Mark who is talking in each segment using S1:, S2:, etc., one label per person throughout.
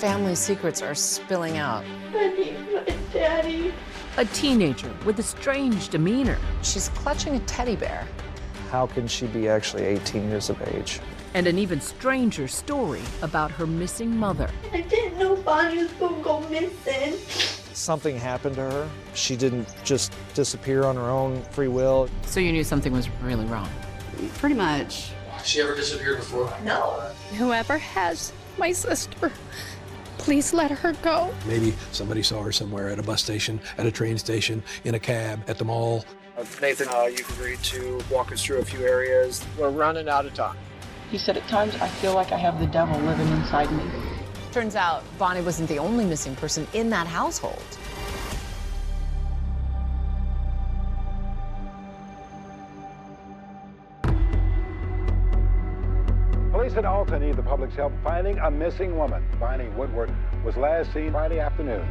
S1: family secrets are spilling out.
S2: I need my daddy.
S3: A teenager with a strange demeanor.
S1: She's clutching a teddy bear.
S4: How can she be actually 18 years of age?
S3: And an even stranger story about her missing mother.
S2: I didn't know Bonnie was gonna go missing.
S4: Something happened to her. She didn't just disappear on her own free will.
S1: So you knew something was really wrong?
S5: Pretty much.
S6: Has she ever disappeared before?
S2: No.
S7: Whoever has my sister, please let her go.
S8: Maybe somebody saw her somewhere at a bus station, at a train station, in a cab, at the mall.
S4: Nathan, you've agreed to walk us through a few areas. We're running out of time.
S9: He said, at times I feel like I have the devil living inside me.
S1: Turns out Bonnie wasn't the only missing person in that household.
S10: Police in Alton need the public's help finding a missing woman. Bonnie Woodward was last seen Friday afternoon.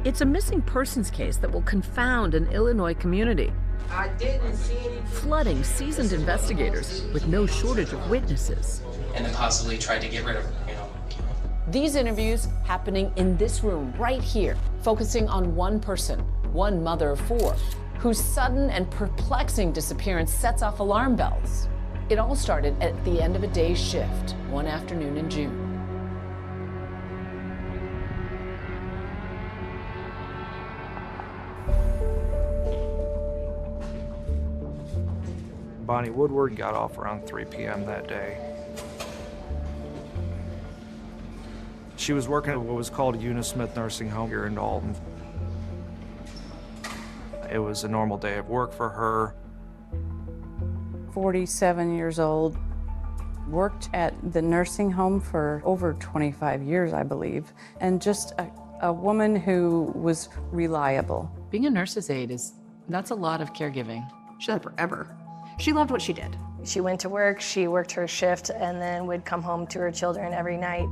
S3: It's a missing persons case that will confound an Illinois community,
S6: I didn't see anything.
S3: flooding seasoned investigators with no shortage of witnesses.
S6: And then possibly tried to get rid of her, you know.
S1: These interviews happening in this room right here, focusing on one person, one mother of four, whose sudden and perplexing disappearance sets off alarm bells. It all started at the end of a day's shift, one afternoon in June.
S4: Bonnie Woodward got off around 3 p.m. that day. She was working at what was called Unismith Nursing Home here in Alton. It was a normal day of work for her.
S11: 47 years old, worked at the nursing home for over 25 years, I believe, and just a woman who was reliable.
S1: Being a nurse's aide that's a lot of caregiving.
S5: She did that forever. She loved what she did.
S12: She went to work, she worked her shift, and then would come home to her children every night,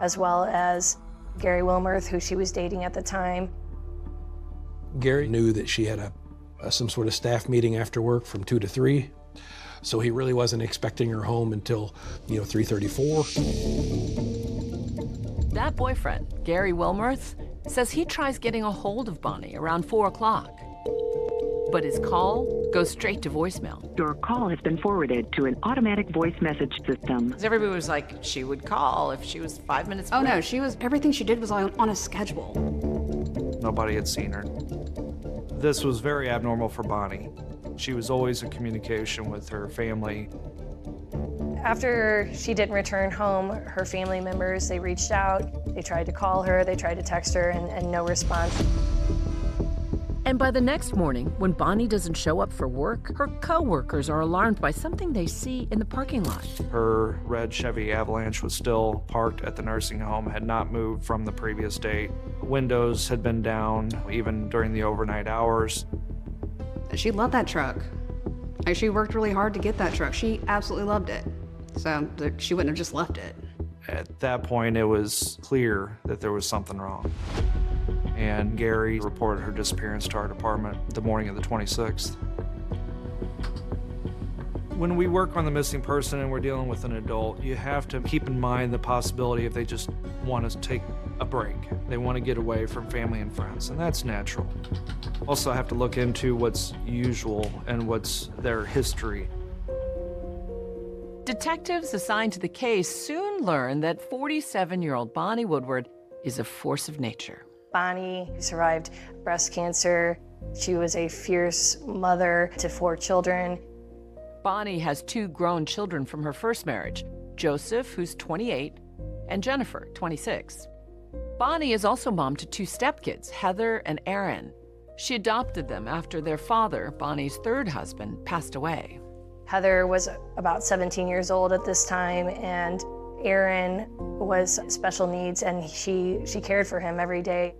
S12: as well as Gary Wilmerth, who she was dating at the time.
S8: Gary knew that she had some sort of staff meeting after work from 2 to 3, so he really wasn't expecting her home until, 3:34.
S3: That boyfriend, Gary Wilmerth, says he tries getting a hold of Bonnie around 4 o'clock. But his call goes straight to voicemail.
S13: Your call has been forwarded to an automatic voice message system.
S1: Because everybody was like, she would call if she was 5 minutes
S5: Oh
S1: late.
S5: no, everything she did was on a schedule.
S4: Nobody had seen her. This was very abnormal for Bonnie. She was always in communication with her family.
S12: After she didn't return home, her family members, they reached out, they tried to call her, they tried to text her, and no response.
S3: And by the next morning, when Bonnie doesn't show up for work, her co-workers are alarmed by something they see in the parking lot.
S4: Her red Chevy Avalanche was still parked at the nursing home, had not moved from the previous date. Windows had been down, even during the overnight hours.
S5: She loved that truck. Like, she worked really hard to get that truck. She absolutely loved it. So she wouldn't have just left it.
S4: At that point, it was clear that there was something wrong. And Gary reported her disappearance to our department the morning of the 26th. When we work on the missing person and we're dealing with an adult, you have to keep in mind the possibility if they just want to take a break. They want to get away from family and friends, and that's natural. Also have to look into what's usual and what's their history.
S3: Detectives assigned to the case soon learn that 47-year-old Bonnie Woodward is a force of nature.
S12: Bonnie survived breast cancer. She was a fierce mother to 4 children.
S3: Bonnie has 2 grown children from her first marriage, Joseph, who's 28, and Jennifer, 26. Bonnie is also mom to 2 stepkids, Heather and Aaron. She adopted them after their father, Bonnie's 3rd husband, passed away.
S12: Heather was about 17 years old at this time, and Aaron was special needs, and she cared for him every day.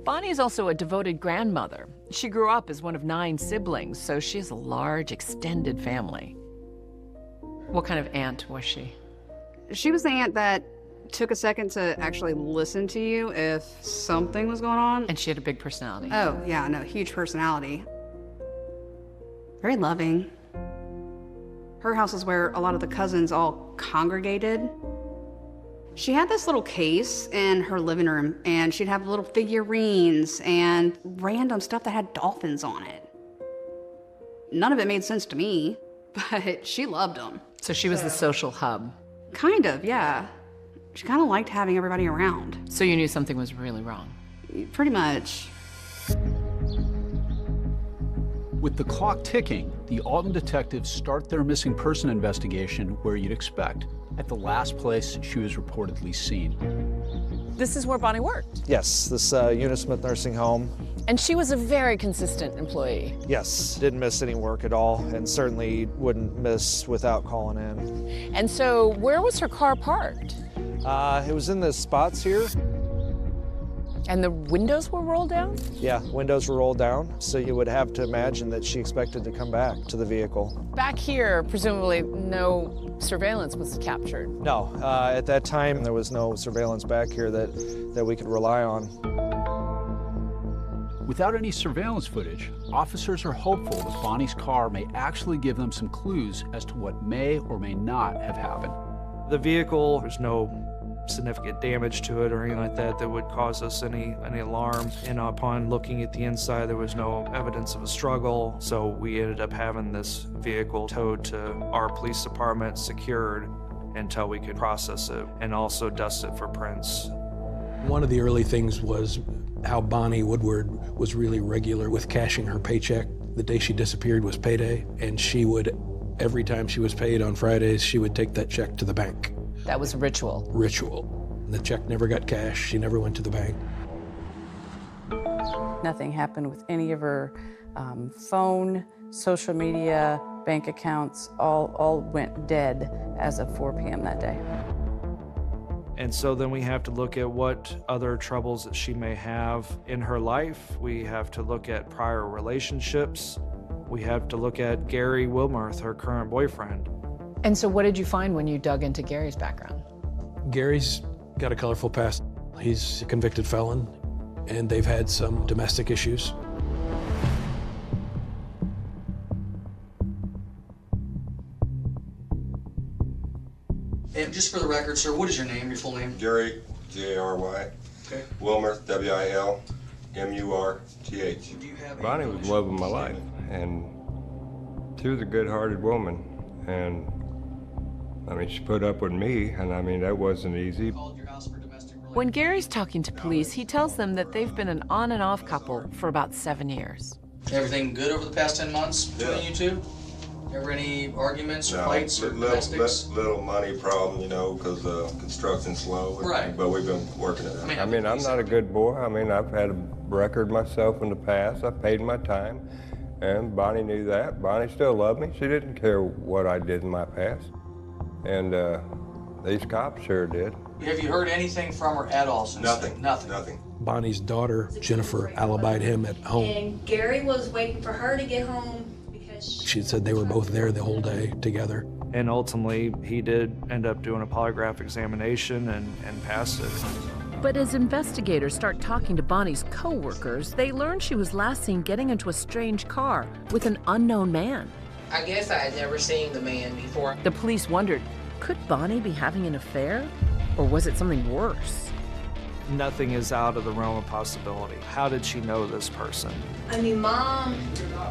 S3: Bonnie is also a devoted grandmother. She grew up as one of 9 siblings, so she has a large, extended family.
S1: What kind of aunt was she?
S5: She was the aunt that took a second to actually listen to you if something was going on.
S1: And she had a big personality.
S5: Oh, yeah, no, huge personality. Very loving. Her house is where a lot of the cousins all congregated. She had this little case in her living room, and she'd have little figurines and random stuff that had dolphins on it. None of it made sense to me, but she loved them.
S3: So she was the social hub.
S5: Kind of, yeah. She kind of liked having everybody around.
S3: So you knew something was really wrong?
S5: Pretty much.
S14: With the clock ticking, the Alton detectives start their missing person investigation where you'd expect, at the last place she was reportedly seen.
S3: This is where Bonnie worked?
S4: Yes, this Unismith nursing home.
S3: And she was a very consistent employee?
S4: Yes, didn't miss any work at all, and certainly wouldn't miss without calling in.
S3: And so where was her car parked?
S4: It was in the spots here.
S3: And the windows were rolled down?
S4: Yeah, windows were rolled down, so you would have to imagine that she expected to come back to the vehicle.
S3: Back here, presumably no surveillance was captured.
S4: No, at that time there was no surveillance back here that we could rely on.
S14: Without any surveillance footage, officers are hopeful that Bonnie's car may actually give them some clues as to what may or may not have happened.
S4: The vehicle, there's no significant damage to it or anything like that that would cause us any alarm. And upon looking at the inside, there was no evidence of a struggle. So we ended up having this vehicle towed to our police department, secured until we could process it and also dust it for prints.
S8: One of the early things was how Bonnie Woodward was really regular with cashing her paycheck. The day she disappeared was payday, and she would, every time she was paid on Fridays, she would take that check to the bank.
S3: That was ritual.
S8: Ritual. The check never got cashed. She never went to the bank.
S11: Nothing happened with any of her phone, social media, bank accounts, all went dead as of 4 p.m. that day.
S4: And so then we have to look at what other troubles that she may have in her life. We have to look at prior relationships. We have to look at Gary Wilmarth, her current boyfriend.
S3: And so what did you find when you dug into Gary's background?
S8: Gary's got a colorful past. He's a convicted felon, and they've had some domestic issues.
S6: And just for the record, sir, what is your name, your full name?
S15: Gary, G-A-R-Y.
S6: Okay.
S15: Wilmarth, W-I-L-M-U-R-T-H.
S16: Bonnie was the love of my life, and she was a good-hearted woman, and I mean, she put up with me, and I mean, that wasn't easy.
S3: When Gary's talking to police, he tells them that they've been an on and off couple for about 7 years.
S6: Everything good over the past 10 months between you two? Ever any arguments or fights or domestics?
S15: Little money problem, you know, because construction's slow.
S6: Right.
S15: But we've been working it out.
S16: I mean, I'm not a good boy. I mean, I've had a record myself in the past. I paid my time, and Bonnie knew that. Bonnie still loved me. She didn't care what I did in my past. And these cops sure did.
S6: Have you heard anything from her at all since?
S15: Nothing.
S6: Nothing.
S8: Bonnie's daughter, Jennifer, alibied him at home.
S2: And Gary was waiting for her to get home because
S8: She said they were both there the whole day together.
S4: And ultimately, he did end up doing a polygraph examination and passed it.
S3: But as investigators start talking to Bonnie's co-workers, they learn she was last seen getting into a strange car with an unknown man.
S17: I guess I had never seen the man before.
S3: The police wondered, could Bonnie be having an affair? Or was it something worse?
S4: Nothing is out of the realm of possibility. How did she know this person?
S2: I mean, Mom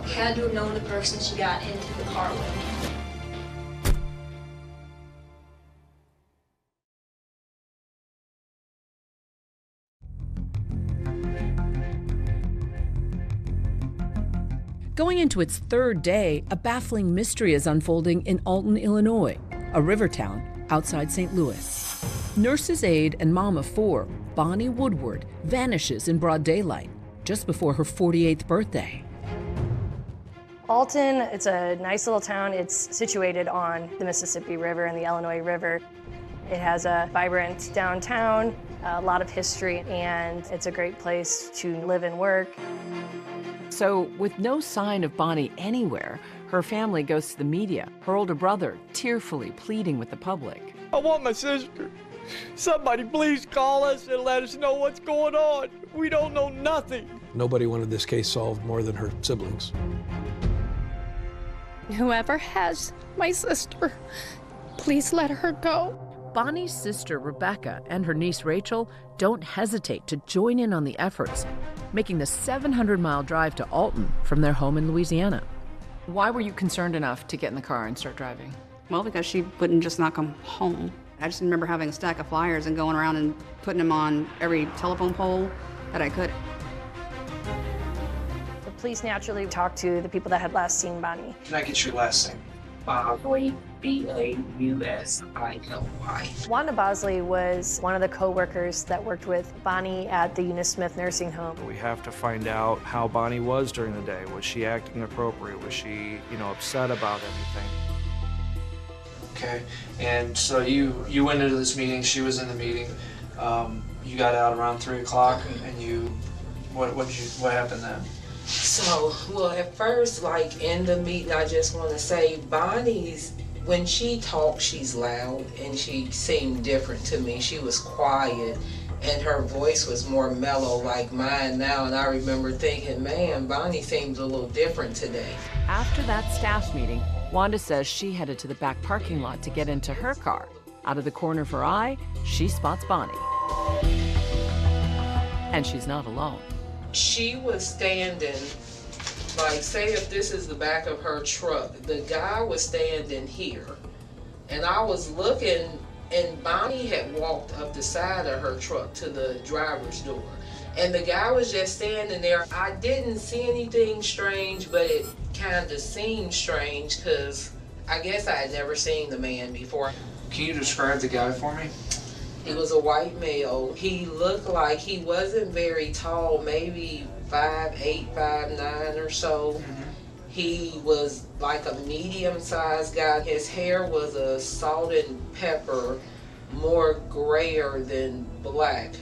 S2: had to have known the person she got into the car with.
S3: Going into its third day, a baffling mystery is unfolding in Alton, Illinois, a river town outside St. Louis. Nurse's aide and mom of 4, Bonnie Woodward, vanishes in broad daylight just before her 48th birthday.
S12: Alton, it's a nice little town. It's situated on the Mississippi River and the Illinois River. It has a vibrant downtown, a lot of history, and it's a great place to live and work.
S3: So, with no sign of Bonnie anywhere, her family goes to the media, her older brother tearfully pleading with the public.
S18: I want my sister. Somebody please call us and let us know what's going on. We don't know nothing.
S8: Nobody wanted this case solved more than her siblings.
S7: Whoever has my sister, please let her go.
S3: Bonnie's sister, Rebecca, and her niece, Rachel, don't hesitate to join in on the efforts, making the 700-mile drive to Alton from their home in Louisiana. Why were you concerned enough to get in the car and start driving?
S5: Well, because she wouldn't just not come home. I just remember having a stack of flyers and going around and putting them on every telephone pole that I could.
S12: The police naturally talked to the people that had last seen Bonnie.
S4: Can I get your last name?
S17: Bosley, B-A-U-S-I-L-Y.
S12: Wanda Bosley was one of the co-workers that worked with Bonnie at the Eunice Smith nursing home.
S4: We have to find out how Bonnie was during the day. Was she acting appropriate? Was she, upset about anything? Okay, and so you went into this meeting, she was in the meeting. You got out around 3 o'clock, and what happened then?
S17: So, well, at first, like in the meeting, I just want to say when she talks, she's loud, and she seemed different to me. She was quiet, and her voice was more mellow like mine now, and I remember thinking, man, Bonnie seems a little different today.
S3: After that staff meeting, Wanda says she headed to the back parking lot to get into her car. Out of the corner of her eye, she spots Bonnie. And she's not alone.
S17: She was standing, like, say if this is the back of her truck, the guy was standing here. And I was looking, and Bonnie had walked up the side of her truck to the driver's door. And the guy was just standing there. I didn't see anything strange, but it kind of seemed strange because I guess I had never seen the man before.
S4: Can you describe the guy for me?
S17: He was a white male. He looked like he wasn't very tall, maybe 5'8", 5'9" or so. He was like a medium-sized guy. His hair was a salt and pepper, more grayer than black.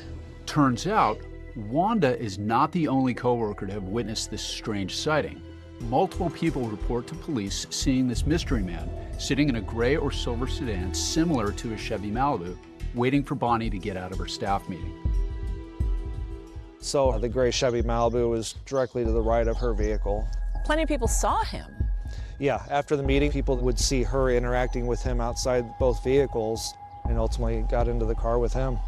S14: Turns out, Wanda is not the only coworker to have witnessed this strange sighting. Multiple people report to police seeing this mystery man sitting in a gray or silver sedan similar to a Chevy Malibu, waiting for Bonnie to get out of her staff meeting.
S4: So the gray Chevy Malibu was directly to the right of her vehicle.
S1: Plenty of people saw him.
S4: Yeah, after the meeting, people would see her interacting with him outside both vehicles and ultimately got into the car with him.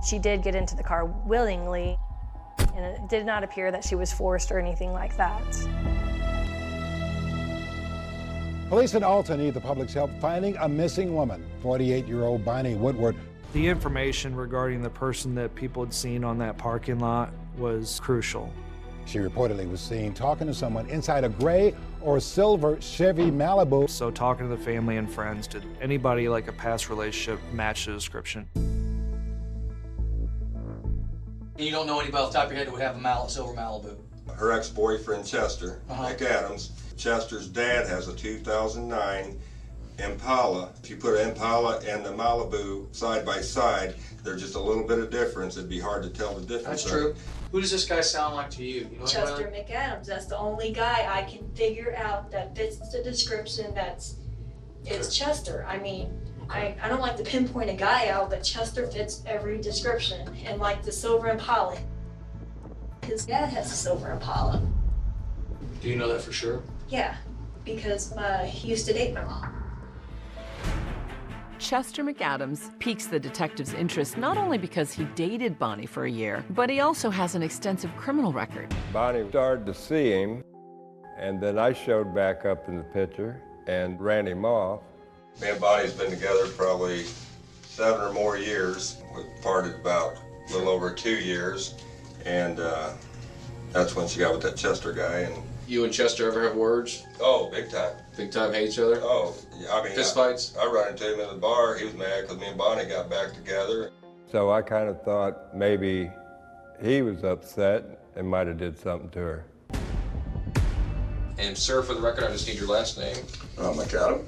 S12: She did get into the car willingly, and it did not appear that she was forced or anything like that.
S10: Police in Alton need the public's help finding a missing woman, 48-year-old Bonnie Woodward.
S4: The information regarding the person that people had seen on that parking lot was crucial.
S10: She reportedly was seen talking to someone inside a gray or silver Chevy Malibu.
S4: So talking to the family and friends, did anybody like a past relationship match the description?
S6: You don't know anybody off the top of your head who would have a silver Malibu?
S15: Her ex-boyfriend, Chester, Nick Adams. Chester's dad has a 2009 Impala. If you put an Impala and the Malibu side by side, there's just a little bit of difference. It'd be hard to tell the difference.
S6: That's true. Who does this guy sound like to you?
S2: Chester McAdams. That's the only guy I can figure out that fits the description. It's Chester. I mean, I don't like to pinpoint a guy out, but Chester fits every description. And like the silver Impala, his dad has a silver Impala.
S6: Do you know that for sure?
S2: Yeah, because he used to date my mom.
S3: Chester McAdams piques the detective's interest not only because he dated Bonnie for a year, but he also has an extensive criminal record.
S16: Bonnie started to see him, and then I showed back up in the picture and ran him off.
S15: Me and Bonnie's been together probably 7 or more years. We parted about a little over 2 years, and that's when she got with that Chester guy. And
S6: you and Chester ever have words?
S15: Oh, big time.
S6: Big time hate each other?
S15: Oh, I mean,
S6: fist fights?
S15: I run into him in the bar. He was mad because me and Bonnie got back together.
S16: So I kind of thought maybe he was upset and might have did something to her.
S6: And sir, for the record, I just need your last name.
S19: McAdam.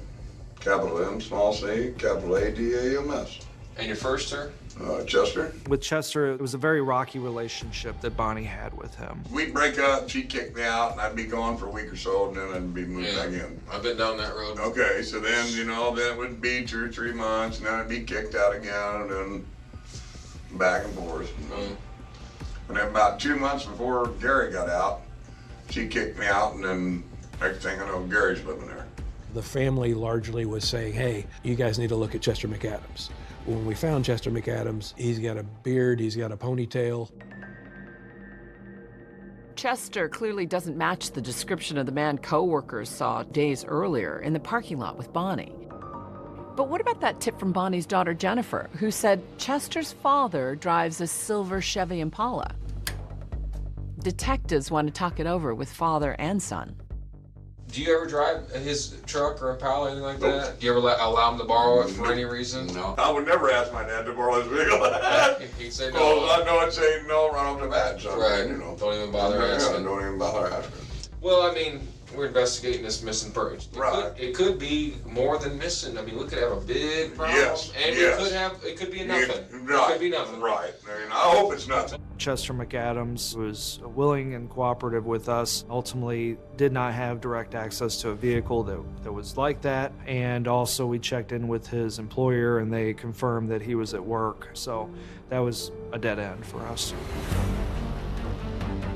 S19: Capital M, small c, capital A-D-A-M-S.
S6: And your first, sir?
S19: Chester.
S4: With Chester, it was a very rocky relationship that Bonnie had with him.
S19: We'd break up, she'd kick me out, and I'd be gone for a week or so, and then I'd be moved back in.
S6: I've been down that road.
S19: Okay, so then, then it would be 2 or 3 months, and then I'd be kicked out again, and then back and forth. And then about 2 months before Gary got out, she kicked me out, and then next thing I know, Gary's living there.
S8: The family largely was saying, hey, you guys need to look at Chester McAdams. When we found Chester McAdams, he's got a beard, he's got a ponytail.
S3: Chester clearly doesn't match the description of the man co-workers saw days earlier in the parking lot with Bonnie. But what about that tip from Bonnie's daughter, Jennifer, who said Chester's father drives a silver Chevy Impala? Detectives want to talk it over with father and son.
S20: Do you ever drive his truck or Impala, anything like that? Do you ever allow him to borrow it for any reason?
S19: No. I would never ask my dad to borrow his vehicle.
S20: He'd say no.
S19: Well, I know it's saying no right off the bat. So,
S20: right.
S19: You know.
S20: Don't even bother asking.
S19: Don't even bother asking.
S20: Well, I mean, we're investigating this missing person. It could be more than missing. I mean, we could have a big problem.
S19: Yes.
S20: And it could be nothing.
S19: Right.
S20: It could be nothing.
S19: Right. I mean, I hope it's nothing.
S4: Chester McAdams was willing and cooperative with us, ultimately did not have direct access to a vehicle that was like that, and also we checked in with his employer and they confirmed that he was at work, so that was a dead end for us.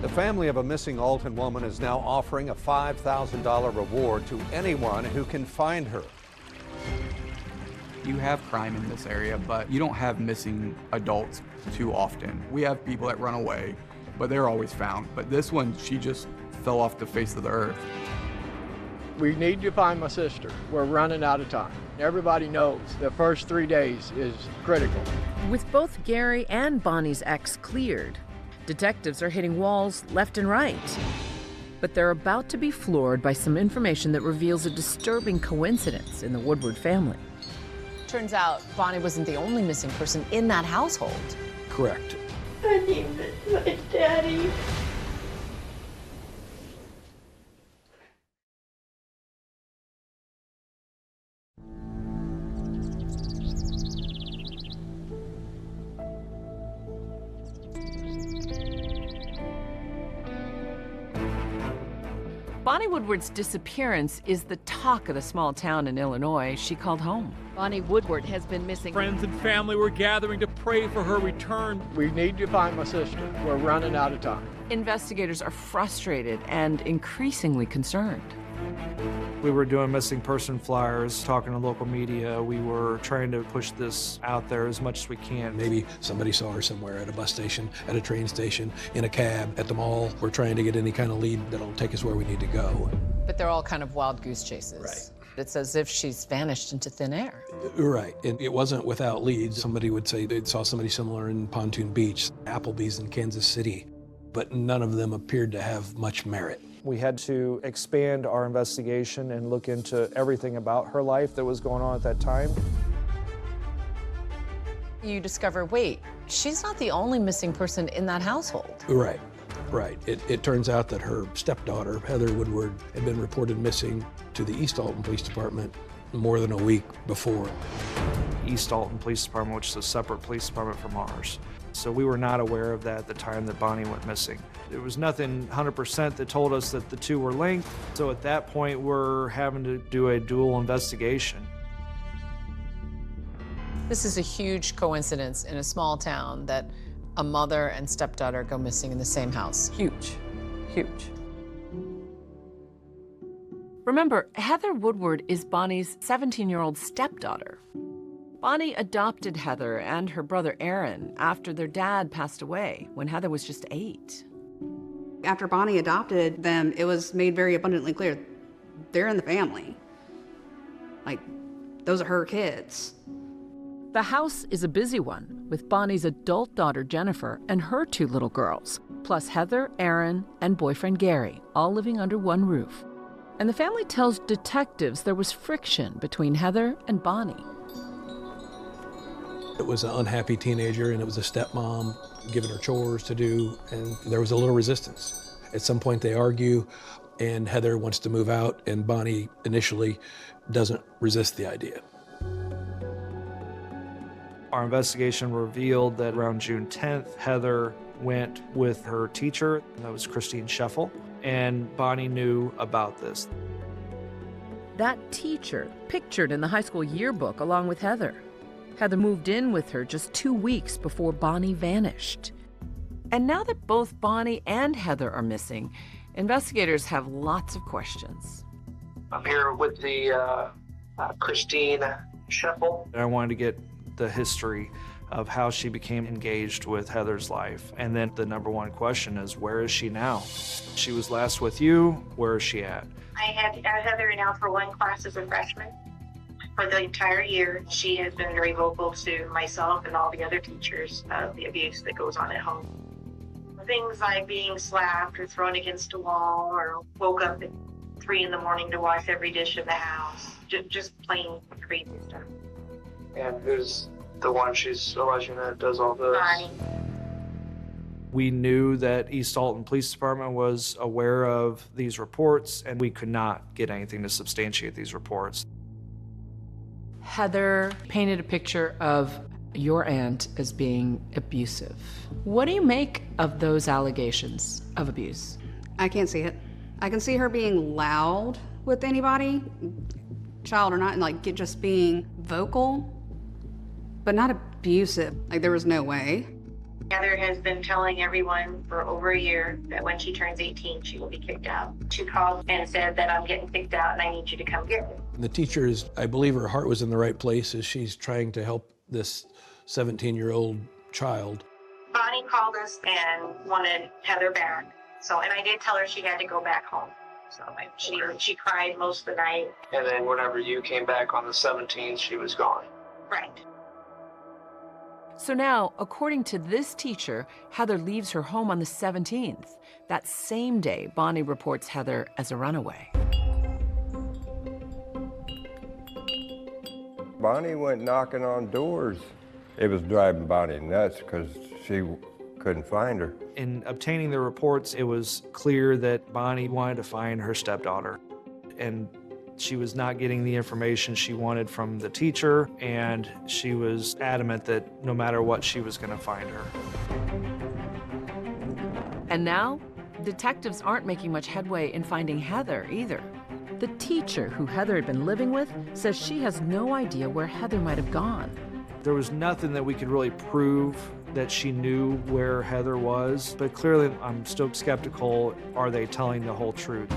S21: The family of a missing Alton woman is now offering a $5,000 reward to anyone who can find her.
S22: You have crime in this area, but you don't have missing adults too often. We have people that run away, but they're always found. But this one, she just fell off the face of the earth.
S18: We need to find my sister. We're running out of time. Everybody knows the first 3 days is critical.
S3: With both Gary and Bonnie's ex cleared, detectives are hitting walls left and right. But they're about to be floored by some information that reveals a disturbing coincidence in the Woodward family. Turns out Bonnie wasn't the only missing person in that household.
S8: Correct.
S7: I need my daddy.
S3: Bonnie Woodward's disappearance is the talk of the small town in Illinois she called home.
S23: Bonnie Woodward has been missing.
S18: Friends and family were gathering to pray for her return. We need to find my sister. We're running out of time.
S3: Investigators are frustrated and increasingly concerned.
S4: We were doing missing person flyers, talking to local media. We were trying to push this out there as much as we can.
S8: Maybe somebody saw her somewhere at a bus station, at a train station, in a cab, at the mall. We're trying to get any kind of lead that'll take us where we need to go.
S1: But they're all kind of wild goose chases.
S8: Right.
S1: It's as if she's vanished into thin air.
S8: Right, and it wasn't without leads. Somebody would say they saw somebody similar in Pontoon Beach, Applebee's in Kansas City, but none of them appeared to have much merit.
S4: We had to expand our investigation and look into everything about her life that was going on at that time.
S1: You discover, wait, she's not the only missing person in that household.
S8: Right, right. It turns out that her stepdaughter, Heather Woodward, had been reported missing to the East Alton Police Department more than a week before.
S4: East Alton Police Department, which is a separate police department from ours. So we were not aware of that at the time that Bonnie went missing. There was nothing 100% that told us that the two were linked. So at that point, we're having to do a dual investigation.
S1: This is a huge coincidence in a small town that a mother and stepdaughter go missing in the same house.
S11: Huge, huge.
S3: Remember, Heather Woodward is Bonnie's 17-year-old stepdaughter. Bonnie adopted Heather and her brother Aaron after their dad passed away when Heather was just 8.
S5: After Bonnie adopted them, it was made very abundantly clear they're in the family. Like, those are her kids.
S3: The house is a busy one, with Bonnie's adult daughter Jennifer and her 2 little girls, plus Heather, Aaron, and boyfriend Gary, all living under one roof. And the family tells detectives there was friction between Heather and Bonnie.
S8: It was an unhappy teenager, and it was a stepmom giving her chores to do, and there was a little resistance. At some point they argue, and Heather wants to move out, and Bonnie initially doesn't resist the idea.
S4: Our investigation revealed that around June 10th, Heather went with her teacher, and that was Christine Scheffel, and Bonnie knew about this.
S3: That teacher pictured in the high school yearbook along with Heather. Heather moved in with her just 2 weeks before Bonnie vanished. And now that both Bonnie and Heather are missing, investigators have lots of questions.
S9: I'm here with the Christine Scheffel.
S4: I wanted to get the history of how she became engaged with Heather's life. And then the number one question is, where is she now? She was last with you, where is she at?
S13: I had Heather in Alpha 1 class as a freshman. For the entire year, she has been very vocal to myself and all the other teachers of the abuse that goes on at home. Things like being slapped or thrown against a wall or woke up at 3 in the morning to wash every dish in the house. Just plain crazy stuff.
S9: And who's the one she's alleging that does all this?
S13: Bonnie.
S4: We knew that East Alton Police Department was aware of these reports, and we could not get anything to substantiate these reports.
S3: Heather painted a picture of your aunt as being abusive. What do you make of those allegations of abuse?
S5: I can't see it. I can see her being loud with anybody, child or not, and like just being vocal, but not abusive. Like there was no way.
S13: Heather has been telling everyone for over a year that when she turns 18, she will be kicked out. She called and said that I'm getting kicked out and I need you to come get me.
S8: The teacher is, I believe her heart was in the right place as she's trying to help this 17-year-old child.
S13: Bonnie called us and wanted Heather back. And I did tell her she had to go back home. So she cried most of the night.
S9: And then whenever you came back on the 17th, she was gone.
S13: Right.
S3: So now, according to this teacher, Heather leaves her home on the 17th. That same day, Bonnie reports Heather as a runaway.
S16: Bonnie went knocking on doors. It was driving Bonnie nuts because she couldn't find her.
S4: In obtaining the reports, it was clear that Bonnie wanted to find her stepdaughter. And she was not getting the information she wanted from the teacher, and she was adamant that no matter what, she was going to find her.
S3: And now, detectives aren't making much headway in finding Heather either. The teacher who Heather had been living with says she has no idea where Heather might have gone.
S4: There was nothing that we could really prove that she knew where Heather was, but clearly I'm still skeptical. Are they telling the whole truth?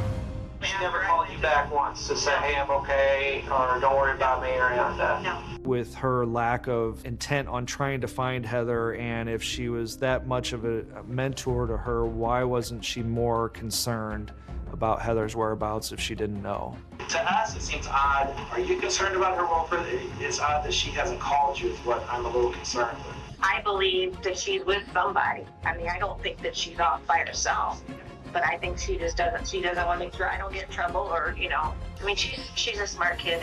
S9: She never called you back once to say, hey, I'm okay, or don't worry about me, or anything like that?
S13: No.
S4: With her lack of intent on trying to find Heather, and if she was that much of a mentor to her, why wasn't she more concerned about Heather's whereabouts if she didn't know?
S9: To us, it seems odd. Are you concerned about her welfare? It's odd that she hasn't called you, is what I'm a little concerned with.
S13: I believe that she's with somebody. I mean, I don't think that she's off by herself. But I think she just doesn't want to make sure I don't get in trouble or, I mean, she's a smart kid.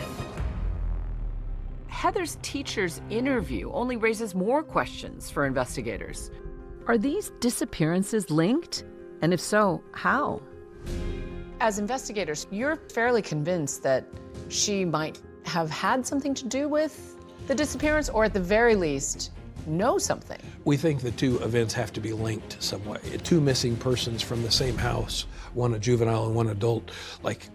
S3: Heather's teacher's interview only raises more questions for investigators. Are these disappearances linked? And if so, how? As investigators, you're fairly convinced that she might have had something to do with the disappearance, or at the very least, know something.
S8: We think the two events have to be linked some way. Two missing persons from the same house, one a juvenile and one adult, like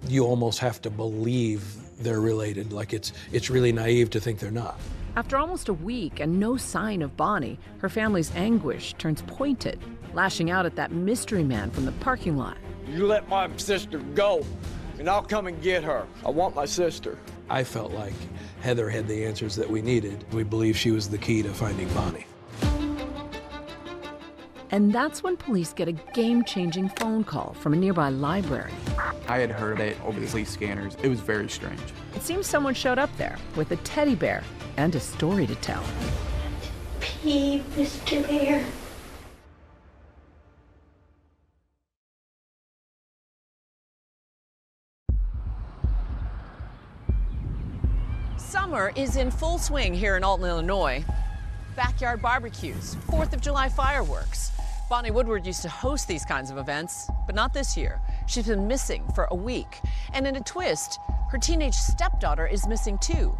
S8: you almost have to believe they're related. Like it's really naive to think they're not.
S3: After almost a week and no sign of Bonnie, her family's anguish turns pointed, lashing out at that mystery man from the parking lot.
S18: You let my sister go, and I'll come and get her. I want my sister.
S8: I felt like Heather had the answers that we needed. We believe she was the key to finding Bonnie.
S3: And that's when police get a game-changing phone call from a nearby library.
S22: I had heard it over the police scanners. It was very strange.
S3: It seems someone showed up there with a teddy bear and a story to tell.
S13: Pee, Mr. Bear.
S1: Summer is in full swing here in Alton, Illinois. Backyard barbecues, 4th of July fireworks. Bonnie Woodward used to host these kinds of events, but not this year. She's been missing for a week. And in a twist, her teenage stepdaughter is missing too.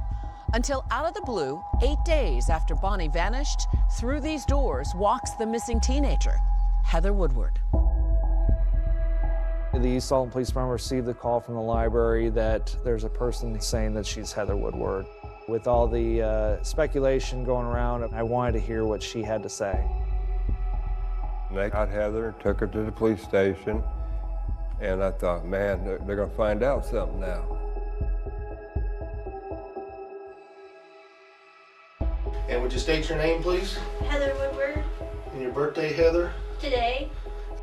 S1: Until out of the blue, 8 days after Bonnie vanished, through these doors walks the missing teenager, Heather Woodward.
S4: The East Alton Police Department received the call from the library that there's a person saying that she's Heather Woodward. With all the speculation going around, I wanted to hear what she had to say.
S16: They got Heather, took her to the police station, And I thought, man, they're going to find out something now.
S12: And would you state your name, please?
S2: Heather Woodward.
S12: And your birthday, Heather?
S2: Today.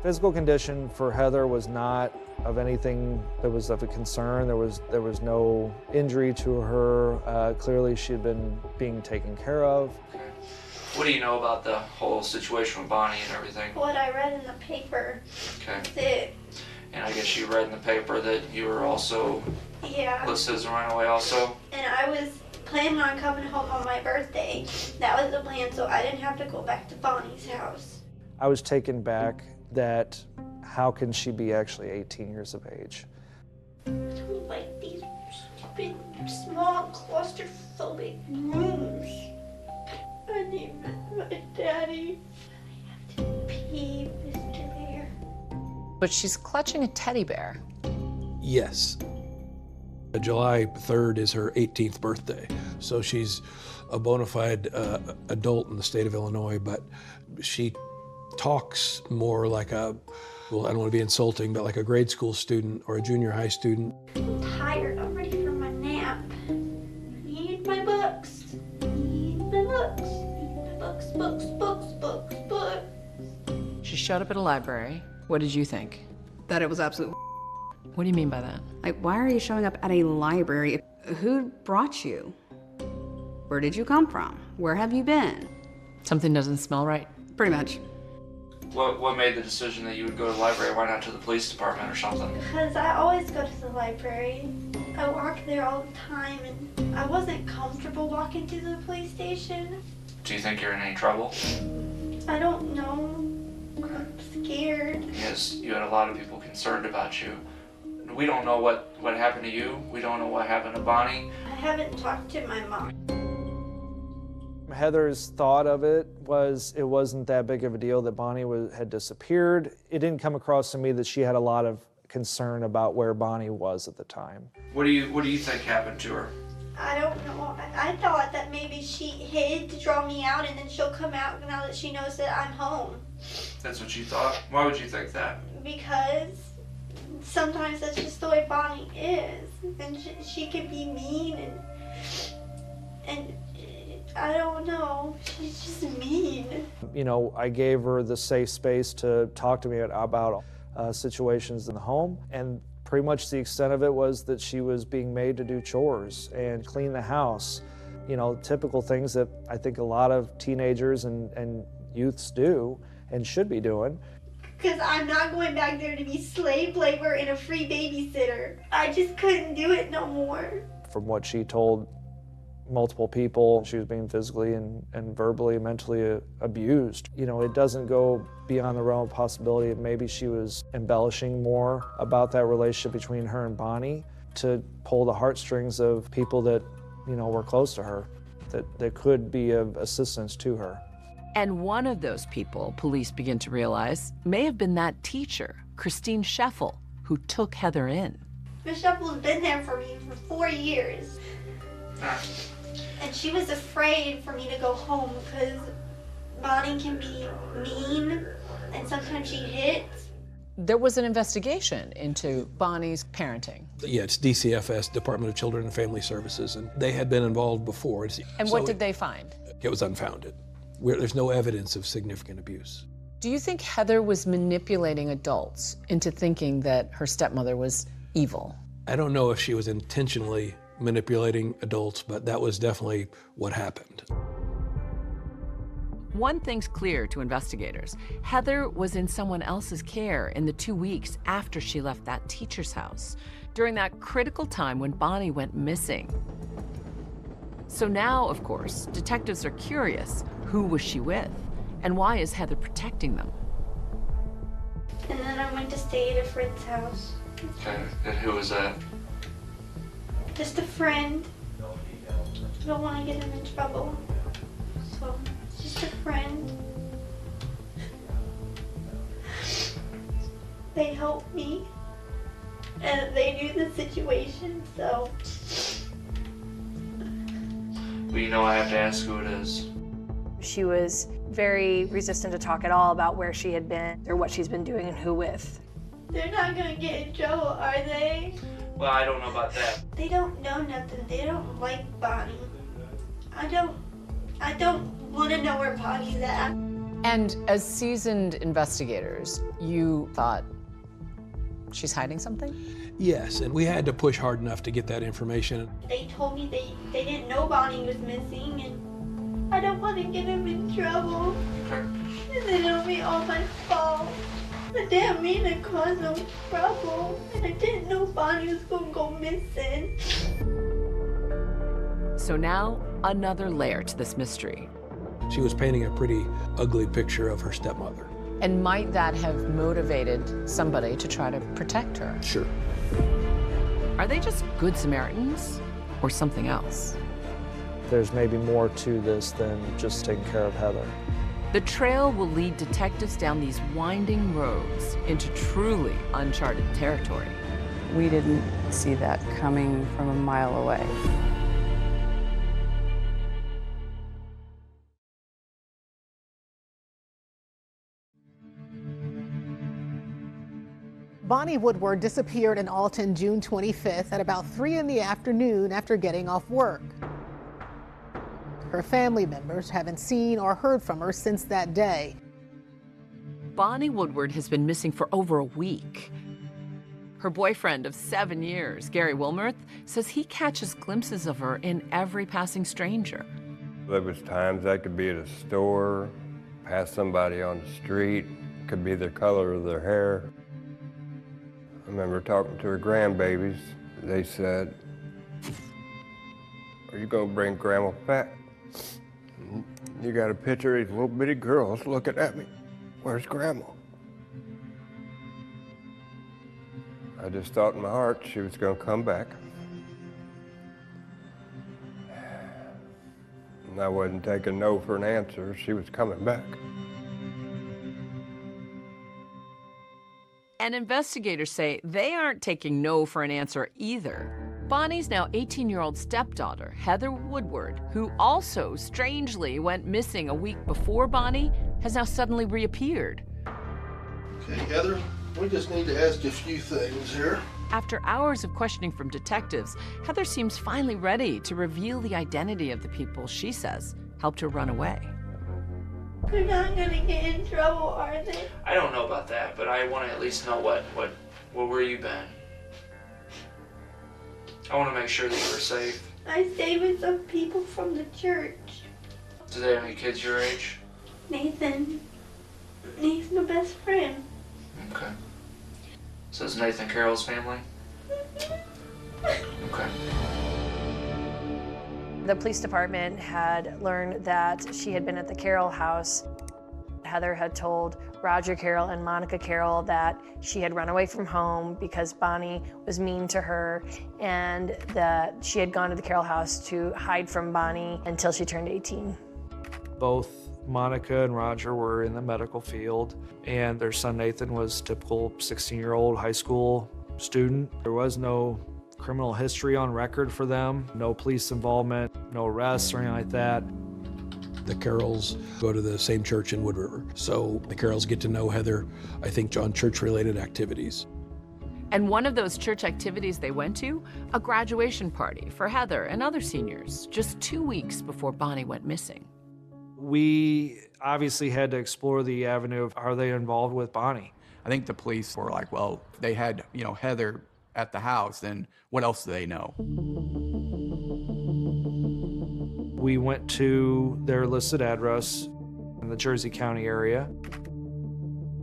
S4: Physical condition for Heather was not of anything that was of a concern. There was no injury to her. Clearly, she had been being taken care of.
S14: What do you know about the whole situation with Bonnie and everything?
S2: What I read in the paper.
S14: Okay.
S2: That's it.
S14: And I guess you read in the paper that you were also listed as a runaway also?
S2: And I was planning on coming home on my birthday. That was the plan, so I didn't have to go back to Bonnie's house.
S4: I was taken back that how can she be actually 18 years of age?
S2: Like these stupid, small, claustrophobic rooms. I need my daddy. I have to pee, Mr. Bear.
S1: But she's clutching a teddy bear.
S8: Yes. July 3rd is her 18th birthday, so she's a bona fide adult in the state of Illinois, but she talks more like a, well, I don't want to be insulting, but like a grade school student or a junior high student.
S2: I'm tired. I'm ready for my nap. I need my books. I need my books. I need my books, books.
S1: She showed up at a library. What did you think?
S5: That it was absolute.
S1: What do you mean by that?
S5: Like, why are you showing up at a library? Who brought you? Where did you come from? Where have you been?
S1: Something doesn't smell right.
S5: Pretty much.
S14: What made the decision that you would go to the library? Why not to the police department or something?
S2: Because I always go to the library. I walk there all the time, and I wasn't comfortable walking to the police station.
S14: Do you think you're in any trouble?
S2: I don't know. I'm scared.
S14: Yes, you had a lot of people concerned about you. We don't know what happened to you. We don't know what happened to Bonnie.
S2: I haven't talked to my mom.
S4: Heather's thought of it wasn't that big of a deal that Bonnie had disappeared. It didn't come across to me that she had a lot of concern about where Bonnie was at the time.
S14: What do you think happened to her?
S2: I don't know. I thought that maybe she hid to draw me out, and then she'll come out now that she knows that I'm home.
S14: That's what you thought? Why would you think that?
S2: Because sometimes that's just the way Bonnie is, and she can be mean, and I don't know, she's just mean.
S4: You know, I gave her the safe space to talk to me about situations in the home, and pretty much the extent of it was that she was being made to do chores and clean the house. You know, typical things that I think a lot of teenagers and youths do and should be doing.
S2: Because I'm not going back there to be slave labor and a free babysitter. I just couldn't do it no more.
S4: From what she told multiple people, she was being physically and verbally, mentally abused. You know, it doesn't go beyond the realm of possibility that maybe she was embellishing more about that relationship between her and Bonnie to pull the heartstrings of people that, you know, were close to her, that could be of assistance to her.
S3: And one of those people, police begin to realize, may have been that teacher, Christine Scheffel, who took Heather in.
S2: Miss Scheffel's been there for me for 4 years. And she was afraid for me to go home because Bonnie can be mean and sometimes she hits.
S1: There was an investigation into Bonnie's parenting.
S8: Yeah, it's DCFS, Department of Children and Family Services, and they had been involved before.
S1: And what did they find?
S8: It was unfounded. There's no evidence of significant abuse.
S1: Do you think Heather was manipulating adults into thinking that her stepmother was evil?
S8: I don't know if she was intentionally manipulating adults, but that was definitely what happened.
S3: One thing's clear to investigators. Heather was in someone else's care in the 2 weeks after she left that teacher's house, during that critical time when Bonnie went missing. So now, of course, detectives are curious. Who was she with? And why is Heather protecting them?
S2: And then I went to stay at a friend's house.
S14: Okay, and who was that?
S2: Just a friend. I don't want to get him in trouble. So, just a friend. They helped me. And they knew the situation, so.
S14: Well, you know I have to ask who it is.
S17: She was very resistant to talk at all about where she had been or what she's been doing and who with.
S10: They're not gonna get in trouble, are they?
S14: Well, I don't know about that.
S10: They don't know nothing. They don't like Bonnie. I don't want to know where Bonnie's at.
S1: And as seasoned investigators, you thought she's hiding something?
S8: Yes, and we had to push hard enough to get that information.
S10: They told me they didn't know Bonnie was missing, and I don't want to get them in trouble. And then it'll be all my fault. I didn't mean to cause no trouble, and I didn't know Bonnie was gonna go missing.
S3: So now, another layer to this mystery.
S8: She was painting a pretty ugly picture of her stepmother.
S1: And might that have motivated somebody to try to protect her?
S8: Sure.
S3: Are they just good Samaritans or something else?
S4: There's maybe more to this than just taking care of Heather.
S3: The trail will lead detectives down these winding roads into truly uncharted territory.
S11: We didn't see that coming from a mile away.
S15: Bonnie Woodward disappeared in Alton June 25th at about 3 in the afternoon after getting off work. Her family members haven't seen or heard from her since that day.
S3: Bonnie Woodward has been missing for over a week. Her boyfriend of 7 years, Gary Wilmerth, says he catches glimpses of her in every passing stranger.
S16: There was times I could be at a store, pass somebody on the street, could be the color of their hair. I remember talking to her grandbabies. They said, "Are you gonna bring Grandma back? You got a picture of these little bitty girls looking at me. Where's Grandma?" I just thought in my heart she was gonna come back. And I wasn't taking no for an answer. She was coming back.
S3: And investigators say they aren't taking no for an answer either. Bonnie's now 18-year-old stepdaughter, Heather Woodward, who also strangely went missing a week before Bonnie, has now suddenly reappeared.
S12: Okay, Heather, we just need to ask you a few things here.
S3: After hours of questioning from detectives, Heather seems finally ready to reveal the identity of the people she says helped her run away.
S10: They're not gonna get in trouble, are they?
S14: I don't know about that, but I want to at least know where you been. I want to make sure that you were safe.
S10: I stayed with some people from the church.
S14: Do they have any kids your age?
S10: Nathan. He's my best friend.
S14: Okay. So is Nathan Carroll's family? Okay.
S17: The police department had learned that she had been at the Carroll house. Heather had told Roger Carroll and Monica Carroll that she had run away from home because Bonnie was mean to her, and that she had gone to the Carroll house to hide from Bonnie until she turned 18.
S4: Both Monica and Roger were in the medical field, and their son Nathan was a typical 16-year-old high school student. There was no criminal history on record for them, no police involvement, no arrests or anything like that.
S8: The Carrolls go to the same church in Wood River, so the Carrolls get to know Heather, I think, on church-related activities.
S3: And one of those church activities they went to, a graduation party for Heather and other seniors, just 2 weeks before Bonnie went missing.
S4: We obviously had to explore the avenue of, are they involved with Bonnie?
S22: I think the police were like, well, they had, Heather at the house, then what else do they know?
S4: We went to their listed address in the Jersey County area.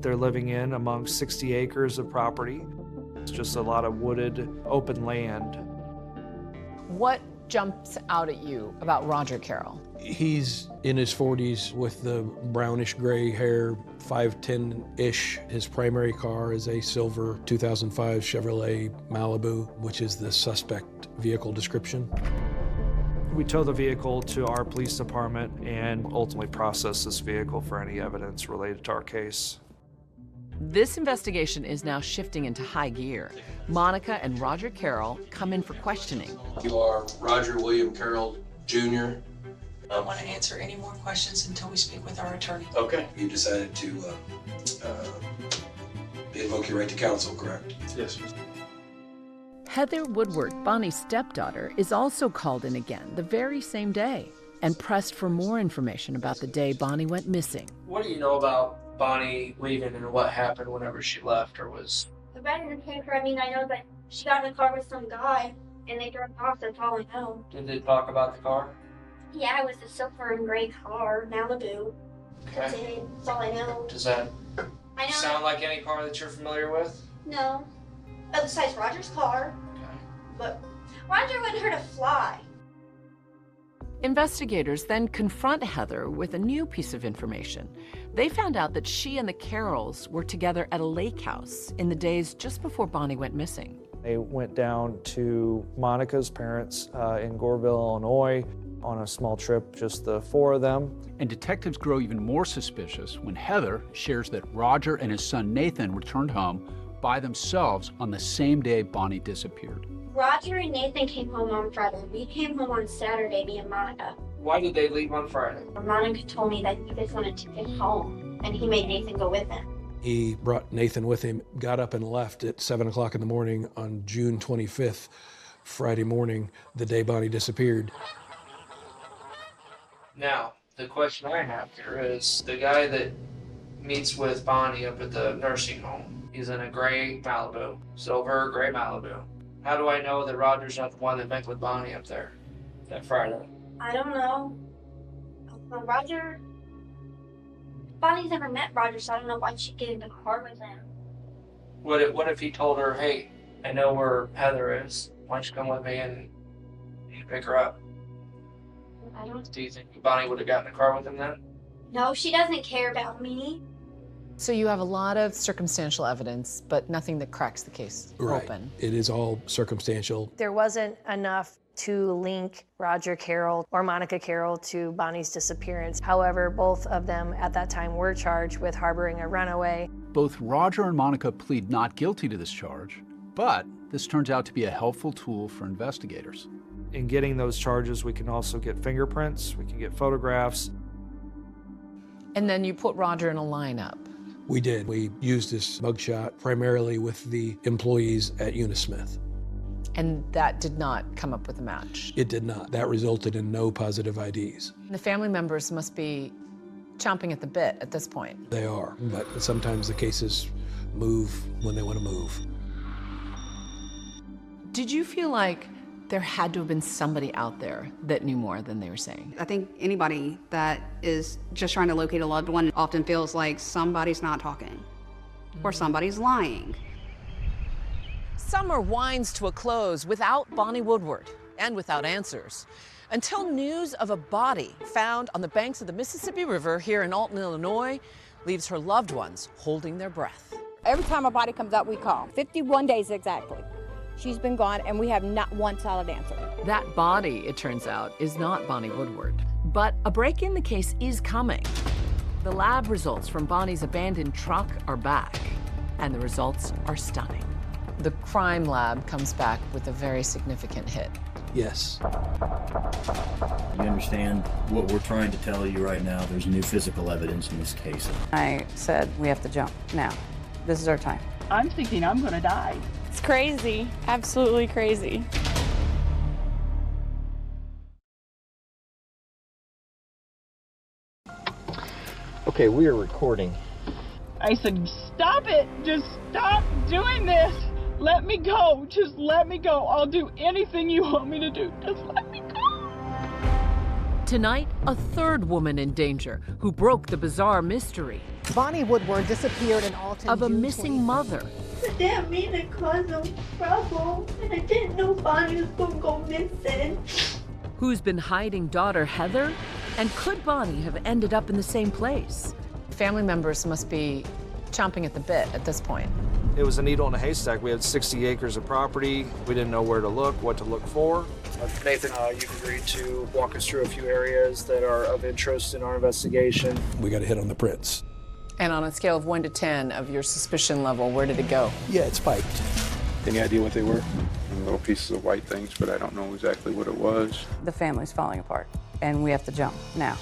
S4: They're living in among 60 acres of property. It's just a lot of wooded, open land.
S1: What jumps out at you about Roger Carroll?
S8: He's in his 40s with the brownish gray hair, 5'10"-ish. His primary car is a silver 2005 Chevrolet Malibu, which is the suspect vehicle description.
S4: We tow the vehicle to our police department and ultimately process this vehicle for any evidence related to our case.
S3: This investigation is now shifting into high gear. Monica and Roger Carroll come in for questioning.
S24: You are Roger William Carroll, Jr.
S25: I don't want to answer any more questions until we speak with our attorney.
S24: Okay. You decided to
S8: invoke your right to counsel, correct?
S12: Yes, sir.
S3: Heather Woodward, Bonnie's stepdaughter, is also called in again the very same day and pressed for more information about the day Bonnie went missing.
S14: What do you know about Bonnie leaving and what happened whenever she left or was?
S10: The bed in the paper, I mean, I know that she got in a car with some guy and they drove off, that's all I know.
S14: Did they talk about the car?
S10: Yeah, it was a silver and gray car, Malibu. That's
S14: Okay.
S10: it, that's all I know.
S14: Does that
S10: I know.
S14: sound like any car that you're familiar with?
S10: No. Besides Roger's car. But Roger wouldn't hurt a fly.
S3: Investigators then confront Heather with a new piece of information. They found out that she and the Carrolls were together at a lake house in the days just before Bonnie went missing.
S4: They went down to Monica's parents in Goreville, Illinois, on a small trip, just the four of them.
S6: And detectives grow even more suspicious when Heather shares that Roger and his son Nathan returned home by themselves on the same day Bonnie disappeared.
S10: Roger and Nathan came home on Friday. We came home on Saturday, me and Monica.
S14: Why did they leave on Friday?
S10: Monica told me that he just wanted to get home, and he made Nathan go with him.
S8: He brought Nathan with him, got up and left at 7 o'clock in the morning on June 25th, Friday morning, the day Bonnie disappeared.
S14: Now, the question I have here is the guy that meets with Bonnie up at the nursing home, he's in a gray Malibu, silver gray Malibu. How do I know that Roger's not the one that met with Bonnie up there that Friday?
S10: I don't know. Roger... Bonnie's never met Roger, so I don't know why she'd get in the car with him.
S14: What if he told her, hey, I know where Heather is. Why don't you come with me and you pick her up?
S10: I don't...
S14: Do you think Bonnie would have gotten in the car with him then?
S10: No, she doesn't care about me.
S1: So you have a lot of circumstantial evidence, but nothing that cracks the case open.
S8: It is all circumstantial.
S17: There wasn't enough to link Roger Carroll or Monica Carroll to Bonnie's disappearance. However, both of them at that time were charged with harboring a runaway.
S6: Both Roger and Monica plead not guilty to this charge, but this turns out to be a helpful tool for investigators.
S4: In getting those charges, we can also get fingerprints, we can get photographs.
S1: And then you put Roger in a lineup.
S8: We did. We used this mugshot primarily with the employees at Unismith.
S1: And that did not come up with a match.
S8: It did not. That resulted in no positive IDs.
S1: The family members must be chomping at the bit at this point.
S8: They are, but sometimes the cases move when they want to move.
S1: Did you feel like there had to have been somebody out there that knew more than they were saying?
S5: I think anybody that is just trying to locate a loved one often feels like somebody's not talking or somebody's lying.
S1: Summer winds to a close without Bonnie Woodward and without answers, until news of a body found on the banks of the Mississippi River here in Alton, Illinois, leaves her loved ones holding their breath.
S7: Every time a body comes up, we call. 51 days exactly. She's been gone, and we have not one solid answer.
S3: That body, it turns out, is not Bonnie Woodward. But a break in the case is coming. The lab results from Bonnie's abandoned truck are back, and the results are stunning.
S1: The crime lab comes back with a very significant hit.
S8: Yes.
S19: You understand what we're trying to tell you right now? There's new physical evidence in this case.
S11: I said, we have to jump now. This is our time.
S20: I'm thinking I'm gonna die.
S21: It's crazy, absolutely crazy.
S26: Okay, we are recording.
S20: I said, stop it, just stop doing this. Let me go, just let me go. I'll do anything you want me to do, just let me go.
S3: Tonight, a third woman in danger who broke the bizarre mystery.
S15: Bonnie Woodward disappeared in Alton
S3: of a
S15: June
S3: missing
S15: 25th.
S3: mother.
S10: I didn't mean to cause no trouble, and I didn't know Bonnie was gonna go missing.
S3: Who's been hiding daughter Heather? And could Bonnie have ended up in the same place?
S1: Family members must be chomping at the bit at this point.
S4: It was a needle in a haystack. We had 60 acres of property. We didn't know where to look, what to look for. Nathan, you've agreed to walk us through a few areas that are of interest in our investigation.
S8: We got a hit on the prints.
S1: And on a scale of 1 to 10 of your suspicion level, where did it go?
S8: Yeah, it spiked.
S27: Any idea what they were? Little pieces of white things, but I don't know exactly what it was.
S11: The family's falling apart, and we have to jump now.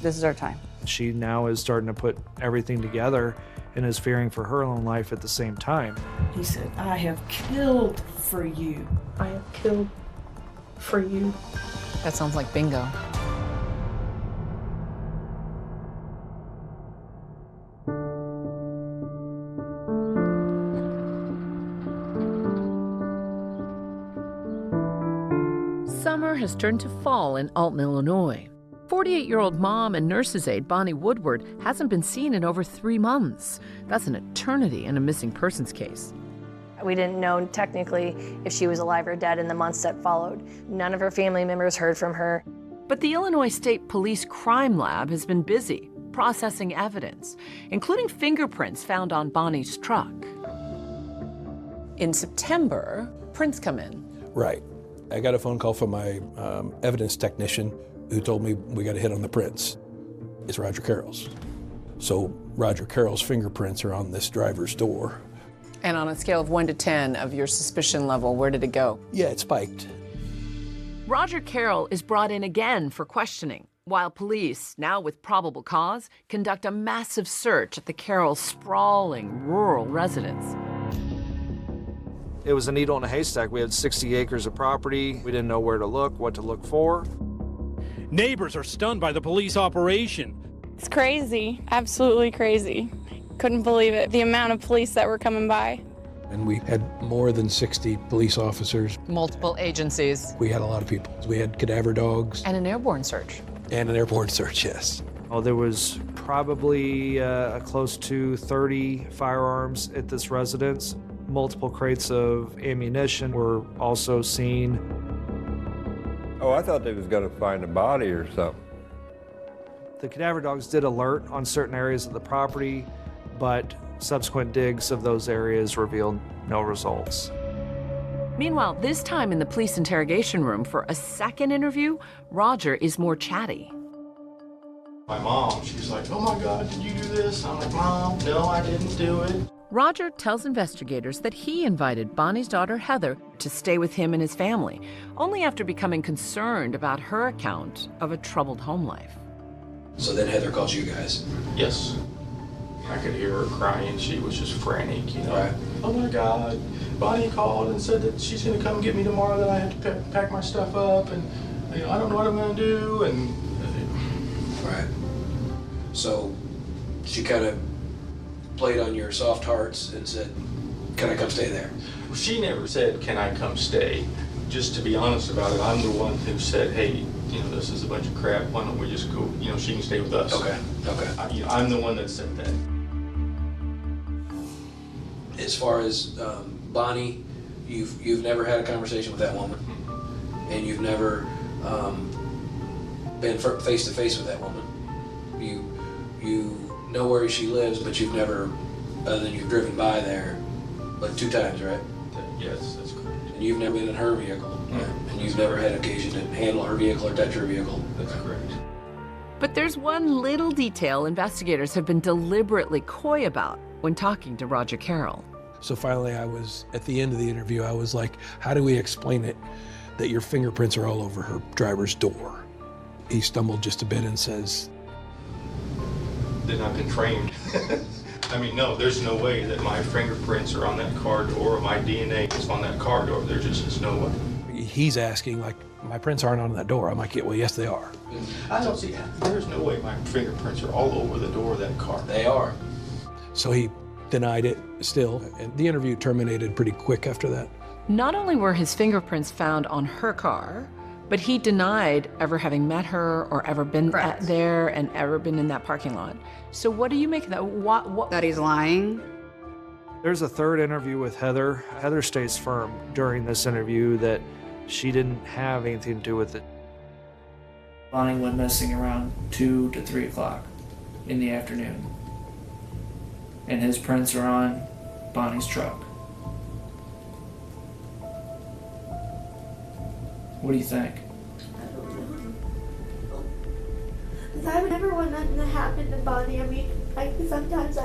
S11: This is our time.
S4: She now is starting to put everything together, and is fearing for her own life at the same time.
S2: He said, I have killed for you. I have killed for you.
S1: That sounds like bingo.
S3: Summer has turned to fall in Alton, Illinois. 48-year-old mom and nurse's aide Bonnie Woodward hasn't been seen in over 3 months. That's an eternity in a missing persons case.
S17: We didn't know technically if she was alive or dead in the months that followed. None of her family members heard from her.
S3: But the Illinois State Police Crime Lab has been busy processing evidence, including fingerprints found on Bonnie's truck.
S1: In September, prints come in.
S8: Right. I got a phone call from my evidence technician who told me we got a hit on the prints. It's Roger Carroll's. So Roger Carroll's fingerprints are on this driver's door.
S1: And on a scale of 1 to 10 of your suspicion level, where did it go?
S8: Yeah, it spiked.
S3: Roger Carroll is brought in again for questioning, while police, now with probable cause, conduct a massive search at the Carroll sprawling rural residence.
S4: It was a needle in a haystack. We had 60 acres of property. We didn't know where to look, what to look for.
S9: Neighbors are stunned by the police operation.
S21: It's crazy, absolutely crazy. Couldn't believe it, the amount of police that were coming by.
S8: And we had more than 60 police officers.
S1: Multiple agencies.
S8: We had a lot of people. We had cadaver dogs.
S1: And an airborne search.
S8: And an airborne search, yes.
S4: Oh, there was probably close to 30 firearms at this residence. Multiple crates of ammunition were also seen.
S13: Oh, I thought they was gonna find a body or something.
S4: The cadaver dogs did alert on certain areas of the property, but subsequent digs of those areas revealed no results.
S3: Meanwhile, this time in the police interrogation room for a second interview, Roger is more chatty.
S16: My mom, she's like, oh my God, did you do this? I'm like, Mom, no, I didn't do it.
S3: Roger tells investigators that he invited Bonnie's daughter Heather to stay with him and his family, only after becoming concerned about her account of a troubled home life.
S8: So then Heather calls you guys?
S16: Yes. I could hear her crying. She was just frantic, you know.
S8: Right.
S16: Oh my God. Bonnie called and said that she's going to come get me tomorrow, that I have to pack my stuff up, and you know, I don't know what I'm going to do. And
S8: Right. So she kind of played on your soft hearts and said, can I come stay there?
S16: Well, she never said, can I come stay? Just to be honest about it, I'm the one who said, hey, you know, this is a bunch of crap. Why don't we just go, you know, she can stay with us.
S8: Okay, okay.
S16: I'm the one that said that.
S8: As far as Bonnie, you've never had a conversation with that woman, and you've never been face to face with that woman. You know where she lives, but you've never, other than you've driven by there, but 2 times, right?
S16: Yes, that's correct.
S8: And you've never been in her vehicle, and you've never had occasion to handle her vehicle or touch her vehicle.
S16: That's correct.
S3: But there's one little detail investigators have been deliberately coy about when talking to Roger Carroll.
S8: So finally I was, at the end of the interview, I was like, how do we explain it that your fingerprints are all over her driver's door? He stumbled just a bit and says,
S16: Then I've been trained. I mean, no, there's no way that my fingerprints are on that car door or my DNA is on that car door. There just is no way.
S8: He's asking, like, my prints aren't on that door. I'm like, yeah, well, yes, they are.
S16: I don't see, there's no way my fingerprints are all over the door of that car.
S8: They are. So he denied it still, and the interview terminated pretty quick after that.
S3: Not only were his fingerprints found on her car, but he denied ever having met her or ever been there and ever been in that parking lot. So what do you make of that? What?
S5: That he's lying?
S4: There's a third interview with Heather. Heather stays firm during this interview that she didn't have anything to do with it.
S14: Bonnie went missing around 2 to 3 o'clock in the afternoon. And his prints are on Bonnie's truck. What do you think?
S10: I don't know. Because I would never want nothing to happen to Bonnie. I mean, like sometimes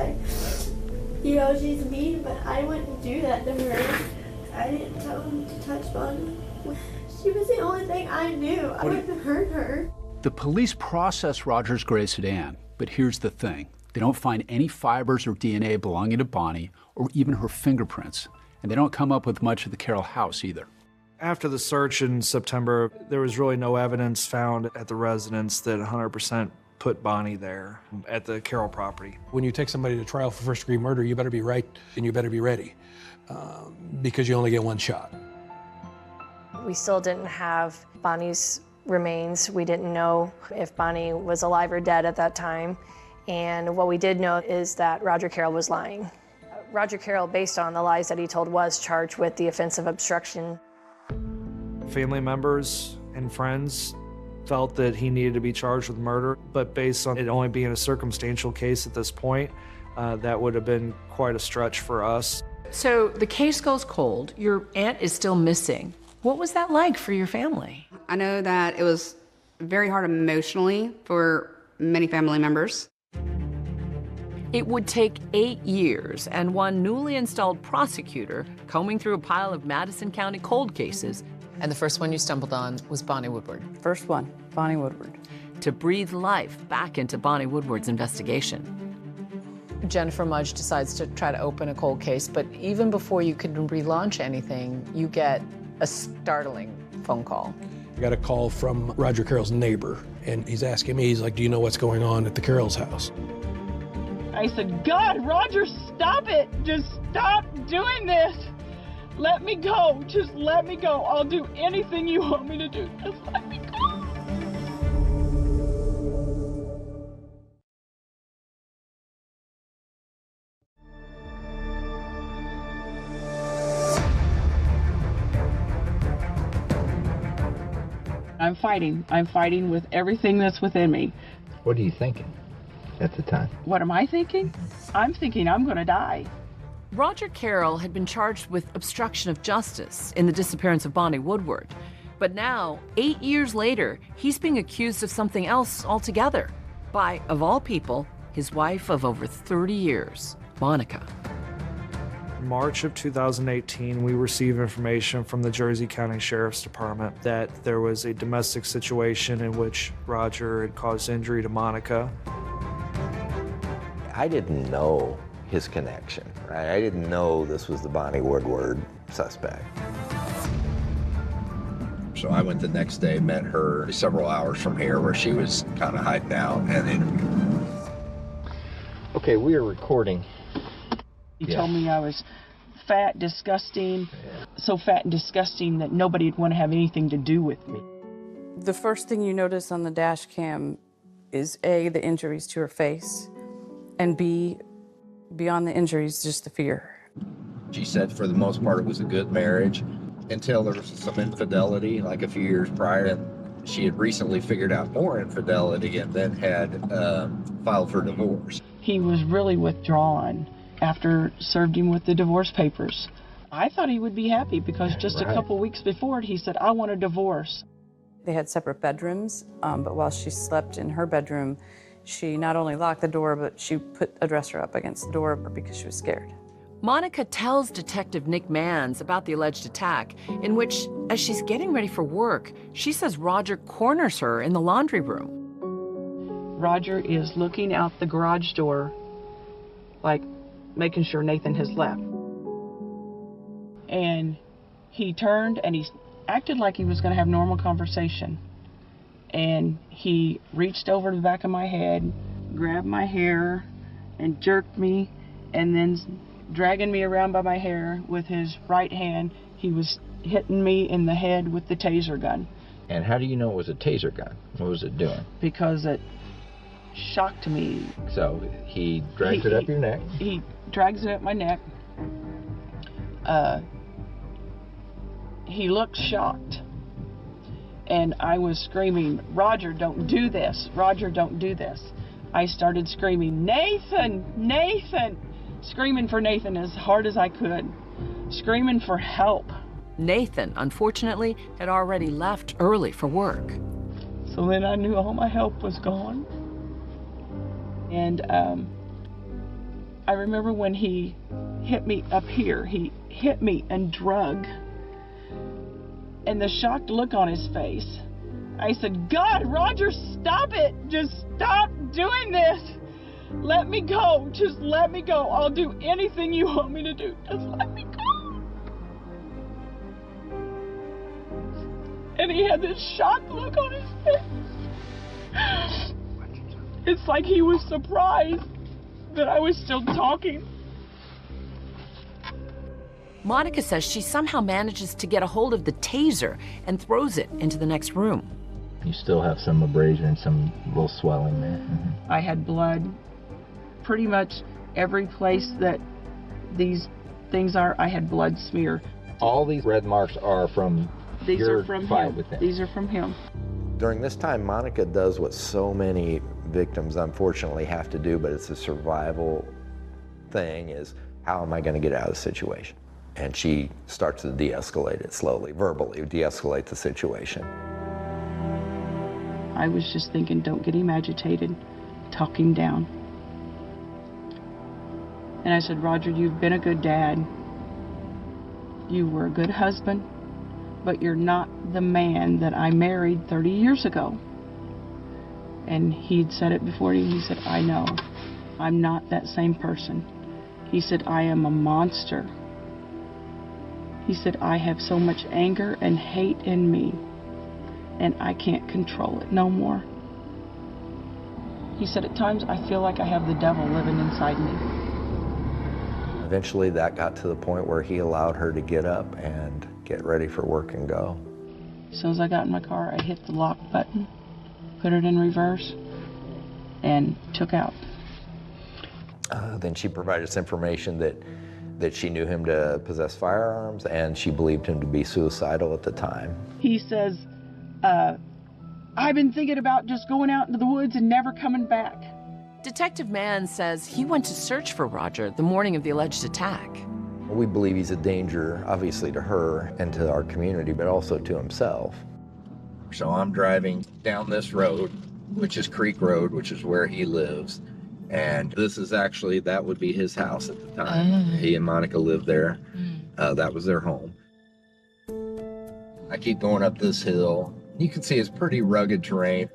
S10: you know, she's mean, but I wouldn't do that to her. I didn't tell him to touch Bonnie. She was the only thing I knew. I wouldn't hurt her.
S6: The police processed Roger's gray sedan, but here's the thing. They don't find any fibers or DNA belonging to Bonnie or even her fingerprints. And they don't come up with much of the Carroll house either.
S4: After the search in September, there was really no evidence found at the residence that 100% put Bonnie there at the Carroll property.
S8: When you take somebody to trial for first-degree murder, you better be right and you better be ready because you only get one shot.
S17: We still didn't have Bonnie's remains. We didn't know if Bonnie was alive or dead at that time. And what we did know is that Roger Carroll was lying. Roger Carroll, based on the lies that he told, was charged with the offense of obstruction.
S4: Family members and friends felt that he needed to be charged with murder, but based on it only being a circumstantial case at this point, that would have been quite a stretch for us.
S3: So the case goes cold. Your aunt is still missing. What was that like for your family?
S5: I know that it was very hard emotionally for many family members.
S3: It would take 8 years and one newly installed prosecutor combing through a pile of Madison County cold cases.
S1: And the first one you stumbled on was Bonnie Woodward.
S11: First one, Bonnie Woodward.
S3: To breathe life back into Bonnie Woodward's investigation.
S1: Jennifer Mudge decides to try to open a cold case, but even before you can relaunch anything, you get a startling phone call.
S8: I got a call from Roger Carroll's neighbor, and he's asking me, he's like, do you know what's going on at the Carroll's house?
S20: I said, God, Roger, stop it. Just stop doing this. Let me go. Just let me go. I'll do anything you want me to do. Just let me go. I'm fighting. I'm fighting with everything that's within me.
S26: What are you thinking at the time?
S20: What am I thinking? I'm thinking I'm going to die.
S3: Roger Carroll had been charged with obstruction of justice in the disappearance of Bonnie Woodward. But now, 8 years later, he's being accused of something else altogether by, of all people, his wife of over 30 years, Monica.
S4: In March of 2018, we received information from the Jersey County Sheriff's Department that there was a domestic situation in which Roger had caused injury to Monica.
S26: I didn't know his connection, right? I didn't know this was the Bonnie Woodward suspect. So I went the next day, met her several hours from here where she was kind of hiding out and interviewed. Okay, we are recording.
S20: He told me I was fat, disgusting, so fat and disgusting that nobody would want to have anything to do with me.
S11: The first thing you notice on the dash cam is A, the injuries to her face, and B, beyond the injuries, just the fear.
S26: She said for the most part it was a good marriage until there was some infidelity like a few years prior, and she had recently figured out more infidelity and then had filed for divorce.
S20: He was really withdrawn after served him with the divorce papers. I thought he would be happy because just a couple weeks before he said, I want a divorce.
S11: They had separate bedrooms, but while she slept in her bedroom, she not only locked the door, but she put a dresser up against the door because she was scared.
S3: Monica tells Detective Nick Manns about the alleged attack, in which, as she's getting ready for work, she says Roger corners her in the laundry room.
S20: Roger is looking out the garage door, like making sure Nathan has left. And he turned and he acted like he was going to have normal conversation. And he reached over to the back of my head, grabbed my hair, and jerked me, and then dragging me around by my hair with his right hand, he was hitting me in the head with the taser gun.
S26: And how do you know it was a taser gun? What was it doing?
S20: Because it shocked me.
S26: So he drags it up your neck?
S20: He drags it up my neck. He looked shocked. And I was screaming, Roger, don't do this. Roger, don't do this. I started screaming, Nathan, Nathan! Screaming for Nathan as hard as I could. Screaming for help.
S3: Nathan, unfortunately, had already left early for work.
S20: So then I knew all my help was gone. And I remember when he hit me up here, he hit me and drug. And the shocked look on his face. I said, God, Roger, stop it. Just stop doing this. let me go. Just let me go. I'll do anything you want me to do. Just let me go. And he had this shocked look on his face. It's like he was surprised that I was still talking.
S3: Monica says she somehow manages to get a hold of the taser and throws it into the next room.
S26: You still have some abrasion and some little swelling there.
S20: I had blood pretty much every place that these things are. I had blood smear.
S26: All these red marks are from your fight with him.
S20: These are from him.
S7: During this time, Monica does what so many victims unfortunately have to do, but it's a survival thing, is how am I going to get out of the situation? And she starts to de-escalate it slowly, verbally de-escalate the situation.
S20: I was just thinking, don't get him agitated, talk him down. And I said, Roger, you've been a good dad. You were a good husband, but you're not the man that I married 30 years ago. And he'd said it before. He said, I know, I'm not that same person. He said, I am a monster. He said, I have so much anger and hate in me, and I can't control it no more. He said, at times I feel like I have the devil living inside me.
S7: Eventually that got to the point where he allowed her to get up and get ready for work and go.
S20: As soon as I got in my car, I hit the lock button, put it in reverse, and took out.
S7: Then she provided us information that she knew him to possess firearms, and she believed him to be suicidal at the time.
S20: He says, I've been thinking about just going out into the woods and never coming back.
S3: Detective Mann says he went to search for Roger the morning of the alleged attack.
S7: We believe he's a danger, obviously, to her and to our community, but also to himself.
S26: So I'm driving down this road, which is Creek Road, which is where he lives. And this is actually, that would be his house at the time. He and Monica lived there. That was their home. I keep going up this hill. You can see it's pretty rugged terrain.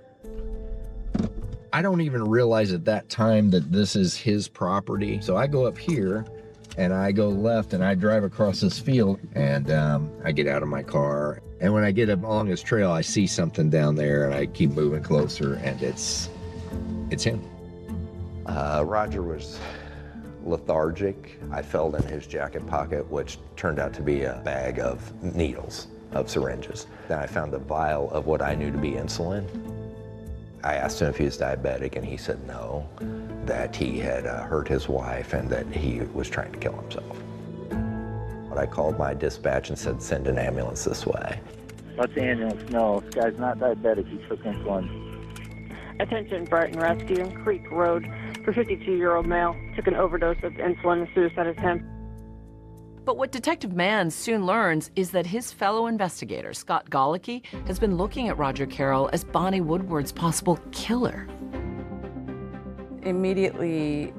S26: I don't even realize at that time that this is his property. So I go up here and I go left and I drive across this field, and I get out of my car. And when I get up along this trail, I see something down there, and I keep moving closer, and it's him.
S7: Roger was lethargic. I felt in his jacket pocket, which turned out to be a bag of needles, of syringes. Then I found a vial of what I knew to be insulin. I asked him if he was diabetic, and he said no, that he had hurt his wife and that he was trying to kill himself. But I called my dispatch and said, send an ambulance this way.
S12: What's the ambulance? No, this guy's not diabetic. He took insulin.
S18: Attention, Brighton Rescue, Creek Road, for 52-year-old male. Took an overdose of insulin and suicide attempt.
S3: But what Detective Mann soon learns is that his fellow investigator, Scott Golicky, has been looking at Roger Carroll as Bonnie Woodward's possible killer.
S11: Immediately,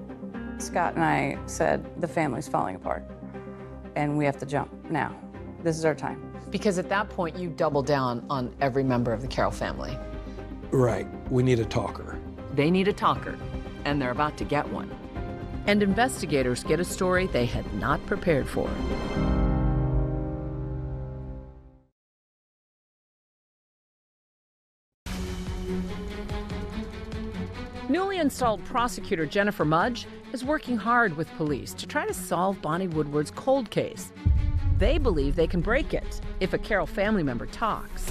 S11: Scott and I said, the family's falling apart, and we have to jump now. This is our time.
S1: Because at that point, you double down on every member of the Carroll family.
S8: Right. We need a talker.
S3: They need a talker, and they're about to get one. And investigators get a story they had not prepared for. Newly installed prosecutor Jennifer Mudge is working hard with police to try to solve Bonnie Woodward's cold case. They believe they can break it if a Carroll family member talks.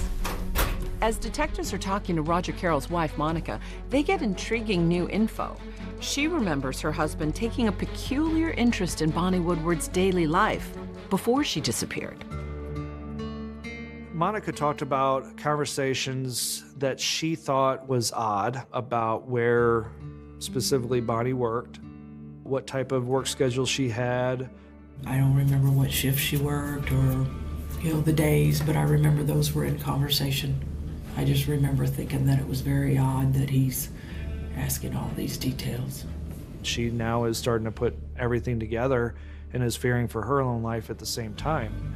S3: As detectives are talking to Roger Carroll's wife, Monica, they get intriguing new info. She remembers her husband taking a peculiar interest in Bonnie Woodward's daily life before she disappeared.
S4: Monica talked about conversations that she thought was odd about where specifically Bonnie worked, what type of work schedule she had.
S2: I don't remember what shift she worked or, the days, but I remember those were in conversation. I just remember thinking that it was very odd that he's asking all these details.
S4: She now is starting to put everything together and is fearing for her own life at the same time.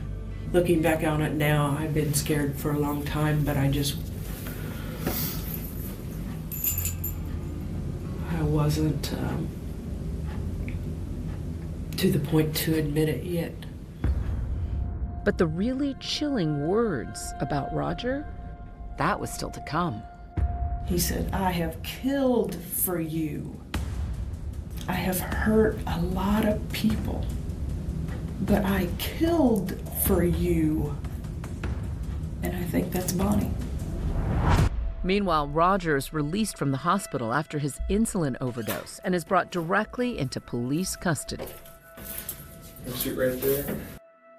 S2: Looking back on it now, I've been scared for a long wasn't to the point to admit it yet.
S3: But the really chilling words about Roger, that was still to come.
S2: He said, I have killed for you. I have hurt a lot of people, but I killed for you. And I think that's Bonnie.
S3: Meanwhile, Roger is released from the hospital after his insulin overdose and is brought directly into police custody.
S8: Sit right there.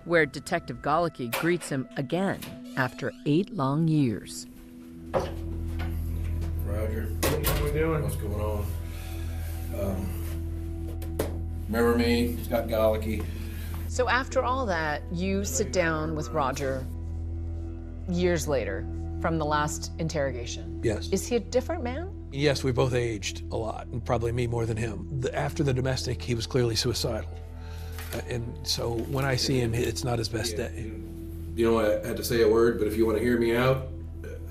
S3: Where Detective Golicky greets him again after 8 long years.
S8: Roger. What are we doing? What's going on? Remember me, Scott Golicky.
S1: So after all that, you sit down with Roger years later from the last interrogation.
S8: Yes.
S1: Is he a different man?
S8: Yes, we both aged a lot, and probably me more than him. After the domestic, he was clearly suicidal. And so when I see him, it's not his best day. You know, I had to say a word, but if you want to hear me out,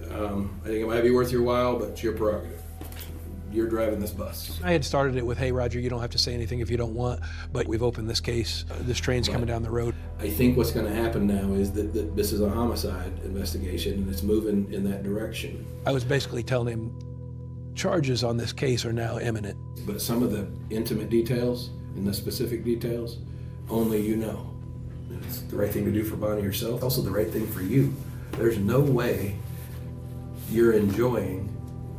S8: I think it might be worth your while, but it's your prerogative. You're driving this bus. I had started it with, hey, Roger, you don't have to say anything if you don't want, but we've opened this case. This train's coming down the road. I think what's going to happen now is that this is a homicide investigation, and it's moving in that direction. I was basically telling him charges on this case are now imminent. But some of the intimate details and the specific details, only you know. And it's the right thing to do for Bonnie herself, also the right thing for you. There's no way you're enjoying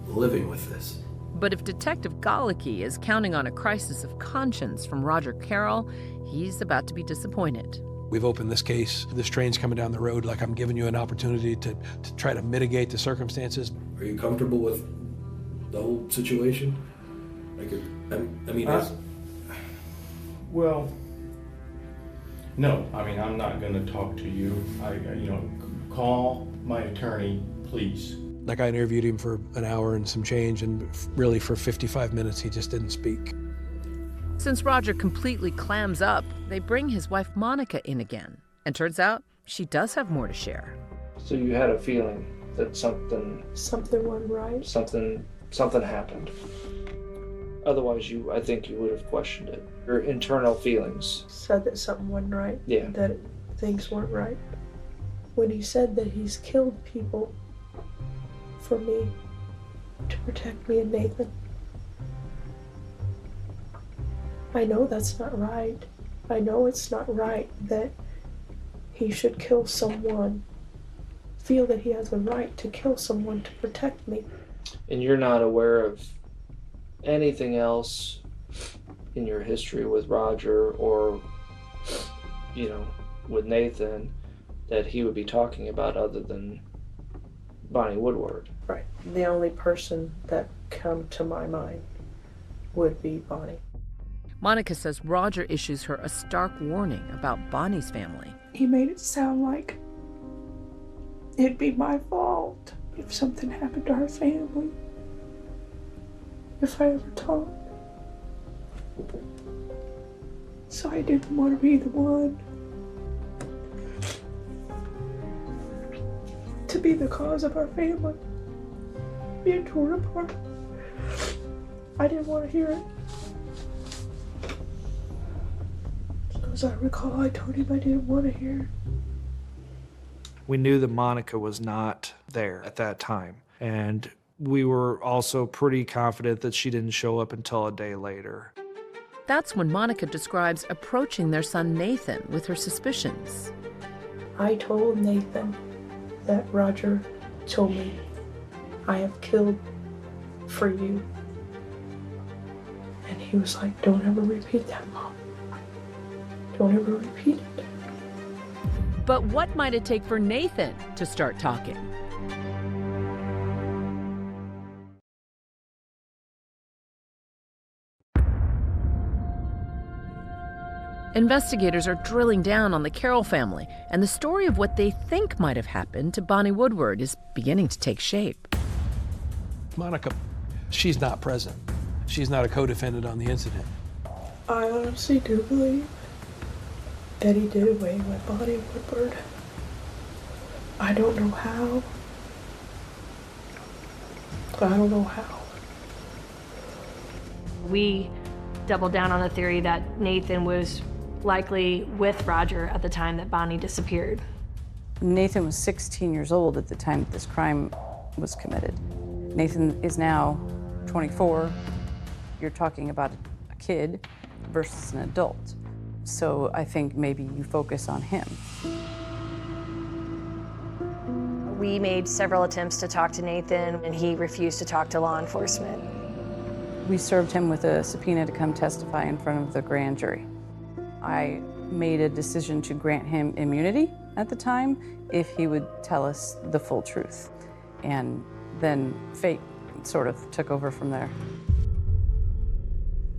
S8: living with this.
S3: But if Detective Golicky is counting on a crisis of conscience from Roger Carroll, he's about to be disappointed.
S8: We've opened this case. This train's coming down the road. Like, I'm giving you an opportunity to try to mitigate the circumstances. Are you comfortable with the whole situation? Like, I mean,
S16: well, no. I mean, I'm not going to talk to you. Call my attorney, please.
S8: Like, I interviewed him for an hour and some change, and really for 55 minutes, he just didn't speak.
S3: Since Roger completely clams up, they bring his wife Monica in again. And turns out she does have more to share.
S14: So you had a feeling that something
S15: went right?
S14: Something happened. Otherwise, I think you would have questioned it. Your internal feelings.
S15: Said that something wasn't right?
S14: Yeah.
S15: That things weren't right? When he said that he's killed people for me, to protect me and Nathan. I know that's not right. I know it's not right that he should kill someone, feel that he has the right to kill someone to protect me.
S14: And you're not aware of anything else in your history with Roger or, with Nathan that he would be talking about other than Bonnie Woodward.
S15: Right. The only person that come to my mind would be Bonnie.
S3: Monica says Roger issues her a stark warning about Bonnie's family.
S15: He made it sound like it'd be my fault if something happened to our family, if I ever talked. So I didn't want to be the one to be the cause of our family being torn apart. I didn't want to hear it. As I recall, I told him I didn't want to hear it.
S4: We knew that Monica was not there at that time, and we were also pretty confident that she didn't show up until a day later.
S3: That's when Monica describes approaching their son Nathan with her suspicions.
S15: I told Nathan that Roger told me, I have killed for you. And he was like, don't ever repeat that, Mom. Don't ever repeat it.
S3: But what might it take for Nathan to start talking? Investigators are drilling down on the Carroll family, and the story of what they think might have happened to Bonnie Woodward is beginning to take shape.
S8: Monica, she's not present. She's not a co-defendant on the incident.
S15: I honestly do believe that he did away with Bonnie Woodward. I don't know how. I don't know how.
S17: We doubled down on the theory that Nathan was likely with Roger at the time that Bonnie disappeared.
S11: Nathan was 16 years old at the time that this crime was committed. Nathan is now 24. You're talking about a kid versus an adult. So I think maybe you focus on him.
S17: We made several attempts to talk to Nathan, and he refused to talk to law enforcement.
S11: We served him with a subpoena to come testify in front of the grand jury. I made a decision to grant him immunity at the time if he would tell us the full truth. And then fate sort of took over from there.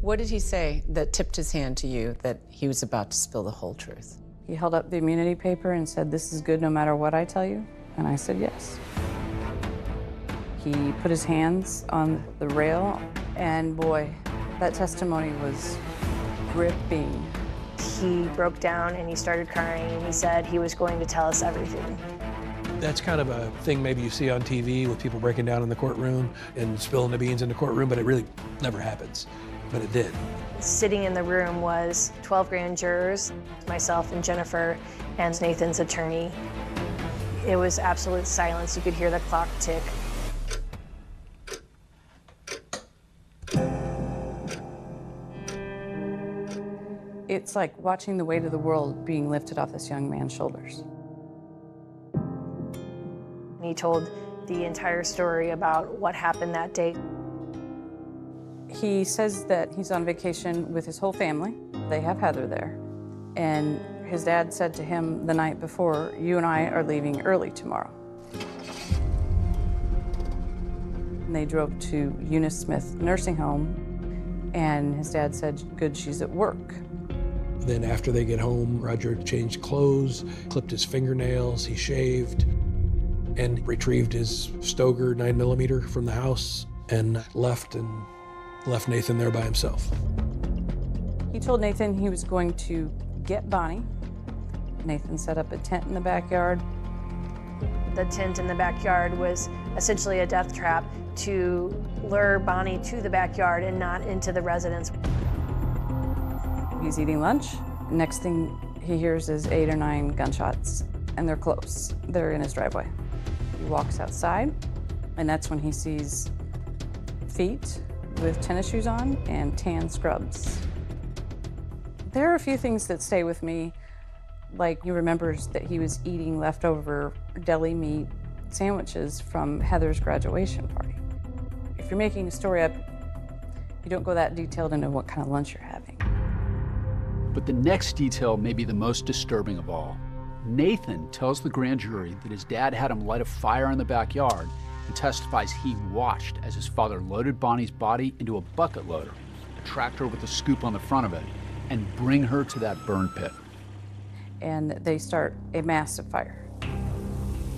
S1: What did he say that tipped his hand to you that he was about to spill the whole truth?
S11: He held up the immunity paper and said, "This is good no matter what I tell you." And I said, yes. He put his hands on the rail, and boy, that testimony was gripping.
S17: He broke down and he started crying, and he said he was going to tell us everything.
S8: That's kind of a thing maybe you see on TV with people breaking down in the courtroom and spilling the beans in the courtroom, but it really never happens. But it did.
S17: Sitting in the room was 12 grand jurors, myself and Jennifer, and Nathan's attorney. It was absolute silence. You could hear the clock tick.
S11: It's like watching the weight of the world being lifted off this young man's shoulders.
S17: He told the entire story about what happened that day.
S11: He says that he's on vacation with his whole family. They have Heather there. And his dad said to him the night before, "You and I are leaving early tomorrow." And they drove to Eunice Smith Nursing Home, and his dad said, "Good, she's at work."
S8: Then after they get home, Roger changed clothes, clipped his fingernails, he shaved, and retrieved his Stoger 9mm from the house and left Nathan there by himself.
S11: He told Nathan he was going to get Bonnie. Nathan set up a tent in the backyard.
S17: The tent in the backyard was essentially a death trap to lure Bonnie to the backyard and not into the residence.
S11: He's eating lunch. Next thing he hears is 8 or 9 gunshots, and they're close. They're in his driveway. He walks outside, and that's when he sees feet with tennis shoes on and tan scrubs. There are a few things that stay with me, like he remembers that he was eating leftover deli meat sandwiches from Heather's graduation party. If you're making a story up, you don't go that detailed into what kind of lunch you're having.
S6: But the next detail may be the most disturbing of all. Nathan tells the grand jury that his dad had him light a fire in the backyard and testifies he watched as his father loaded Bonnie's body into a bucket loader, a tractor with a scoop on the front of it, and bring her to that burn pit.
S11: And they start a massive fire.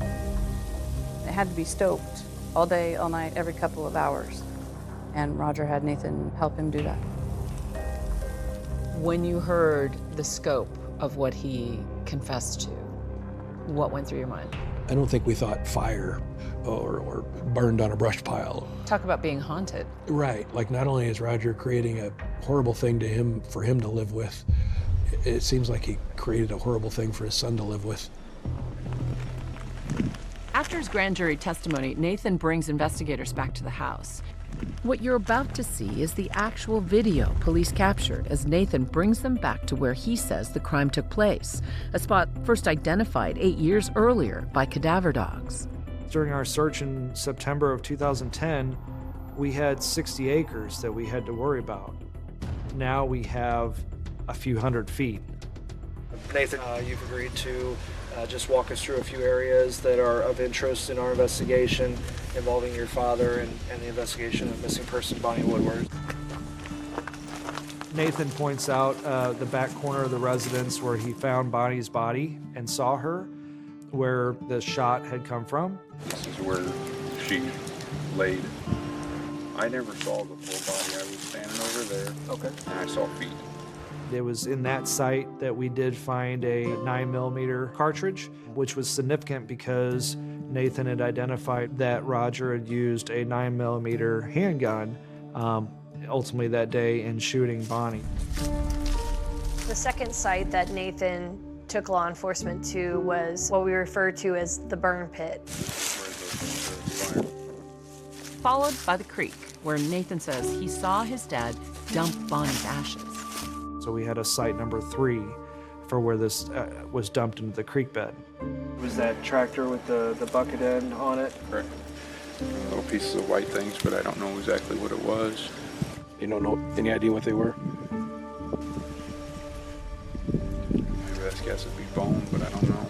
S11: It had to be stoked all day, all night, every couple of hours. And Roger had Nathan help him do that.
S1: When you heard the scope of what he confessed to, what went through your mind?
S8: I don't think we thought fire or burned on a brush pile.
S1: Talk about being haunted.
S8: Right, like not only is Roger creating a horrible thing to him, for him to live with, it seems like he created a horrible thing for his son to live with.
S3: After his grand jury testimony, Nathan brings investigators back to the house. What you're about to see is the actual video police captured as Nathan brings them back to where he says the crime took place, a spot first identified 8 years earlier by cadaver dogs.
S4: During our search in September of 2010, we had 60 acres that we had to worry about. Now we have a few hundred feet. Nathan, you've agreed to just walk us through a few areas that are of interest in our investigation involving your father and the investigation of missing person Bonnie Woodward. Nathan points out the back corner of the residence where he found Bonnie's body and saw her, where the shot had come from.
S13: This is where she laid. I never saw the full body. I was standing over there. Okay. And I saw feet.
S4: It was in that site that we did find a 9mm cartridge, which was significant because Nathan had identified that Roger had used a 9mm handgun ultimately that day in shooting Bonnie.
S17: The second site that Nathan took law enforcement to was what we refer to as the burn pit.
S3: Followed by the creek, where Nathan says he saw his dad dump Bonnie's ashes.
S4: So we had a site number 3 for where this was dumped into the creek bed.
S9: Was that tractor with the bucket end on it?
S13: Correct. Little pieces of white things, but I don't know exactly what it was.
S8: You don't know any idea what they were?
S13: My best guess would be bone, but I don't know.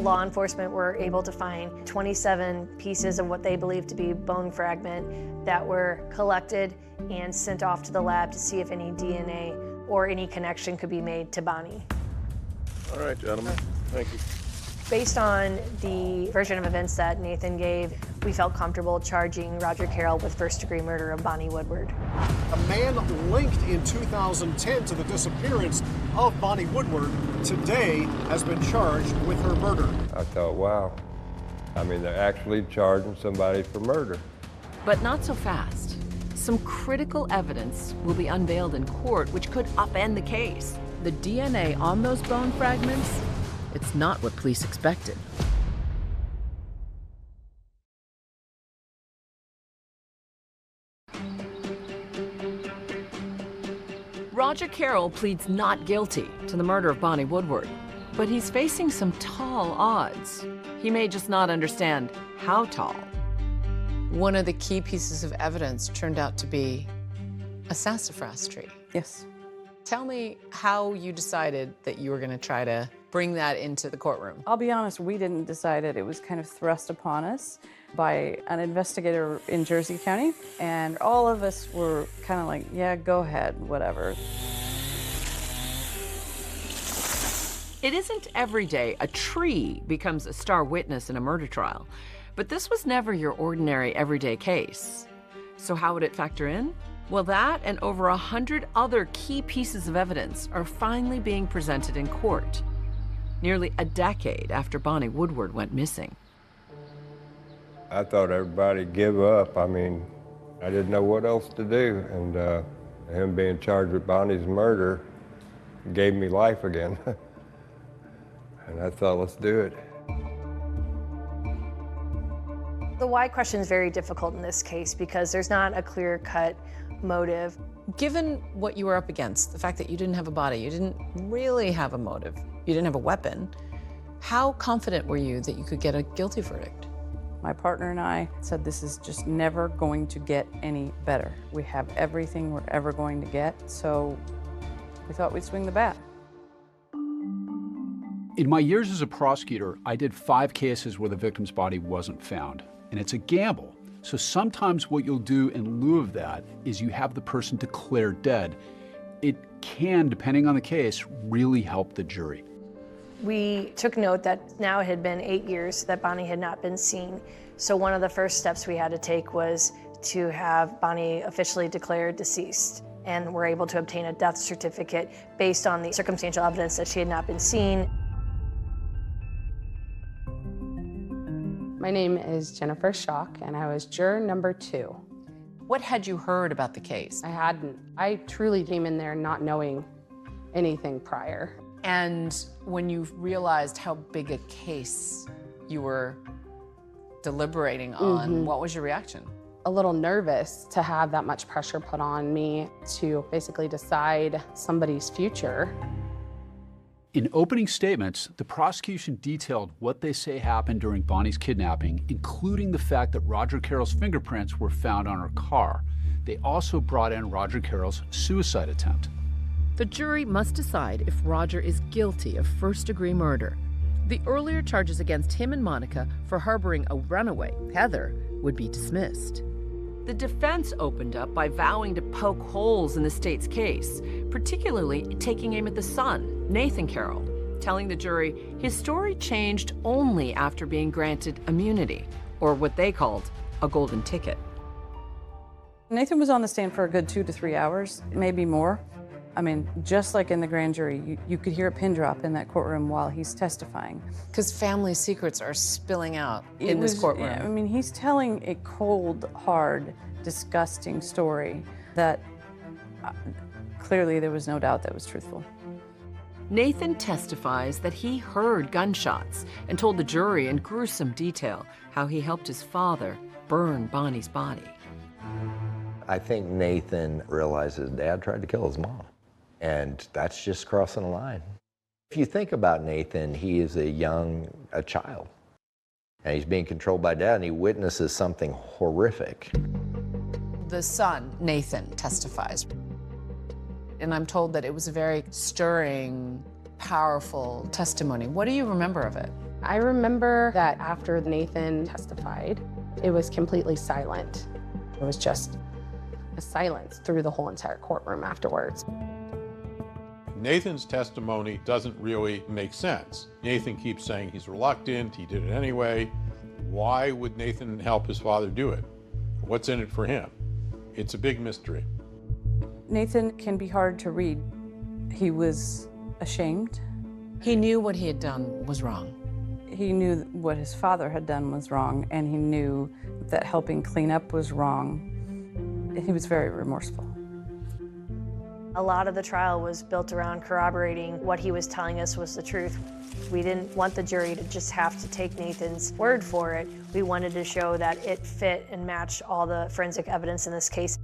S17: Law enforcement were able to find 27 pieces of what they believed to be bone fragment that were collected and sent off to the lab to see if any DNA or any connection could be made to Bonnie.
S8: All right, gentlemen. Thank you.
S17: Based on the version of events that Nathan gave, we felt comfortable charging Roger Carroll with first-degree murder of Bonnie Woodward.
S19: A man linked in 2010 to the disappearance of Bonnie Woodward today has been charged with her murder.
S22: I thought, wow, I mean, they're actually charging somebody for murder.
S3: But not so fast. Some critical evidence will be unveiled in court, which could upend the case. The DNA on those bone fragments, it's not what police expected. Roger Carroll pleads not guilty to the murder of Bonnie Woodward, but he's facing some tall odds. He may just not understand how tall.
S1: One of the key pieces of evidence turned out to be a sassafras tree.
S11: Yes.
S1: Tell me how you decided that you were going to try to bring that into the courtroom.
S11: I'll be honest, we didn't decide it. It was kind of thrust upon us by an investigator in Jersey County, and all of us were kind of like, yeah, go ahead, whatever.
S3: It isn't every day a tree becomes a star witness in a murder trial, but this was never your ordinary everyday case. So how would it factor in? Well, that and over 100 other key pieces of evidence are finally being presented in court, nearly a decade after Bonnie Woodward went missing.
S22: I thought everybody'd give up. I mean, I didn't know what else to do, and him being charged with Bonnie's murder gave me life again. And I thought, let's do it.
S17: The why question is very difficult in this case because there's not a clear-cut motive.
S1: Given what you were up against, the fact that you didn't have a body, you didn't really have a motive, you didn't have a weapon, how confident were you that you could get a guilty verdict?
S11: My partner and I said this is just never going to get any better. We have everything we're ever going to get, so we thought we'd swing the bat.
S6: In my years as a prosecutor, I did 5 cases where the victim's body wasn't found. And it's a gamble. So sometimes what you'll do in lieu of that is you have the person declared dead. It can, depending on the case, really help the jury.
S17: We took note that now it had been 8 years that Bonnie had not been seen. So one of the first steps we had to take was to have Bonnie officially declared deceased. And we're able to obtain a death certificate based on the circumstantial evidence that she had not been seen.
S23: My name is Jennifer Schock, and I was juror number 2.
S1: What had you heard about the case?
S23: I hadn't. I truly came in there not knowing anything prior.
S1: And when you realized how big a case you were deliberating on, what was your reaction?
S23: A little nervous to have that much pressure put on me to basically decide somebody's future.
S6: In opening statements, the prosecution detailed what they say happened during Bonnie's kidnapping, including the fact that Roger Carroll's fingerprints were found on her car. They also brought in Roger Carroll's suicide attempt.
S3: The jury must decide if Roger is guilty of first-degree murder. The earlier charges against him and Monica for harboring a runaway, Heather, would be dismissed. The defense opened up by vowing to poke holes in the state's case, particularly taking aim at the son, Nathan Carroll, telling the jury his story changed only after being granted immunity, or what they called a golden ticket.
S11: Nathan was on the stand for a good 2 to 3 hours, maybe more. I mean, just like in the grand jury, you could hear a pin drop in that courtroom while he's testifying.
S1: Because family secrets are spilling out in this courtroom.
S11: Yeah, I mean, he's telling a cold, hard, disgusting story that clearly there was no doubt that was truthful.
S3: Nathan testifies that he heard gunshots and told the jury in gruesome detail how he helped his father burn Bonnie's body.
S7: I think Nathan realized his dad tried to kill his mom, and that's just crossing a line. If you think about Nathan, he is a child, and he's being controlled by dad, and he witnesses something horrific.
S1: The son, Nathan, testifies. And I'm told that it was a very stirring, powerful testimony. What do you remember of it?
S23: I remember that after Nathan testified, it was completely silent. It was just a silence through the whole entire courtroom afterwards.
S5: Nathan's testimony doesn't really make sense. Nathan keeps saying he's reluctant, he did it anyway. Why would Nathan help his father do it? What's in it for him? It's a big mystery.
S11: Nathan can be hard to read. He was ashamed.
S1: He knew what he had done was wrong.
S11: He knew what his father had done was wrong, and he knew that helping clean up was wrong. He was very remorseful.
S17: A lot of the trial was built around corroborating what he was telling us was the truth. We didn't want the jury to just have to take Nathan's word for it. We wanted to show that it fit and matched all the forensic evidence in this case.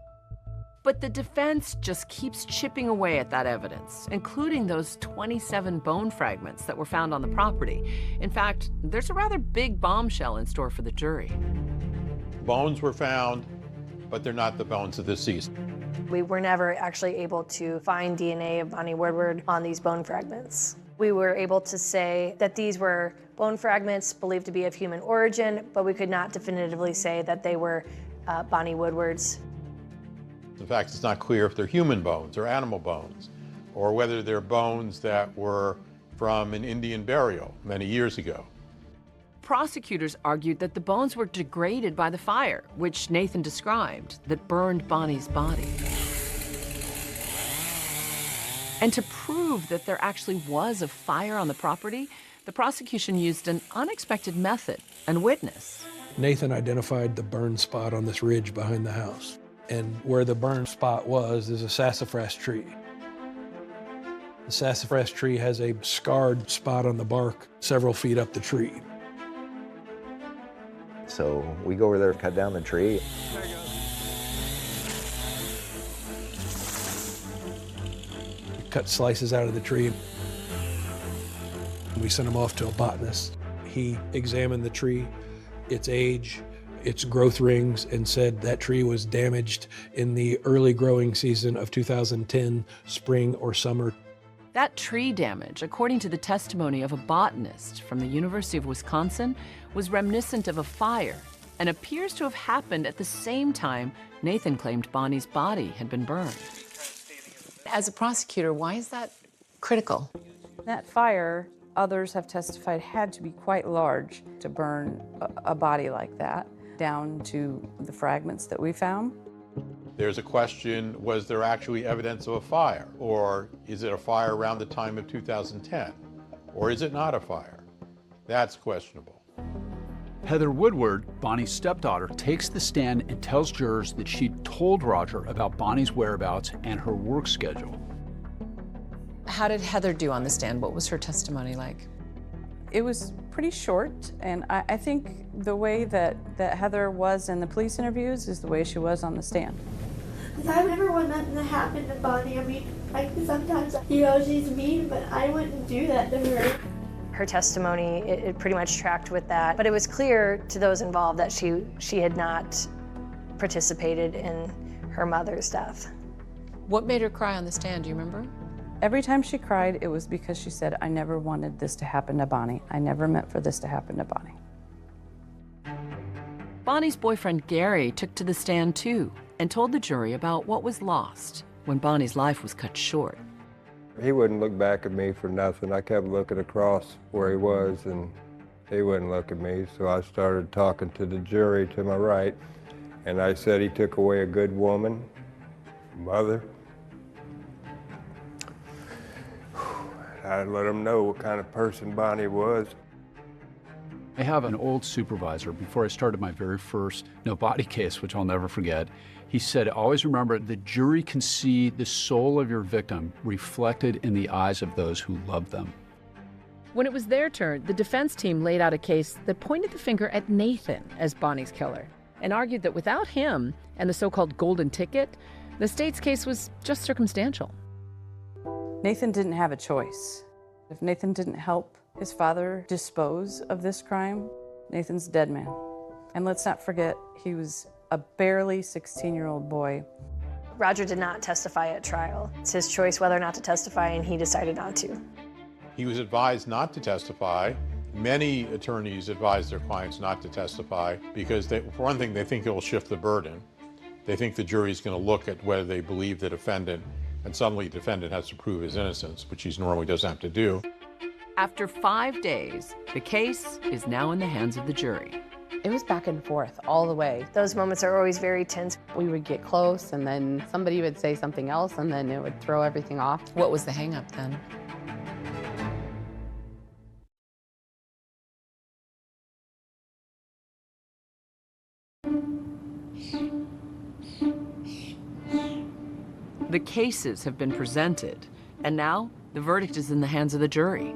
S3: But the defense just keeps chipping away at that evidence, including those 27 bone fragments that were found on the property. In fact, there's a rather big bombshell in store for the jury.
S5: Bones were found, but they're not the bones of the deceased.
S17: We were never actually able to find DNA of Bonnie Woodward on these bone fragments. We were able to say that these were bone fragments believed to be of human origin, but we could not definitively say that they were Bonnie Woodward's.
S5: In fact, it's not clear if they're human bones or animal bones, or whether they're bones that were from an Indian burial many years ago.
S3: Prosecutors argued that the bones were degraded by the fire, which Nathan described, that burned Bonnie's body. And to prove that there actually was a fire on the property, the prosecution used an unexpected method and witness.
S8: Nathan identified the burn spot on this ridge behind the house. And where the burn spot was is a sassafras tree. The sassafras tree has a scarred spot on the bark several feet up the tree.
S7: So we go over there, cut down the tree.
S8: Cut slices out of the tree. We sent him off to a botanist. He examined the tree, its age, its growth rings, and said that tree was damaged in the early growing season of 2010, spring or summer.
S3: That tree damage, according to the testimony of a botanist from the University of Wisconsin, was reminiscent of a fire and appears to have happened at the same time Nathan claimed Bonnie's body had been burned.
S1: As a prosecutor, why is that critical?
S11: That fire, others have testified, had to be quite large to burn a body like that, down to the fragments that we found.
S5: There's a question, was there actually evidence of a fire? Or is it a fire around the time of 2010? Or is it not a fire? That's questionable.
S6: Heather Woodward, Bonnie's stepdaughter, takes the stand and tells jurors that she told Roger about Bonnie's whereabouts and her work schedule.
S1: How did Heather do on the stand? What was her testimony like?
S11: It was pretty short, and I think the way that Heather was in the police interviews is the way she was on the stand.
S10: Because I never want nothing to happen to Bonnie. I mean, sometimes, she's mean, but I wouldn't do that to her.
S17: Her testimony, it pretty much tracked with that, but it was clear to those involved that she had not participated in her mother's death.
S1: What made her cry on the stand, do you remember?
S11: Every time she cried, it was because she said, I never wanted this to happen to Bonnie. I never meant for this to happen to Bonnie.
S3: Bonnie's boyfriend Gary took to the stand too and told the jury about what was lost when Bonnie's life was cut short.
S22: He wouldn't look back at me for nothing. I kept looking across where he was, and he wouldn't look at me, so I started talking to the jury to my right, and I said he took away a good woman, mother, I let them know what kind of person Bonnie was.
S6: I have an old supervisor, before I started my very first no body case, which I'll never forget, he said, always remember, the jury can see the soul of your victim reflected in the eyes of those who love them.
S3: When it was their turn, the defense team laid out a case that pointed the finger at Nathan as Bonnie's killer and argued that without him and the so-called golden ticket, the state's case was just circumstantial.
S11: Nathan didn't have a choice. If Nathan didn't help his father dispose of this crime, Nathan's a dead man. And let's not forget, he was a barely 16-year-old boy.
S17: Roger did not testify at trial. It's his choice whether or not to testify, and he decided not to.
S5: He was advised not to testify. Many attorneys advise their clients not to testify because, for one thing, they think it will shift the burden. They think the jury's going to look at whether they believe the defendant, and suddenly the defendant has to prove his innocence, which he normally doesn't have to do.
S3: After 5 days, the case is now in the hands of the jury.
S23: It was back and forth all the way.
S17: Those moments are always very tense.
S23: We would get close, and then somebody would say something else, and then it would throw everything off.
S1: What was the hang-up then?
S3: The cases have been presented, and now the verdict is in the hands of the jury.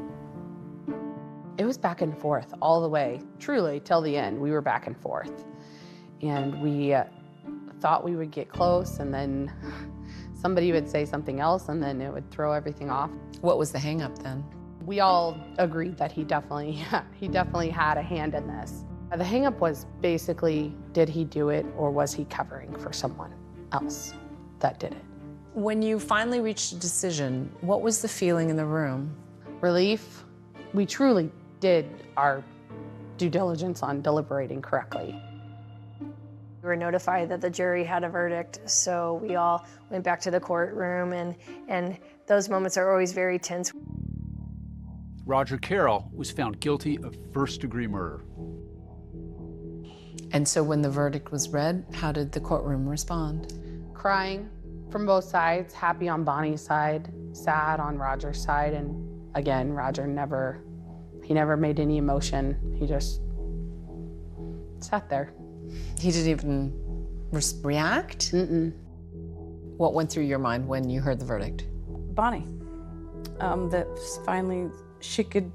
S23: It was back and forth all the way, truly, till the end. We were back and forth. And we thought we would get close, and then somebody would say something else, and then it would throw everything off.
S1: What was the hang-up then?
S23: We all agreed that he definitely had a hand in this. The hang-up was basically, did he do it, or was he covering for someone else that did it?
S1: When you finally reached a decision, what was the feeling in the room?
S23: Relief. We truly did our due diligence on deliberating correctly.
S17: We were notified that the jury had a verdict, so we all went back to the courtroom, and those moments are always very tense.
S6: Roger Carroll was found guilty of first-degree murder.
S1: And so when the verdict was read, how did the courtroom respond?
S23: Crying from both sides, happy on Bonnie's side, sad on Roger's side, and again, Roger never made any emotion. He just sat there.
S1: He didn't even react?
S23: Mm-mm.
S1: What went through your mind when you heard the verdict?
S23: Bonnie, that finally she could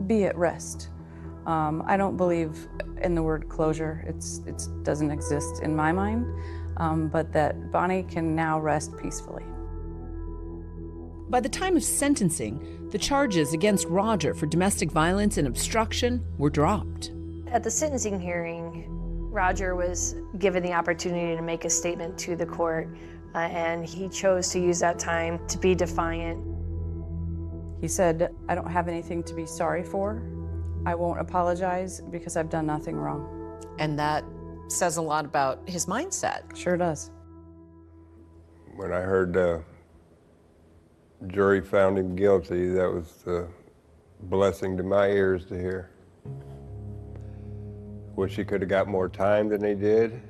S23: be at rest. I don't believe in the word closure. It doesn't exist in my mind, but that Bonnie can now rest peacefully.
S3: By the time of sentencing, the charges against Roger for domestic violence and obstruction were dropped.
S17: At the sentencing hearing, Roger was given the opportunity to make a statement to the court, and he chose to use that time to be defiant.
S23: He said, I don't have anything to be sorry for. I won't apologize because I've done nothing wrong.
S1: And that says a lot about his mindset.
S23: Sure does.
S22: When I heard the jury found him guilty, that was a blessing to my ears to hear. Wish he could have got more time than he did.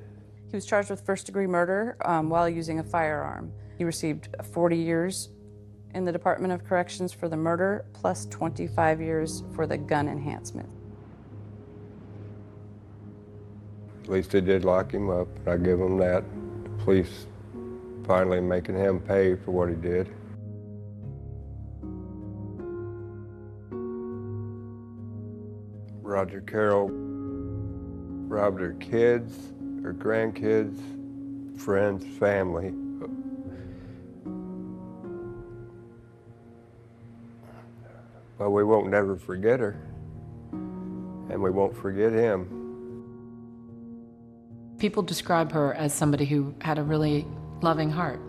S23: He was charged with first-degree murder while using a firearm. He received 40 years in the Department of Corrections for the murder, plus 25 years for the gun enhancement.
S22: At least they did lock him up, and I give him that. The police finally making him pay for what he did. Roger Carroll robbed her kids, her grandkids, friends, family. But we won't never forget her, and we won't forget him.
S1: People describe her as somebody who had a really loving heart.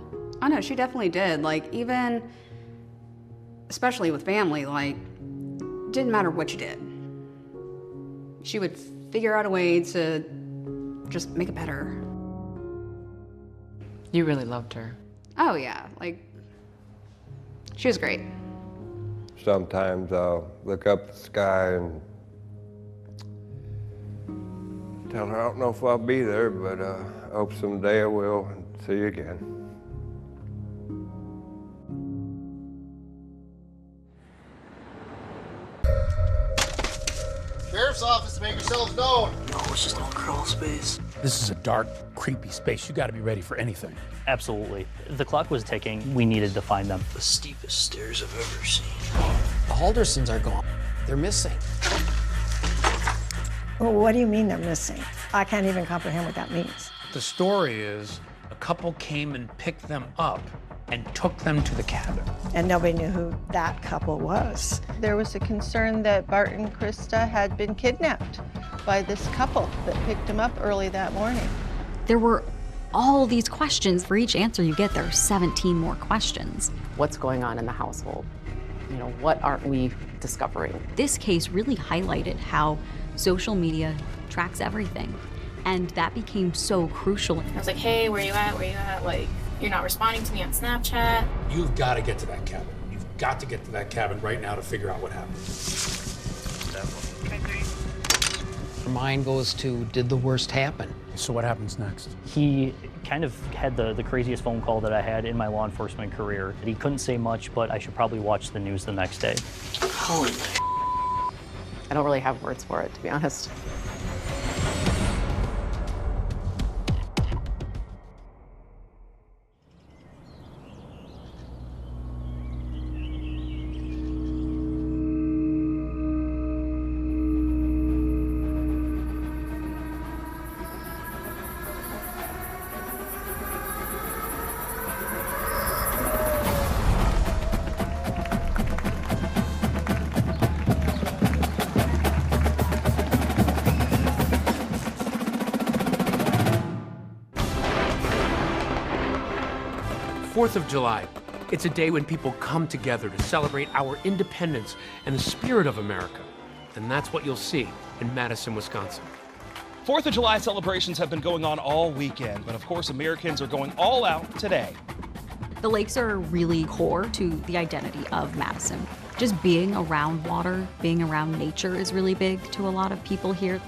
S12: Oh no, she definitely did. Like, even, especially with family, like, didn't matter what you did. She would figure out a way to just make it better.
S1: You really loved her.
S12: Oh yeah, like, she was great.
S22: Sometimes I'll look up at the sky and tell her I don't know if I'll be there, but I hope someday I will and see you again.
S19: Sheriff's office, make yourselves known.
S18: No, it's just a little crawl space.
S20: This is a dark, creepy space. You got to be ready for anything.
S21: Absolutely. The clock was ticking. We needed to find them.
S18: The steepest stairs I've ever seen. The Haldersons are gone. They're missing.
S24: Well, what do you mean they're missing? I can't even comprehend what that means.
S20: The story is a couple came and picked them up and took them to the cabin.
S24: And nobody knew who that couple was.
S25: There was a concern that Bart and Krista had been kidnapped by this couple that picked them up early that morning.
S26: There were all these questions. For each answer you get, there are 17 more questions.
S1: What's going on in the household? You know, what aren't we discovering?
S26: This case really highlighted how social media tracks everything. And that became so crucial.
S27: I was like, hey, where you at? Where you at? Like, you're not responding to me on Snapchat.
S8: You've got to get to that cabin. You've got to get to that cabin right now to figure out what happened.
S18: Your mind goes to, did the worst happen?
S20: So what happens next?
S21: He kind of had the craziest phone call that I had in my law enforcement career. He couldn't say much, but I should probably watch the news the next day.
S18: Holy.
S1: I don't really have words for it, to be honest.
S28: Of July. It's a day when people come together to celebrate our independence and the spirit of America. And that's what you'll see in Madison, Wisconsin.
S29: 4th of July celebrations have been going on all weekend, but of course Americans are going all out today.
S26: The lakes are really core to the identity of Madison. Just being around water, being around nature is really big to a lot of people here.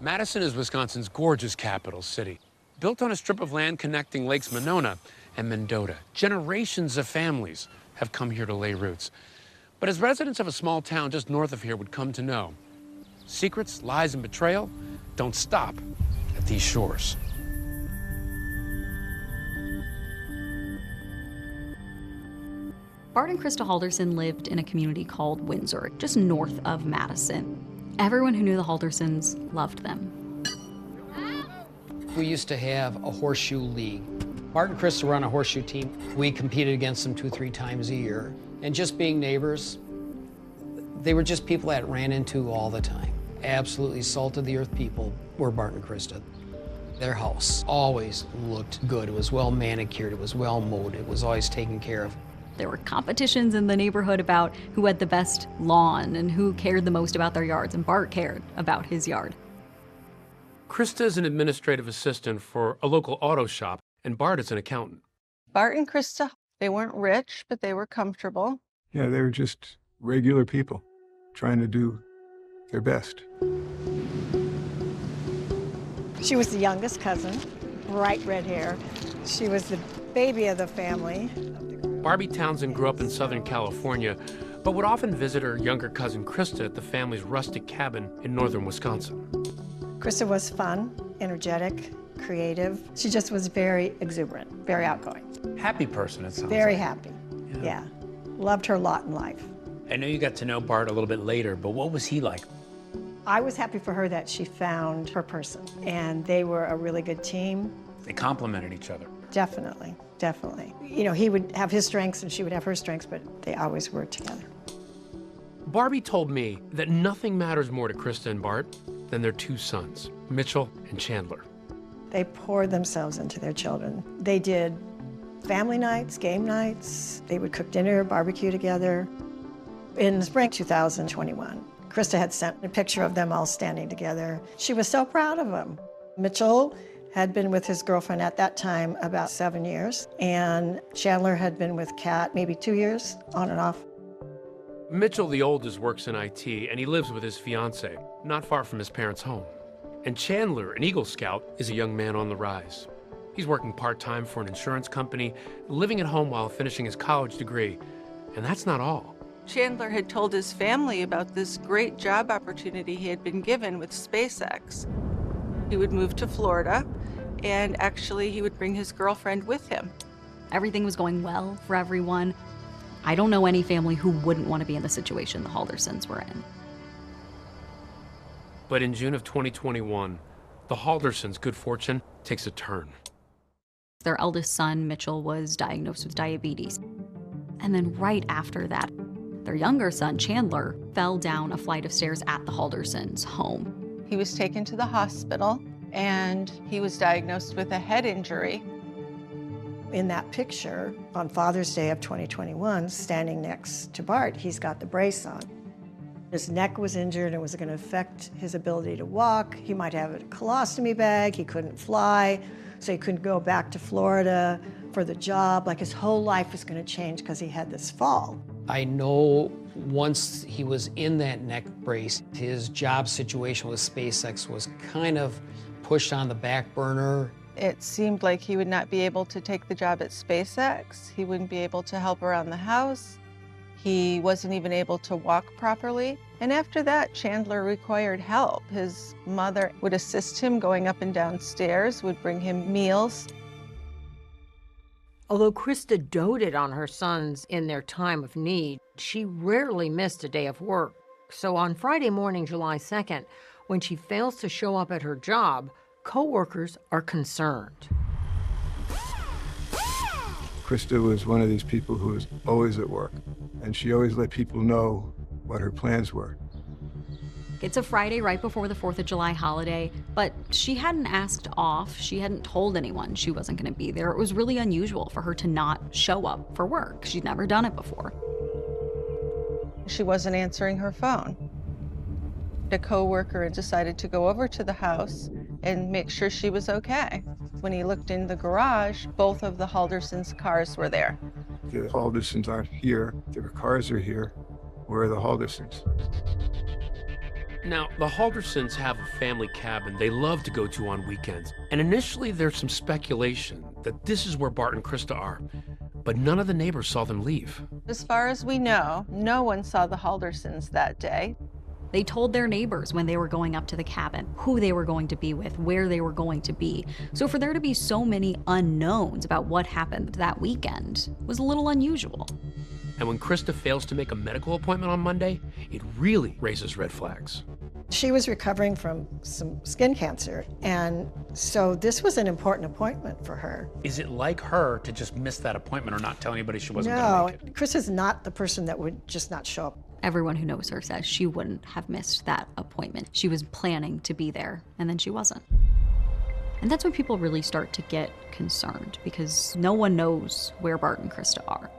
S28: Madison is Wisconsin's gorgeous capital city. Built on a strip of land connecting Lakes Monona and Mendota, generations of families have come here to lay roots. But as residents of a small town just north of here would come to know, secrets, lies, and betrayal don't stop at these shores.
S26: Bart and Krista Halderson lived in a community called Windsor, just north of Madison. Everyone who knew the Haldersons loved them.
S18: We used to have a horseshoe league. Bart and Krista were on a horseshoe team. We competed against them 2-3 times a year. And just being neighbors, they were just people that ran into all the time. Absolutely salt of the earth people were Bart and Krista. Their house always looked good. It was well manicured, it was well mowed, it was always taken care of.
S26: There were competitions in the neighborhood about who had the best lawn and who cared the most about their yards, and Bart cared about his yard.
S28: Krista is an administrative assistant for a local auto shop, and Bart is an accountant.
S25: Bart and Krista, they weren't rich, but they were comfortable.
S30: Yeah, they were just regular people trying to do their best.
S24: She was the youngest cousin, bright red hair. She was the baby of the family.
S28: Barbie Townsend grew up in Southern California, but would often visit her younger cousin Krista at the family's rustic cabin in northern Wisconsin.
S24: Krista was fun, energetic, creative. She just was very exuberant, very outgoing.
S20: Happy person, it sounds
S24: Very
S20: like.
S24: happy, yeah. Loved her lot in life.
S20: I know you got to know Bart a little bit later, but what was he like?
S24: I was happy for her that she found her person, and they were a really good team.
S20: They complemented each other.
S24: Definitely, definitely. You know, he would have his strengths and she would have her strengths, but they always worked together.
S28: Barbie told me that nothing matters more to Krista and Bart than their two sons, Mitchell and Chandler.
S24: They poured themselves into their children. They did family nights, game nights. They would cook dinner, barbecue together. In spring 2021, Krista had sent a picture of them all standing together. She was so proud of them. Mitchell had been with his girlfriend at that time about 7 years, and Chandler had been with Kat maybe 2 years, on and off.
S28: Mitchell, the oldest, works in IT, and he lives with his fiancée, not far from his parents' home. And Chandler, an Eagle Scout, is a young man on the rise. He's working part-time for an insurance company, living at home while finishing his college degree, And that's not all.
S25: Chandler had told his family about this great job opportunity he had been given with SpaceX. He would move to Florida, and actually he would bring his girlfriend with him.
S26: Everything was going well for everyone. I don't know any family who wouldn't want to be in the situation the Haldersons were in.
S28: But in June of 2021, the Haldersons' good fortune takes a turn.
S26: Their eldest son, Mitchell, was diagnosed with diabetes. And then right after that, their younger son, Chandler, fell down a flight of stairs at the Haldersons' home.
S25: He was taken to the hospital, and he was diagnosed with a head injury.
S24: In that picture, on Father's Day of 2021, standing next to Bart, he's got the brace on. His neck was injured and was going to affect his ability to walk. He might have a colostomy bag, he couldn't fly, so he couldn't go back to Florida for the job. Like his whole life was going to change because he had this fall.
S18: I know once he was in that neck brace, his job situation with SpaceX was kind of pushed on the back burner.
S25: It seemed like he would not be able to take the job at SpaceX. He wouldn't be able to help around the house. He wasn't even able to walk properly. And after that, Chandler required help. His mother would assist him going up and down stairs, would bring him meals.
S2: Although Krista doted on her sons in their time of need, she rarely missed a day of work. So on Friday morning, July 2nd, when she fails to show up at her job, co-workers are concerned.
S30: Krista was one of these people who was always at work, and she always let people know what her plans were.
S26: It's a Friday right before the 4th of July holiday, but she hadn't asked off. She hadn't told anyone she wasn't going to be there. It was really unusual for her to not show up for work. She'd never done it before.
S25: She wasn't answering her phone. A co-worker decided to go over to the house and make sure she was okay. When he looked in the garage, both of the Haldersons' cars were there.
S30: The Haldersons aren't here. Their cars are here. Where are the Haldersons?
S28: Now, the Haldersons have a family cabin they love to go to on weekends. And initially, there's some speculation that this is where Bart and Krista are. But none of the neighbors saw them leave.
S25: As far as we know, no one saw the Haldersons that day.
S26: They told their neighbors when they were going up to the cabin, who they were going to be with, where they were going to be. So for there to be so many unknowns about what happened that weekend was a little unusual.
S28: And when Krista fails to make a medical appointment on Monday, it really raises red flags.
S24: She was recovering from some skin cancer, and so this was an important appointment for her.
S20: Is it like her to just miss that appointment or not tell anybody she wasn't going to make it?
S24: No, Chris is not the person that would just not show up.
S26: Everyone who knows her says she wouldn't have missed that appointment. She was planning to be there, and then she wasn't. And that's when people really start to get concerned, because no one knows where Bart and Krista are.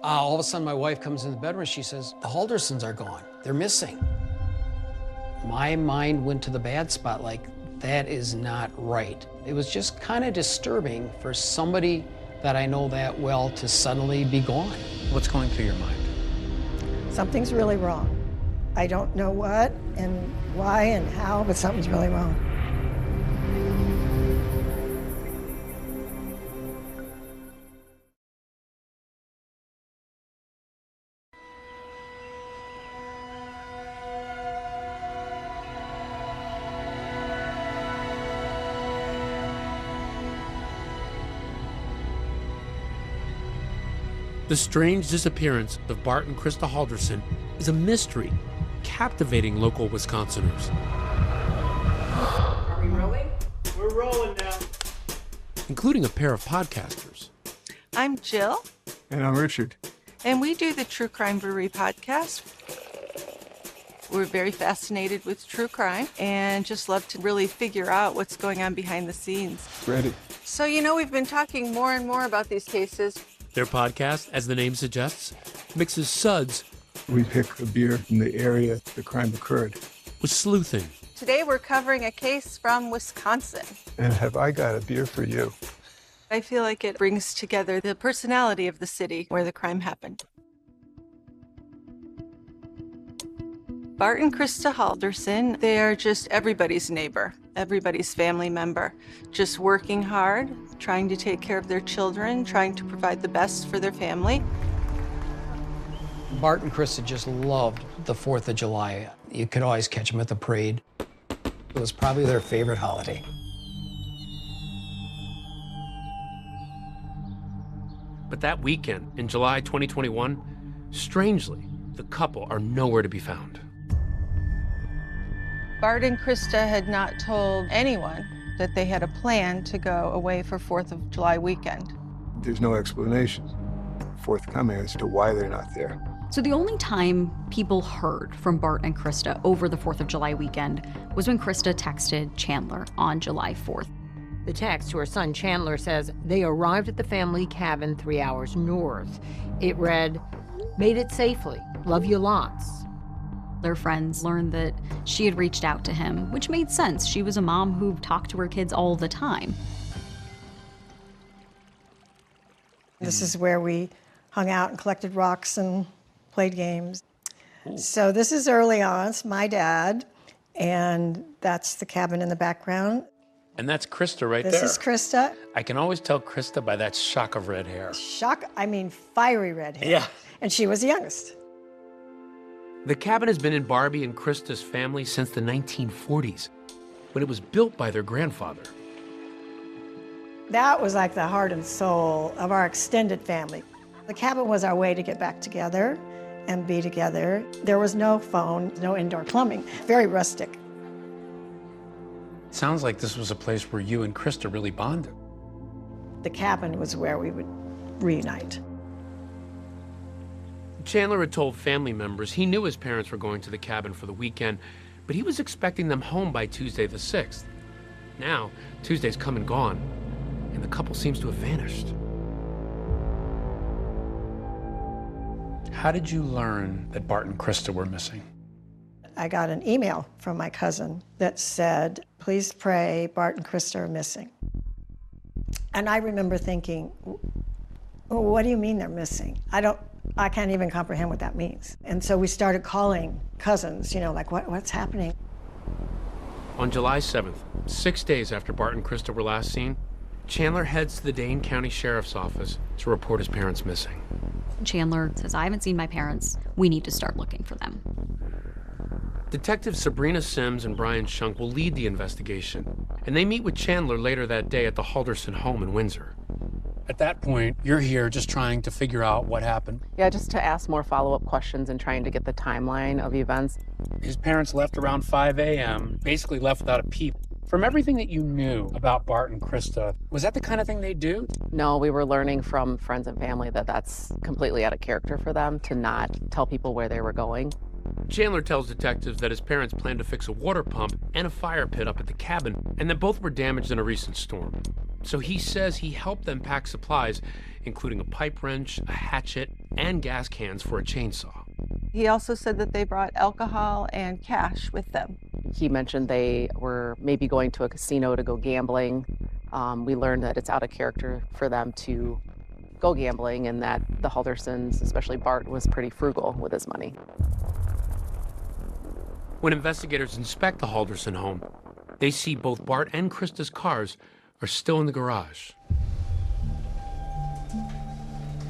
S18: All of a sudden, my wife comes in the bedroom, she says, the Haldersons are gone. They're missing. My mind went to the bad spot, like, that is not right. It was just kind of disturbing for somebody that I know that well to suddenly be gone.
S20: What's going through your mind?
S24: Something's really wrong. I don't know what and why and how, but something's really wrong.
S28: The strange disappearance of Bart and Krista Halderson is a mystery, captivating local Wisconsiners.
S4: Are we rolling? We're rolling now.
S28: Including a pair of podcasters.
S25: I'm Jill.
S30: And I'm Richard.
S25: And we do the True Crime Brewery podcast. We're very fascinated with true crime and just love to really figure out what's going on behind the scenes.
S30: Ready.
S25: So, we've been talking more and more about these cases.
S28: Their podcast, as the name suggests, mixes suds.
S30: We pick a beer from the area the crime occurred.
S28: With sleuthing.
S25: Today we're covering a case from Wisconsin.
S30: And have I got a beer for you?
S25: I feel like it brings together the personality of the city where the crime happened. Bart and Krista Halderson, they are just everybody's neighbor, everybody's family member, just working hard, trying to take care of their children, trying to provide the best for their family.
S18: Bart and Krista just loved the 4th of July. You could always catch them at the parade. It was probably their favorite holiday.
S28: But that weekend, in July 2021, strangely, the couple are nowhere to be found.
S25: Bart and Krista had not told anyone that they had a plan to go away for 4th of July weekend.
S30: There's no explanation forthcoming as to why they're not there.
S26: So the only time people heard from Bart and Krista over the 4th of July weekend was when Krista texted Chandler on July 4th.
S2: The text to her son Chandler says they arrived at the family cabin 3 hours north. It read, "Made it safely. Love you lots."
S26: Their friends learned that she had reached out to him, which made sense. She was a mom who talked to her kids all the time.
S24: This is where we hung out and collected rocks and played games. So this is early on. It's my dad, and that's the cabin in the background.
S28: And that's Krista right there.
S24: This is Krista.
S28: I can always tell Krista by that shock of red hair.
S24: Fiery red hair.
S28: Yeah.
S24: And she was the youngest.
S28: The cabin has been in Barbie and Krista's family since the 1940s, when it was built by their grandfather.
S24: That was like the heart and soul of our extended family. The cabin was our way to get back together and be together. There was no phone, no indoor plumbing, very rustic.
S28: Sounds like this was a place where you and Krista really bonded.
S24: The cabin was where we would reunite.
S28: Chandler had told family members he knew his parents were going to the cabin for the weekend, but he was expecting them home by Tuesday the 6th. Now, Tuesday's come and gone, and the couple seems to have vanished. How did you learn that Bart and Krista were missing?
S24: I got an email from my cousin that said, "Please pray, Bart and Krista are missing." And I remember thinking, what do you mean they're missing? I can't even comprehend what that means. And so we started calling cousins, like what's happening?
S28: On July 7th, 6 days after Bart and Krista were last seen, Chandler heads to the Dane County Sheriff's Office to report his parents missing.
S26: Chandler says, "I haven't seen my parents. We need to start looking for them."
S28: Detectives Sabrina Sims and Brian Shunk will lead the investigation, and they meet with Chandler later that day at the Halderson home in Windsor. At that point, you're here just trying to figure out what happened.
S5: Yeah, just to ask more follow-up questions and trying to get the timeline of events.
S28: His parents left around 5 a.m., basically left without a peep. From everything that you knew about Bart and Krista, was that the kind of thing they do?
S5: No, we were learning from friends and family that that's completely out of character for them to not tell people where they were going.
S28: Chandler tells detectives that his parents planned to fix a water pump and a fire pit up at the cabin, and that both were damaged in a recent storm. So he says he helped them pack supplies, including a pipe wrench, a hatchet, and gas cans for a chainsaw.
S25: He also said that they brought alcohol and cash with them.
S5: He mentioned they were maybe going to a casino to go gambling. We learned that it's out of character for them to go gambling and that the Haldersons, especially Bart, was pretty frugal with his money.
S28: When investigators inspect the Halderson home, they see both Bart and Krista's cars are still in the garage.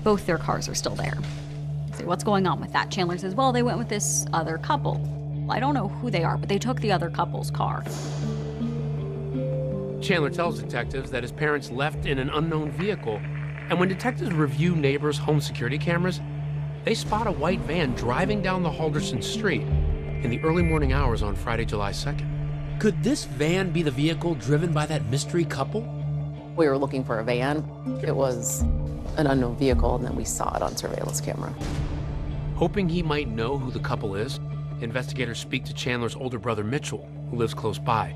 S26: Both their cars are still there. So what's going on with that? Chandler says, well, they went with this other couple. I don't know who they are, but they took the other couple's car.
S28: Chandler tells detectives that his parents left in an unknown vehicle, and when detectives review neighbors' home security cameras, they spot a white van driving down the Halderson street in the early morning hours on Friday, July 2nd. Could this van be the vehicle driven by that mystery couple?
S5: We were looking for a van. It was an unknown vehicle, and then we saw it on surveillance camera.
S28: Hoping he might know who the couple is, investigators speak to Chandler's older brother, Mitchell, who lives close by.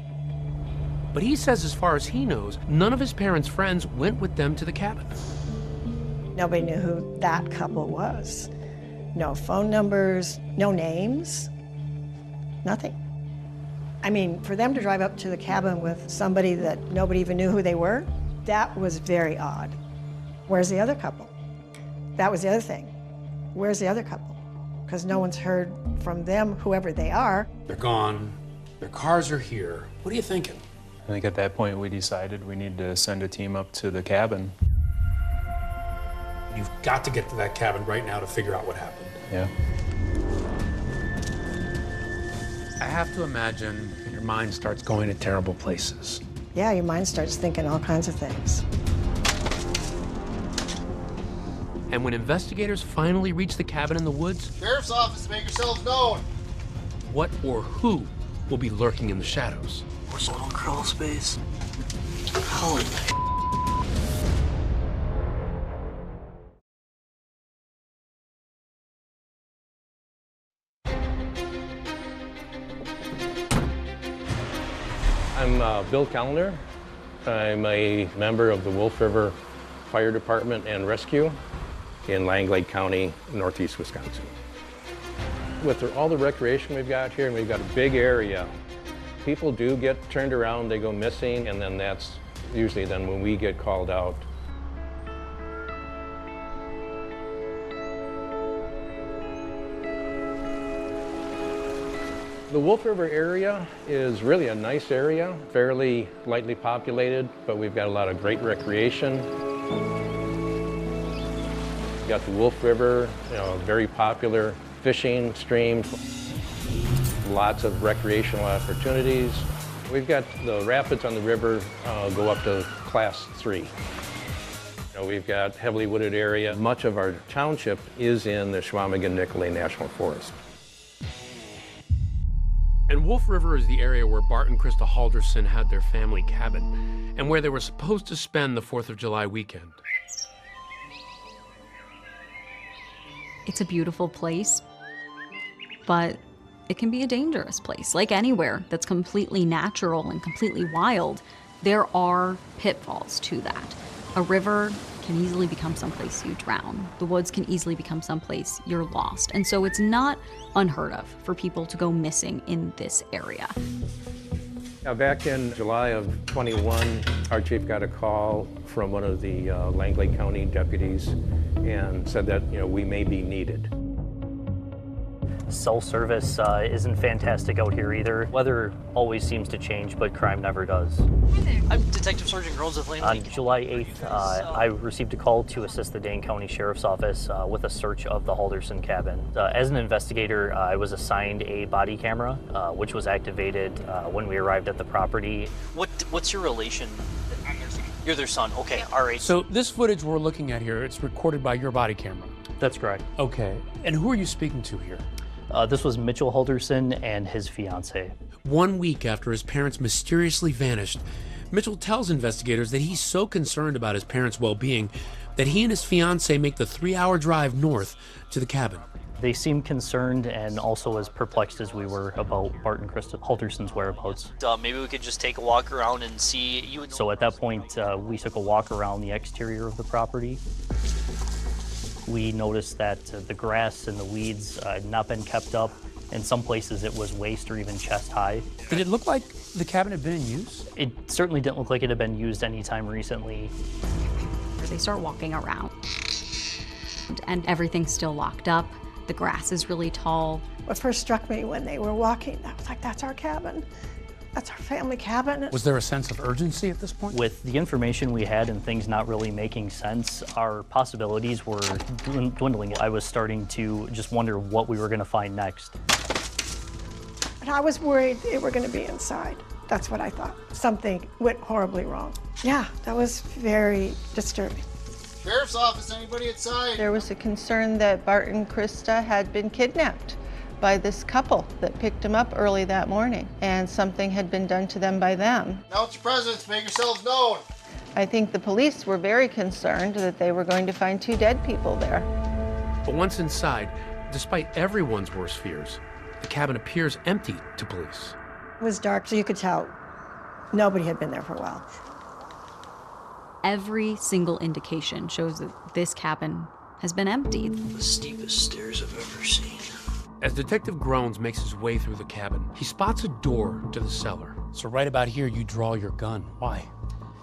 S28: But he says as far as he knows, none of his parents' friends went with them to the cabin.
S24: Nobody knew who that couple was. No phone numbers, no names, nothing. I mean, for them to drive up to the cabin with somebody that nobody even knew who they were, that was very odd. Where's the other couple? That was the other thing. Where's the other couple? Because no one's heard from them, whoever they are.
S28: They're gone. Their cars are here. What are you thinking?
S6: I think at that point we decided we need to send a team up to the cabin.
S28: You've got to get to that cabin right now to figure out what happened.
S6: Yeah.
S20: I have to imagine your mind starts going to terrible places.
S24: Yeah, your mind starts thinking all kinds of things.
S28: And when investigators finally reach the cabin in the woods,
S19: Sheriff's Office, make yourselves known.
S28: what or who will be lurking in the shadows?
S3: What's a little crawl space? Holy.
S7: I'm Bill Callender. I'm a member of the Wolf River Fire Department and Rescue in Langlade County, northeast Wisconsin. With all the recreation we've got here, and we've got a big area, people do get turned around, they go missing, and then that's usually then when we get called out. The Wolf River area is really a nice area, fairly lightly populated, but we've got a lot of great recreation. We've got the Wolf River, very popular fishing stream, lots of recreational opportunities. We've got the rapids on the river go up to Class 3. We've got heavily wooded area. Much of our township is in the Chequamegon-Nicolet National Forest.
S28: And Wolf River is the area where Bart and Krista Halderson had their family cabin and where they were supposed to spend the 4th of July weekend.
S26: It's a beautiful place, but it can be a dangerous place. Like anywhere that's completely natural and completely wild, there are pitfalls to that. A river can easily become someplace you drown. The woods can easily become someplace you're lost. And so it's not unheard of for people to go missing in this area.
S7: Now, back in July of 21, our chief got a call from one of the Langlade County deputies and said that, we may be needed.
S21: Cell service isn't fantastic out here either. Weather always seems to change, but crime never does.
S3: I'm Detective Sergeant Groves with Lane.
S21: On July 8th, I received a call to assist the Dane County Sheriff's Office with a search of the Halderson cabin. As an investigator, I was assigned a body camera, which was activated when we arrived at the property.
S3: What's your relation? You're their son. Okay, all right.
S20: So this footage we're looking at here, it's recorded by your body camera.
S21: That's correct.
S20: Okay. And who are you speaking to here?
S21: This was Mitchell Halderson and his fiancée.
S28: 1 week after his parents mysteriously vanished, Mitchell tells investigators that he's so concerned about his parents' well-being that he and his fiancée make the 3-hour drive north to the cabin.
S21: They seemed concerned and also as perplexed as we were about Bart and Krista Halderson's whereabouts.
S3: Maybe we could just take a walk around and see.
S21: So at that point, we took a walk around the exterior of the property. We noticed that the grass and the weeds had not been kept up. In some places it was waist or even chest high.
S20: Did it look like the cabin had been in use?
S21: It certainly didn't look like it had been used any time recently.
S26: They start walking around and everything's still locked up. The grass is really tall.
S24: What first struck me when they were walking, I was like, that's our cabin. That's our family cabin.
S20: Was there a sense of urgency at this point?
S21: With the information we had and things not really making sense, our possibilities were dwindling. I was starting to just wonder what we were going to find next.
S24: But I was worried they were going to be inside. That's what I thought. Something went horribly wrong. Yeah, that was very disturbing.
S19: Sheriff's Office, anybody inside?
S25: There was a concern that Bart and Krista had been kidnapped by this couple that picked them up early that morning, and something had been done to them by them.
S19: Announce your presence, make yourselves known.
S25: I think the police were very concerned that they were going to find 2 dead people there.
S28: But once inside, despite everyone's worst fears, the cabin appears empty to police.
S24: It was dark, so you could tell nobody had been there for a while.
S26: Every single indication shows that this cabin has been empty.
S3: The steepest stairs I've ever seen.
S28: As Detective Groans makes his way through the cabin, he spots a door to the cellar.
S20: So right about here, you draw your gun. Why?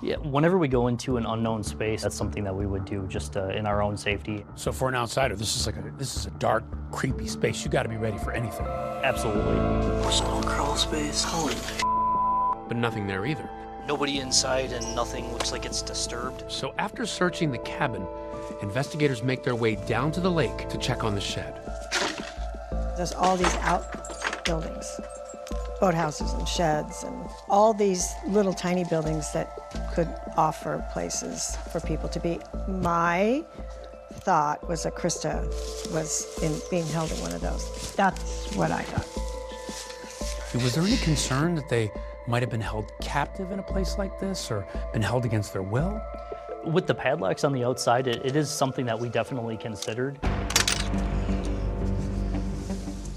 S21: Yeah, whenever we go into an unknown space, that's something that we would do just in our own safety.
S20: So for an outsider, this is a dark, creepy space. You got to be ready for anything.
S21: Absolutely.
S3: What's a little crawl space? Holy.
S28: But nothing there either.
S3: Nobody inside and nothing looks like it's disturbed.
S28: So after searching the cabin, investigators make their way down to the lake to check on the shed.
S24: There's all these outbuildings, boathouses and sheds and all these little tiny buildings that could offer places for people to be. My thought was that Krista was being held in one of those. That's what I thought.
S28: Was there any concern that they might have been held captive in a place like this or been held against their will?
S21: With the padlocks on the outside, it is something that we definitely considered.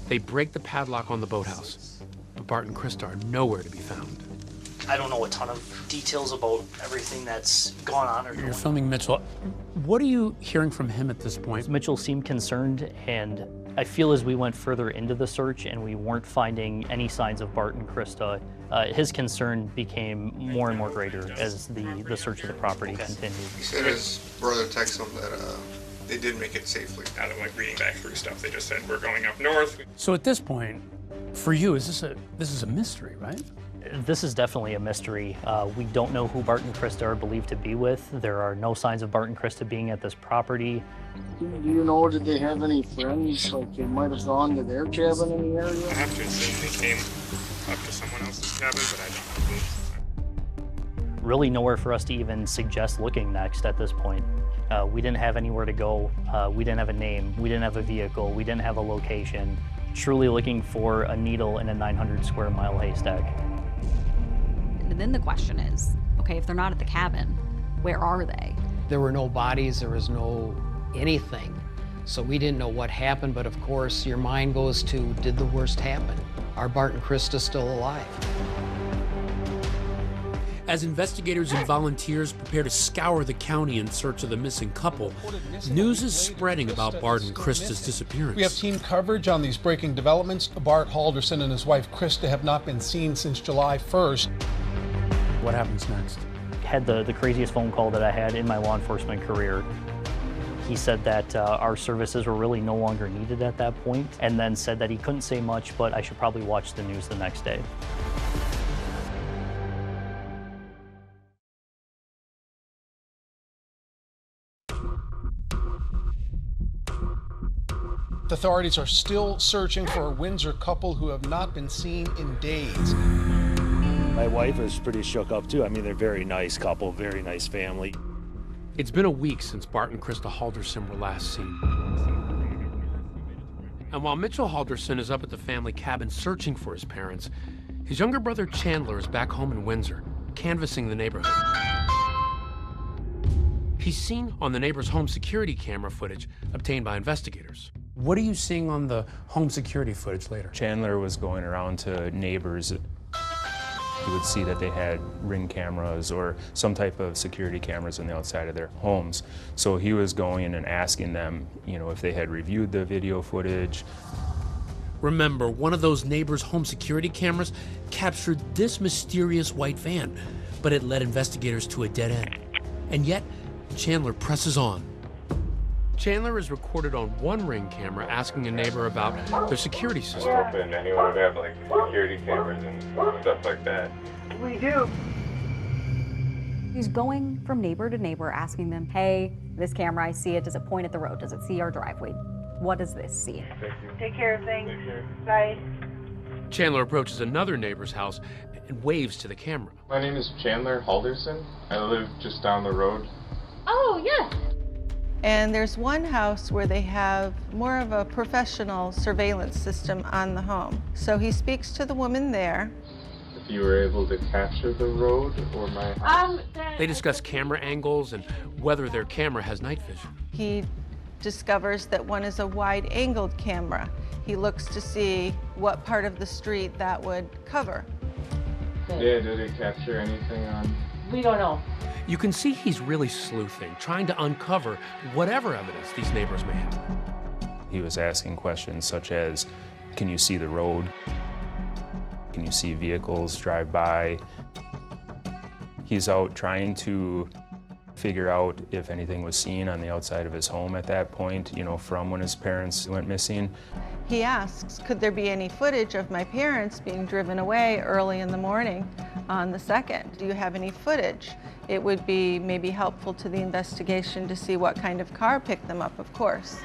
S28: They break the padlock on the boathouse, but Bart and Krista are nowhere to be found.
S3: I don't know a ton of details about everything that's gone on.
S28: You're filming Mitchell. What are you hearing from him at this point?
S21: Mitchell seemed concerned, and I feel as we went further into the search and we weren't finding any signs of Bart and Krista, his concern became more and more greater as the search of the property continued.
S9: He said his brother texted him that they did make it safely.
S10: Out of like reading back through stuff, they just said we're going up north.
S28: So at this point, for you, this is a mystery, right?
S21: This is definitely a mystery. We don't know who Bart and Krista are believed to be with. There are no signs of Bart and Krista being at this property.
S11: Do you know, did they have any friends, like they might have gone to their cabin in the area?
S10: I have to assume they came up to someone else's cabin, but I don't know who.
S21: Really nowhere for us to even suggest looking next at this point. We didn't have anywhere to go. We didn't have a name. We didn't have a vehicle. We didn't have a location. Truly looking for a needle in a 900 square mile haystack.
S26: And then the question is, okay, if they're not at the cabin, where are they?
S18: There were no bodies, there was no anything. So we didn't know what happened, but of course your mind goes to, did the worst happen? Are Bart and Krista still alive?
S28: As investigators and volunteers prepare to scour the county in search of the missing couple, news is spreading about Bart and Krista's disappearance.
S12: We have team coverage on these breaking developments. Bart Halderson and his wife Krista have not been seen since July 1st.
S28: What happens next?
S21: Had the craziest phone call that I had in my law enforcement career. He said that our services were really no longer needed at that point, and then said that he couldn't say much, but I should probably watch the news the next day.
S12: Authorities are still searching for a Windsor couple who have not been seen in days.
S13: My wife is pretty shook up too. I mean, they're a very nice couple, very nice family.
S28: It's been a week since Bart and Krista Halderson were last seen. And while Mitchell Halderson is up at the family cabin searching for his parents, his younger brother Chandler is back home in Windsor, canvassing the neighborhood. He's seen on the neighbor's home security camera footage obtained by investigators. What are you seeing on the home security footage later?
S6: Chandler was going around to neighbors. You would see that they had Ring cameras or some type of security cameras on the outside of their homes. So he was going and asking them, if they had reviewed the video footage.
S28: Remember, one of those neighbors' home security cameras captured this mysterious white van, but it led investigators to a dead end. And yet, Chandler presses on. Chandler is recorded on one Ring camera asking a neighbor about their security system.
S10: And anyone would have like security cameras and stuff like that.
S14: We do.
S26: He's going from neighbor to neighbor asking them, hey, this camera, I see it. Does it point at the road? Does it see our driveway? What does this see?
S10: Thank you.
S14: Take care, thanks. Bye.
S28: Chandler approaches another neighbor's house and waves to the camera.
S10: My name is Chandler Halderson. I live just down the road.
S26: Oh, yes.
S25: And there's one house where they have more of a professional surveillance system on the home. So he speaks to the woman there.
S10: If you were able to capture the road or my house.
S28: They discuss camera angles and whether their camera has night vision.
S25: He discovers that one is a wide-angled camera. He looks to see what part of the street that would cover.
S10: Yeah, did it capture anything on?
S14: We don't know.
S28: You can see he's really sleuthing, trying to uncover whatever evidence these neighbors may have.
S6: He was asking questions such as, can you see the road? Can you see vehicles drive by? He's out trying to figure out if anything was seen on the outside of his home at that point, from when his parents went missing.
S25: He asks, could there be any footage of my parents being driven away early in the morning on the 2nd? Do you have any footage? It would be maybe helpful to the investigation to see what kind of car picked them up, of course.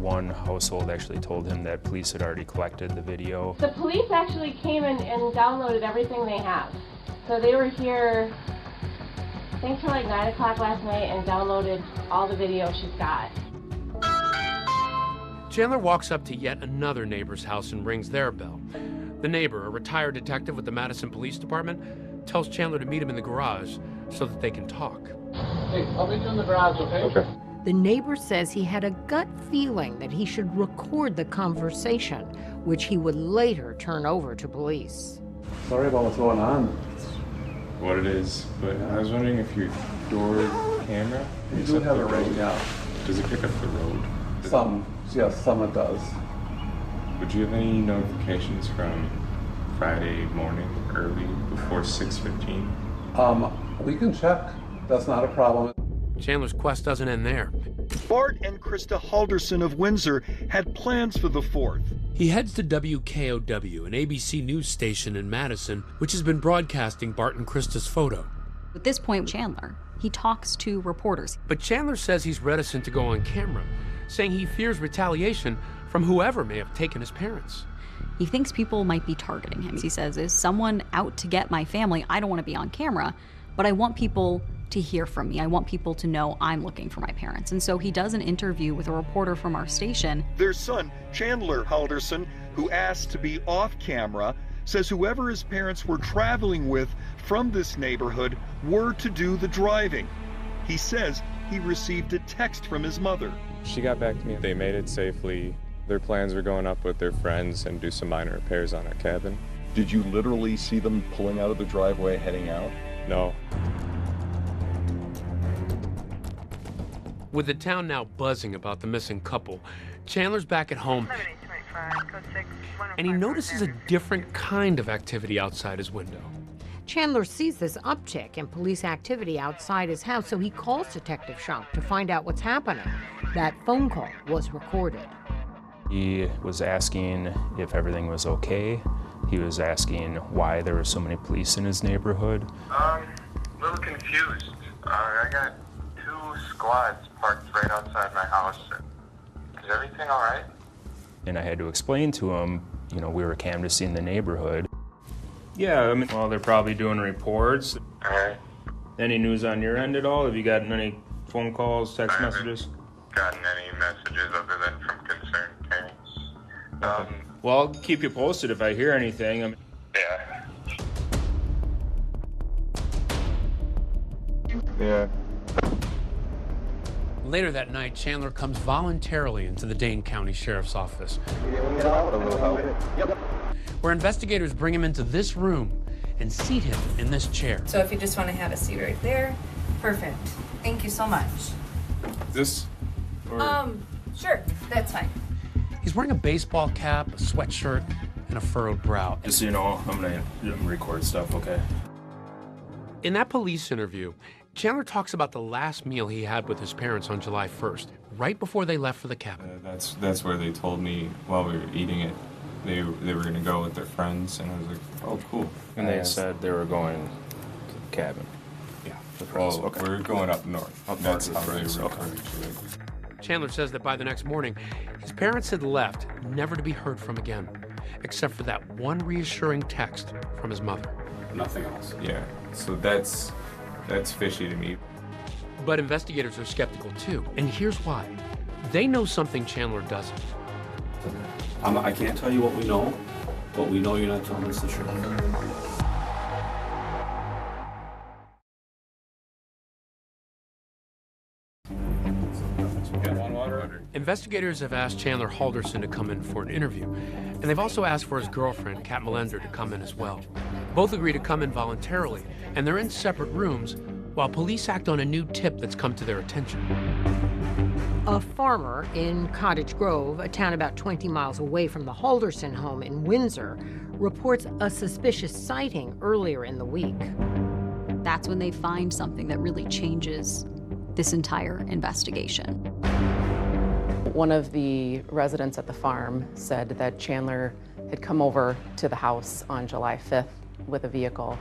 S6: One household actually told him that police had already collected the video.
S1: The police actually came and downloaded everything they have. So they were here, I think till like 9 o'clock last night and downloaded all the video she's got.
S28: Chandler walks up to yet another neighbor's house and rings their bell. The neighbor, a retired detective with the Madison Police Department, tells Chandler to meet him in the garage so that they can talk.
S11: Hey, I'll meet you in the garage, okay?
S13: Okay.
S2: The neighbor says he had a gut feeling that he should record the conversation, which he would later turn over to police.
S4: Sorry about what's going on.
S6: What it is, but I was wondering if your door camera
S4: We do have it right now.
S6: Does it pick up the road?
S4: Some, yes, some it does.
S6: Would you have any notifications from Friday morning early before 6:15?
S4: We can check. That's not a problem.
S28: Chandler's quest doesn't end there.
S8: Bart and Krista Halderson of Windsor had plans for the 4th.
S28: He heads to WKOW, an ABC news station in Madison, which has been broadcasting Bart and Krista's photo.
S26: At this point, Chandler, he talks to reporters.
S28: But Chandler says he's reticent to go on camera, saying he fears retaliation from whoever may have taken his parents.
S26: He thinks people might be targeting him. He says, is someone out to get my family? I don't want to be on camera, but I want people to hear from me. I want people to know I'm looking for my parents. And so he does an interview with a reporter from our station.
S8: Their son, Chandler Halderson, who asked to be off camera, says whoever his parents were traveling with from this neighborhood were to do the driving. He says he received a text from his mother.
S6: She got back to me. They made it safely. Their plans were going up with their friends and do some minor repairs on our cabin.
S15: Did you literally see them pulling out of the driveway, heading out?
S6: No.
S28: With the town now buzzing about the missing couple, Chandler's back at home, and he notices a different kind of activity outside his window.
S2: Chandler sees this uptick in police activity outside his house, so he calls Detective Schunk to find out what's happening. That phone call was recorded.
S6: He was asking if everything was okay. He was asking why there were so many police in his neighborhood.
S10: A little confused. I got 2 squads parked right outside my house. Is everything all right?
S6: And I had to explain to him, you know, we were canvassing the neighborhood. Yeah, I mean, well, they're probably doing reports.
S10: All right.
S6: Any news on your end at all? Have you gotten any phone calls, text messages?
S10: Gotten any messages other than from concerned parents?
S6: Well, I'll keep you posted if I hear anything.
S10: Yeah.
S15: Yeah.
S28: Later that night, Chandler comes voluntarily into the Dane County Sheriff's Office, where investigators bring him into this room and seat him in this chair.
S16: So if you just want to have a seat right there, perfect. Thank you so much.
S6: This? Or...
S16: Sure, that's fine.
S28: He's wearing a baseball cap, a sweatshirt, and a furrowed brow.
S6: Just so you know, I'm gonna record stuff, okay?
S28: In that police interview, Chandler talks about the last meal he had with his parents on July 1st, right before they left for the cabin.
S6: That's where they told me while we were eating it, they were gonna go with their friends, and I was like, oh, cool. And they said they were going to the cabin. Yeah.
S17: Well, okay. We're going up north. That's how they referred to it.
S28: Chandler says that by the next morning, his parents had left, never to be heard from again, except for that one reassuring text from his mother.
S17: Nothing else. Yeah, so that's fishy to me.
S28: But investigators are skeptical too, and here's why. They know something Chandler doesn't.
S22: I can't tell you what we know, but we know you're not telling us the truth.
S28: Investigators have asked Chandler Halderson to come in for an interview, and they've also asked for his girlfriend, Kat Melender, to come in as well. Both agree to come in voluntarily, and they're in separate rooms while police act on a new tip that's come to their attention.
S2: A farmer in Cottage Grove, a town about 20 miles away from the Halderson home in Windsor, reports a suspicious sighting earlier in the week.
S26: That's when they find something that really changes this entire investigation.
S5: One of the residents at the farm said that Chandler had come over to the house on July 5th with a vehicle,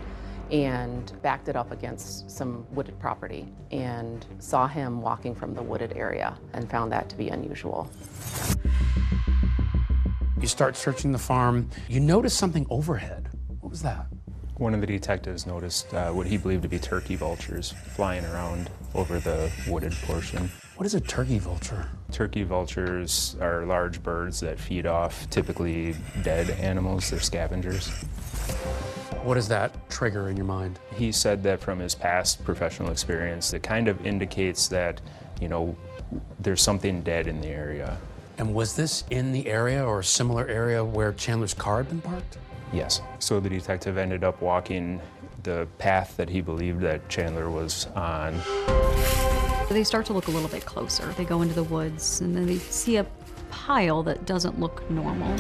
S5: and backed it up against some wooded property and saw him walking from the wooded area and found that to be unusual.
S28: You start searching the farm. You notice something overhead. What was that?
S6: One of the detectives noticed what he believed to be turkey vultures flying around over the wooded portion.
S28: What is a turkey vulture?
S6: Turkey vultures are large birds that feed off typically dead animals. They're scavengers.
S28: What does that trigger in your mind?
S6: He said that from his past professional experience, it kind of indicates that, you know, there's something dead in the area.
S28: And was this in the area or a similar area where Chandler's car had been parked?
S6: Yes. So the detective ended up walking the path that he believed that Chandler was on.
S26: They start to look a little bit closer. They go into the woods and then they see a pile that doesn't look normal.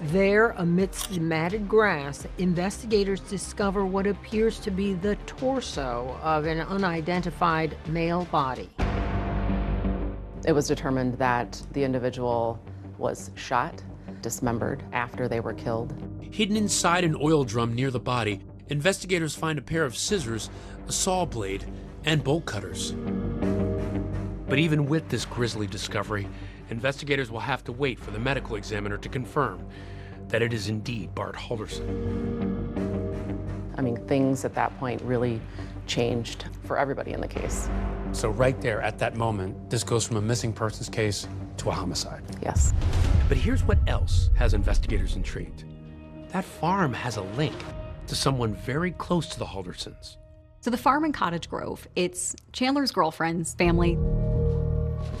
S2: There, amidst the matted grass, investigators discover what appears to be the torso of an unidentified male body.
S5: It was determined that the individual was shot, dismembered after they were killed.
S28: Hidden inside an oil drum near the body, investigators find a pair of scissors, a saw blade, and bolt cutters. But even with this grisly discovery, investigators will have to wait for the medical examiner to confirm that it is indeed Bart Halderson.
S5: I mean, things at that point really changed for everybody in the case.
S28: So right there, at that moment, this goes from a missing persons case to a homicide.
S5: Yes.
S28: But here's what else has investigators intrigued. That farm has a link to someone very close to the Haldersons.
S26: So the farm in Cottage Grove, it's Chandler's girlfriend's family.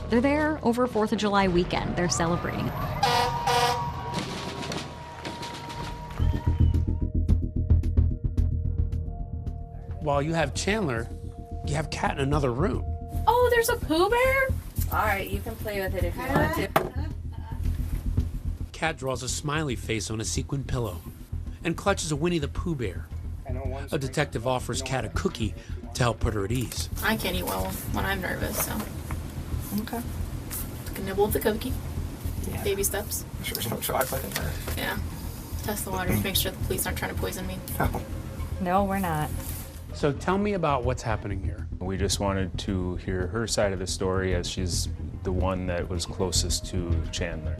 S26: They're there over 4th of July weekend. They're celebrating.
S28: While you have Chandler, you have Kat in another room.
S3: Oh, there's a Pooh Bear?
S16: All right, you can play with it if you want to.
S28: Kat draws a smiley face on a sequin pillow and clutches a Winnie the Pooh bear. A detective offers Kat a cookie to help put her at ease.
S3: I can't eat well when I'm nervous, so. Okay. Take a nibble of the cookie. Yeah. Baby steps.
S7: There's no chocolate in there.
S3: Yeah. Test the waters, make sure the police aren't trying to poison me.
S16: No, we're not.
S28: So tell me about what's happening here.
S6: We just wanted to hear her side of the story as she's the one that was closest to Chandler.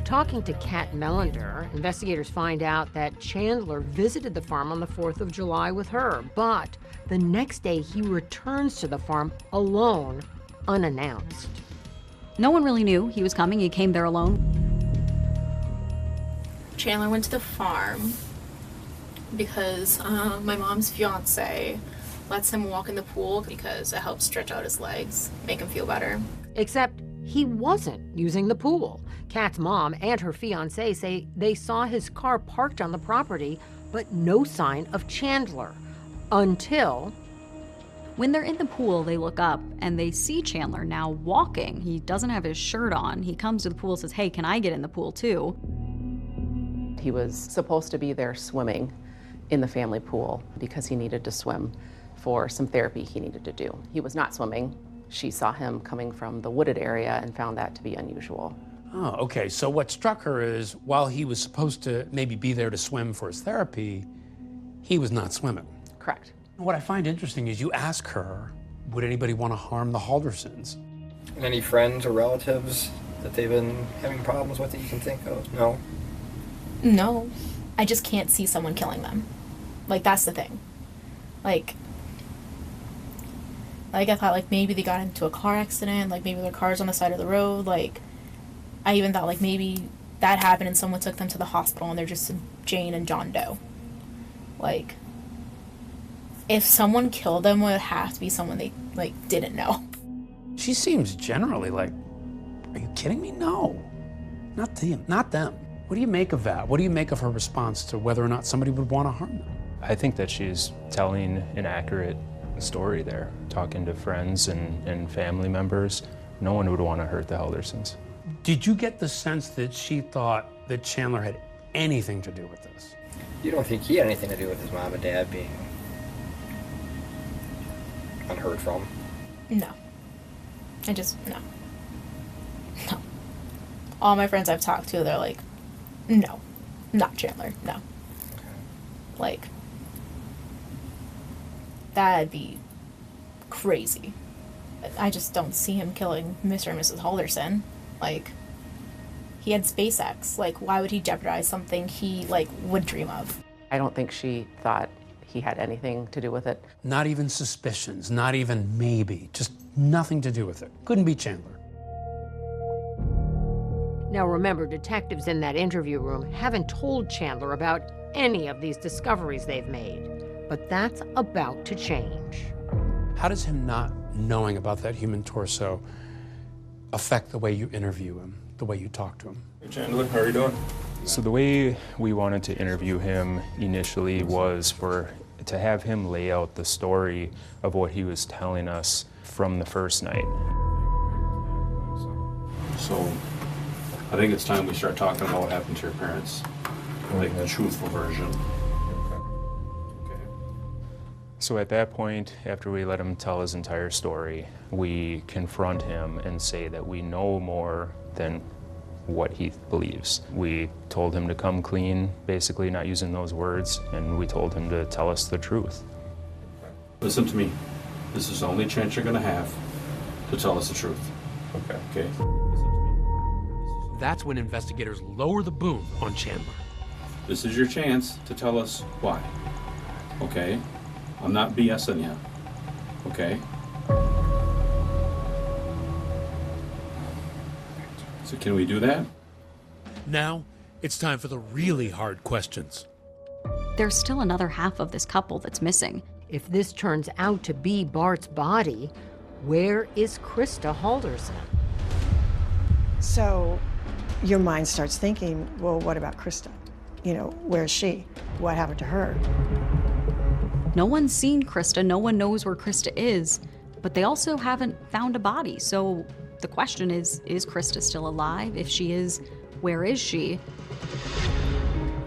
S2: Talking to Kat Melander, investigators find out that Chandler visited the farm on the 4th of July with her, but the next day he returns to the farm alone, unannounced.
S26: No one really knew he was coming. He came there alone.
S3: Chandler went to the farm because my mom's fiance lets him walk in the pool because it helps stretch out his legs, make him feel better.
S2: Except he wasn't using the pool. Kat's mom and her fiancé say they saw his car parked on the property, but no sign of Chandler. Until...
S26: When they're in the pool, they look up and they see Chandler now walking. He doesn't have his shirt on. He comes to the pool and says, "Hey, can I get in the pool too?"
S5: He was supposed to be there swimming in the family pool because he needed to swim for some therapy he needed to do. He was not swimming. She saw him coming from the wooded area and found that to be unusual.
S28: Oh, okay. So what struck her is while he was supposed to maybe be there to swim for his therapy, he was not swimming.
S5: Correct.
S28: What I find interesting is you ask her, would anybody want to harm the Haldersons?
S7: Any friends or relatives that they've been having problems with that you can think of? No?
S3: No. I just can't see someone killing them. Like, that's the thing. Like I thought, like, maybe they got into a car accident, like, maybe their car's on the side of the road, like, I even thought, like, maybe that happened and someone took them to the hospital and they're just Jane and John Doe. Like, if someone killed them, it would have to be someone they, like, didn't know.
S28: She seems generally like, are you kidding me? No. Not them. What do you make of that? What do you make of her response to whether or not somebody would want to harm them?
S6: I think that she's telling an accurate story there. Talking to friends and family members, no one would want to hurt the Haldersons.
S28: Did you get the sense that she thought that Chandler had anything to do with this?
S7: You don't think he had anything to do with his mom and dad being unheard from?
S3: No. No. No. All my friends I've talked to, they're like, no, not Chandler, no. Like, that'd be crazy. I just don't see him killing Mr. and Mrs. Halderson. Like, he had SpaceX. Like, why would he jeopardize something he, like, would dream of?
S5: I don't think she thought he had anything to do with it.
S28: Not even suspicions, not even maybe, just nothing to do with it. Couldn't be Chandler.
S2: Now remember, detectives in that interview room haven't told Chandler about any of these discoveries they've made, but that's about to change.
S28: How does him not knowing about that human torso affect the way you interview him, the way you talk to him?
S6: Hey Chandler, how are you doing? So the way we wanted to interview him initially was to have him lay out the story of what he was telling us from the first night.
S22: So I think it's time we start talking about what happened to your parents, like the truthful version.
S6: So at that point, after we let him tell his entire story, we confront him and say that we know more than what he believes. We told him to come clean, basically not using those words, and we told him to tell us the truth.
S22: Listen to me. This is the only chance you're gonna have to tell us the truth. Okay?
S28: That's when investigators lower the boom on Chandler.
S22: This is your chance to tell us why. Okay? I'm not BSing you. Okay? So can we do that?
S28: Now, it's time for the really hard questions.
S26: There's still another half of this couple that's missing.
S2: If this turns out to be Bart's body, where is Krista Halderson?
S9: So your mind starts thinking, well, what about Krista? You know, where's she? What happened to her?
S26: No one's seen Krista, no one knows where Krista is, but they also haven't found a body. So the question is Krista still alive? If she is, where is she?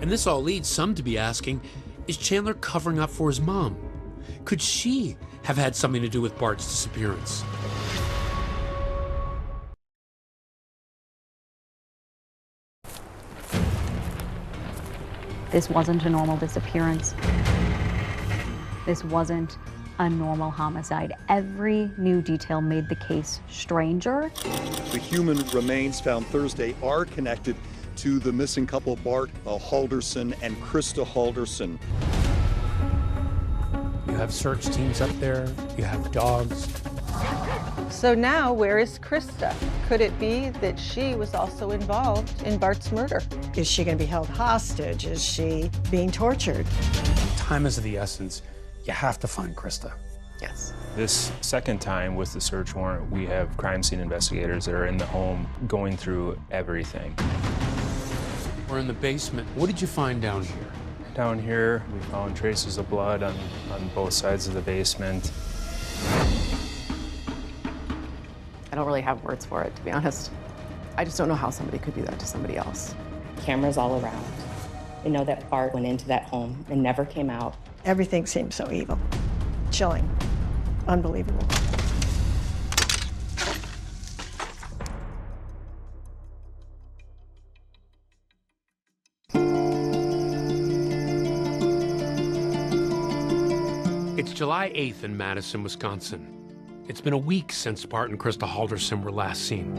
S28: And this all leads some to be asking, is Chandler covering up for his mom? Could she have had something to do with Bart's disappearance?
S26: This wasn't a normal disappearance. This wasn't a normal homicide. Every new detail made the case stranger.
S18: The human remains found Thursday are connected to the missing couple, Bart Halderson and Krista Halderson.
S28: You have search teams up there, you have dogs.
S25: So now, where is Krista? Could it be that she was also involved in Bart's murder?
S9: Is she going to be held hostage? Is she being tortured?
S28: Time is of the essence. You have to find Krista.
S5: Yes.
S6: This second time with the search warrant, we have crime scene investigators that are in the home going through everything.
S28: We're in the basement. What did you find down here?
S6: Down here, we found traces of blood on both sides of the basement.
S5: I don't really have words for it, to be honest. I just don't know how somebody could do that to somebody else.
S19: Cameras all around. We know that Bart went into that home and never came out.
S9: Everything seems so evil. Chilling. Unbelievable.
S28: It's July 8th in Madison, Wisconsin. It's been a week since Bart and Krista Halderson were last seen.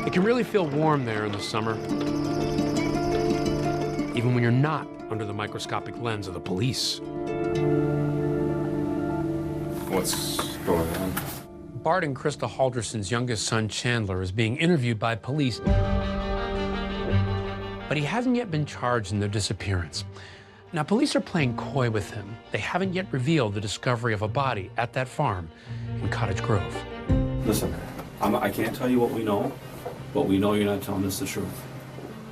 S28: It can really feel warm there in the summer, even when you're not under the microscopic lens of the police.
S22: What's going on?
S28: Bart and Krista Halderson's youngest son, Chandler, is being interviewed by police, but he hasn't yet been charged in their disappearance. Now, police are playing coy with him. They haven't yet revealed the discovery of a body at that farm in Cottage Grove.
S22: Listen, I can't tell you what we know, but we know you're not telling us the truth.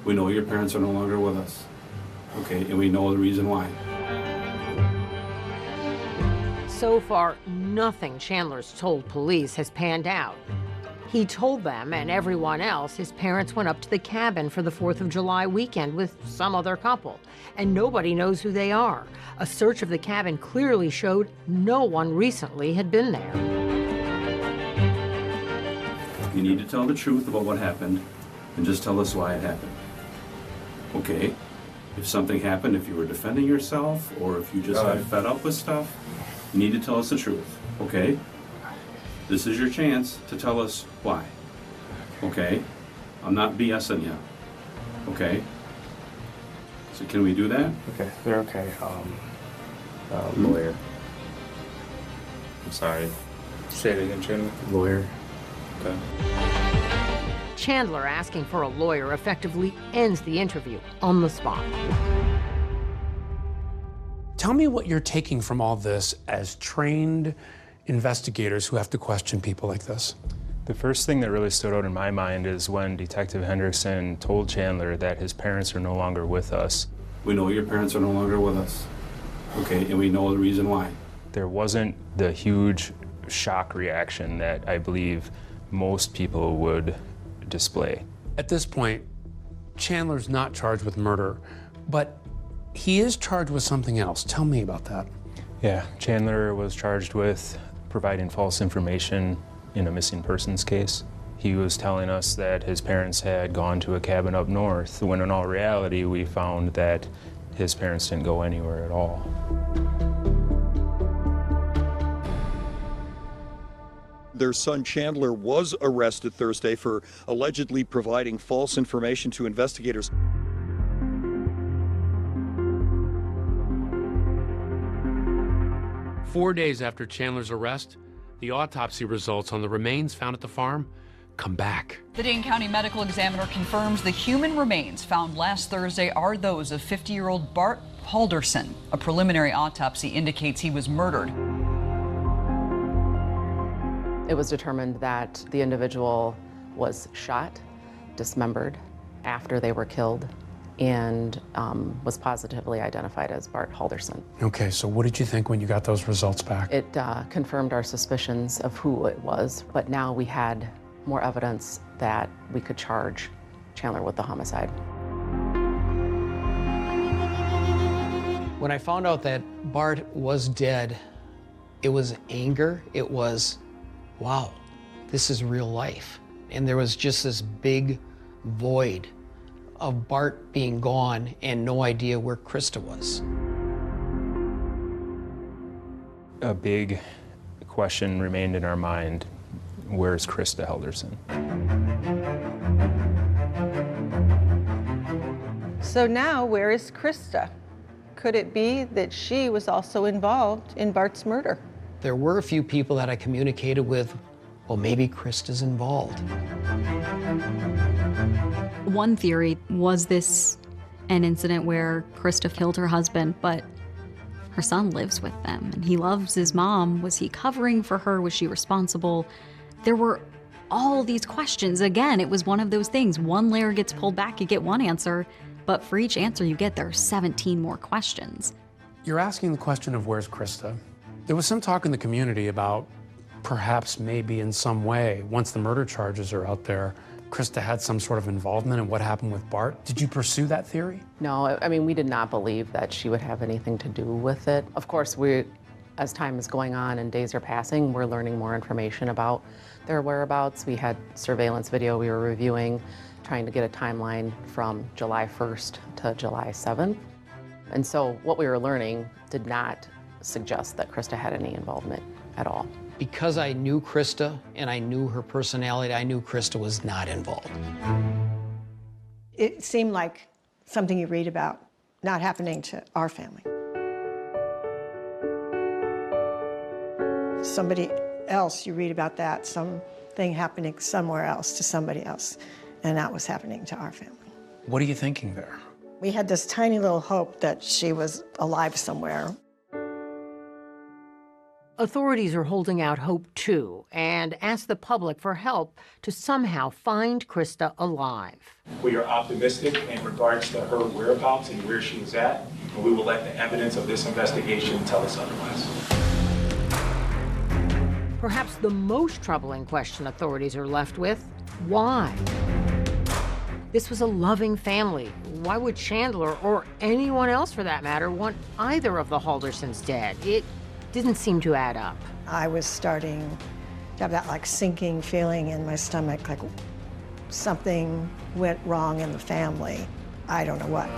S22: We know your parents are no longer with us, okay? And we know the reason why.
S2: So far, nothing Chandler's told police has panned out. He told them and everyone else his parents went up to the cabin for the 4th of July weekend with some other couple, and nobody knows who they are. A search of the cabin clearly showed no one recently had been there.
S22: You need to tell the truth about what happened and just tell us why it happened. Okay? If something happened, if you were defending yourself, or if you just got fed up with stuff, you need to tell us the truth, okay? This is your chance to tell us why, okay? I'm not BSing you, okay? So can we do that?
S17: Okay, they're okay. Lawyer. I'm sorry. Say it again, Chandler. Lawyer. Okay.
S2: Chandler asking for a lawyer effectively ends the interview on the spot.
S28: Tell me what you're taking from all this as trained investigators who have to question people like this.
S6: The first thing that really stood out in my mind is when Detective Hendrickson told Chandler that his parents are no longer with us.
S22: We know your parents are no longer with us, okay, and we know the reason why.
S6: There wasn't the huge shock reaction that I believe most people would display.
S28: At this point, Chandler's not charged with murder, but he is charged with something else. Tell me about that.
S6: Yeah, Chandler was charged with providing false information in a missing persons case. He was telling us that his parents had gone to a cabin up north, when in all reality we found that his parents didn't go anywhere at all.
S18: Their son Chandler was arrested Thursday for allegedly providing false information to investigators.
S28: Four days after Chandler's arrest, the autopsy results on the remains found at the farm come back.
S1: The Dane County Medical Examiner confirms the human remains found last Thursday are those of 50-year-old Bart Halderson. A preliminary autopsy indicates he was murdered.
S5: It was determined that the individual was shot, dismembered after they were killed, and was positively identified as Bart Halderson.
S28: Okay, so what did you think when you got those results back?
S5: It confirmed our suspicions of who it was, but now we had more evidence that we could charge Chandler with the homicide.
S12: When I found out that Bart was dead, it was anger, it was, wow, this is real life. And there was just this big void of Bart being gone and no idea where Krista was.
S6: A big question remained in our mind: where's Krista Halderson?
S25: So now, where is Krista? Could it be that she was also involved in Bart's murder?
S12: There were a few people that I communicated with, well, maybe Krista's involved.
S26: One theory was this an incident where Krista killed her husband, but her son lives with them and he loves his mom. Was he covering for her? Was she responsible? There were all these questions. Again, it was one of those things. One layer gets pulled back, you get one answer, but for each answer you get, there are 17 more questions.
S28: You're asking the question of where's Krista? There was some talk in the community about perhaps maybe in some way, once the murder charges are out there, Krista had some sort of involvement in what happened with Bart. Did you pursue that theory?
S5: No, I mean, we did not believe that she would have anything to do with it. Of course, as time is going on and days are passing, we're learning more information about their whereabouts. We had surveillance video we were reviewing, trying to get a timeline from July 1st to July 7th. And so what we were learning did not suggest that Krista had any involvement at all.
S12: Because I knew Krista and I knew her personality, I knew Krista was not involved.
S9: It seemed like something you read about not happening to our family. Somebody else, you read about that, something happening somewhere else to somebody else, and that was happening to our family.
S28: What are you thinking there?
S9: We had this tiny little hope that she was alive somewhere.
S2: Authorities are holding out hope, too, and ask the public for help to somehow find Krista alive.
S14: We are optimistic in regards to her whereabouts and where she was at, and we will let the evidence of this investigation tell us otherwise.
S2: Perhaps the most troubling question authorities are left with: why? This was a loving family. Why would Chandler, or anyone else for that matter, want either of the Haldersons dead? It didn't seem to add up.
S9: I was starting to have that like sinking feeling in my stomach, like something went wrong in the family. I don't know what.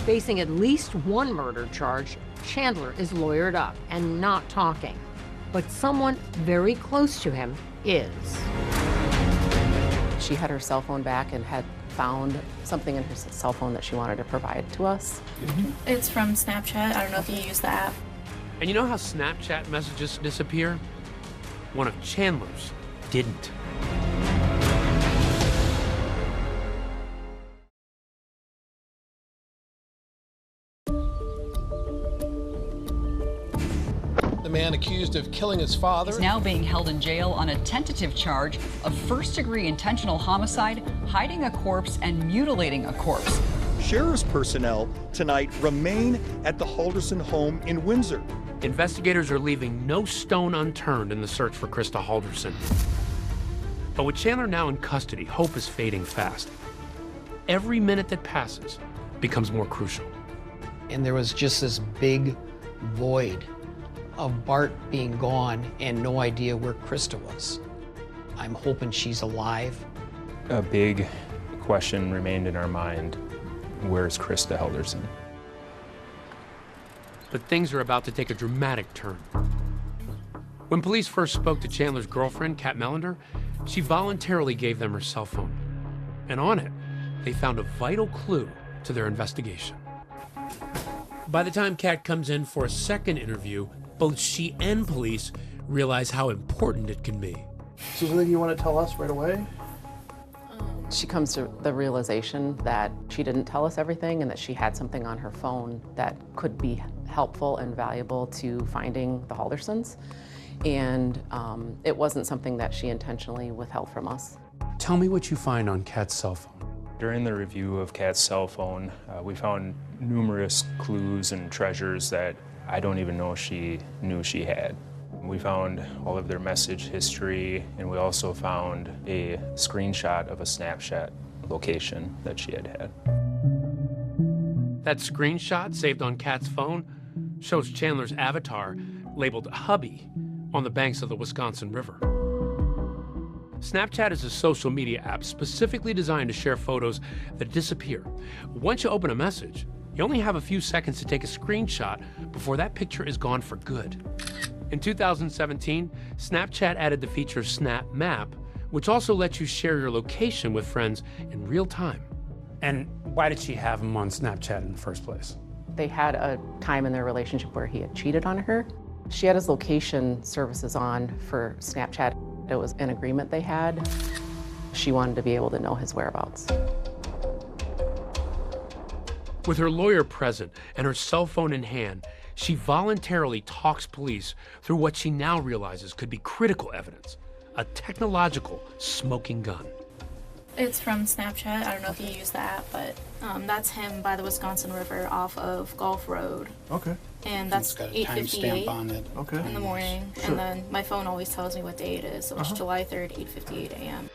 S2: Facing at least one murder charge, Chandler is lawyered up and not talking. But someone very close to him is.
S5: She had her cell phone back and had found something in her cell phone that she wanted to provide to us.
S3: It's from Snapchat. I don't know if you use the app.
S28: And you know how Snapchat messages disappear? One of Chandler's didn't.
S4: The man accused of killing his father
S1: is now being held in jail on a tentative charge of first-degree intentional homicide, hiding a corpse, and mutilating a corpse.
S18: Sheriff's personnel tonight remain at the Halderson home in Windsor.
S28: Investigators are leaving no stone unturned in the search for Krista Halderson. But with Chandler now in custody, hope is fading fast. Every minute that passes becomes more crucial.
S12: And there was just this big void of Bart being gone and no idea where Krista was. I'm hoping she's alive.
S6: A big question remained in our mind: where's Krista Halderson?
S28: But things are about to take a dramatic turn. When police first spoke to Chandler's girlfriend, Kat Melander, she voluntarily gave them her cell phone. And on it, they found a vital clue to their investigation. By the time Kat comes in for a second interview, both she and police realize how important it can be.
S4: Is there something you want to tell us right away?
S5: She comes to the realization that she didn't tell us everything and that she had something on her phone that could be helpful and valuable to finding the Haldersons. And it wasn't something that she intentionally withheld from us.
S28: Tell me what you find on Kat's cell phone.
S6: During the review of Kat's cell phone, we found numerous clues and treasures that I don't even know she knew she had. We found all of their message history, and we also found a screenshot of a Snapchat location that she had had.
S28: That screenshot saved on Kat's phone shows Chandler's avatar labeled hubby on the banks of the Wisconsin River. Snapchat is a social media app specifically designed to share photos that disappear. Once you open a message, you only have a few seconds to take a screenshot before that picture is gone for good. In 2017, Snapchat added the feature Snap Map, which also lets you share your location with friends in real time. And why did she have him on Snapchat in the first place?
S5: They had a time in their relationship where he had cheated on her. She had his location services on for Snapchat. It was an agreement they had. She wanted to be able to know his whereabouts.
S28: With her lawyer present and her cell phone in hand, she voluntarily talks police through what she now realizes could be critical evidence: a technological smoking gun.
S3: It's from Snapchat. I don't know if you use the app, but that's him by the Wisconsin River off of Gulf Road.
S4: Okay.
S3: And that's
S4: It's got a
S3: 8:58
S4: timestamp on it. Okay.
S3: in the morning.
S4: Sure.
S3: And then my phone always tells me what day it is, so it's July 3rd, 8:58 a.m.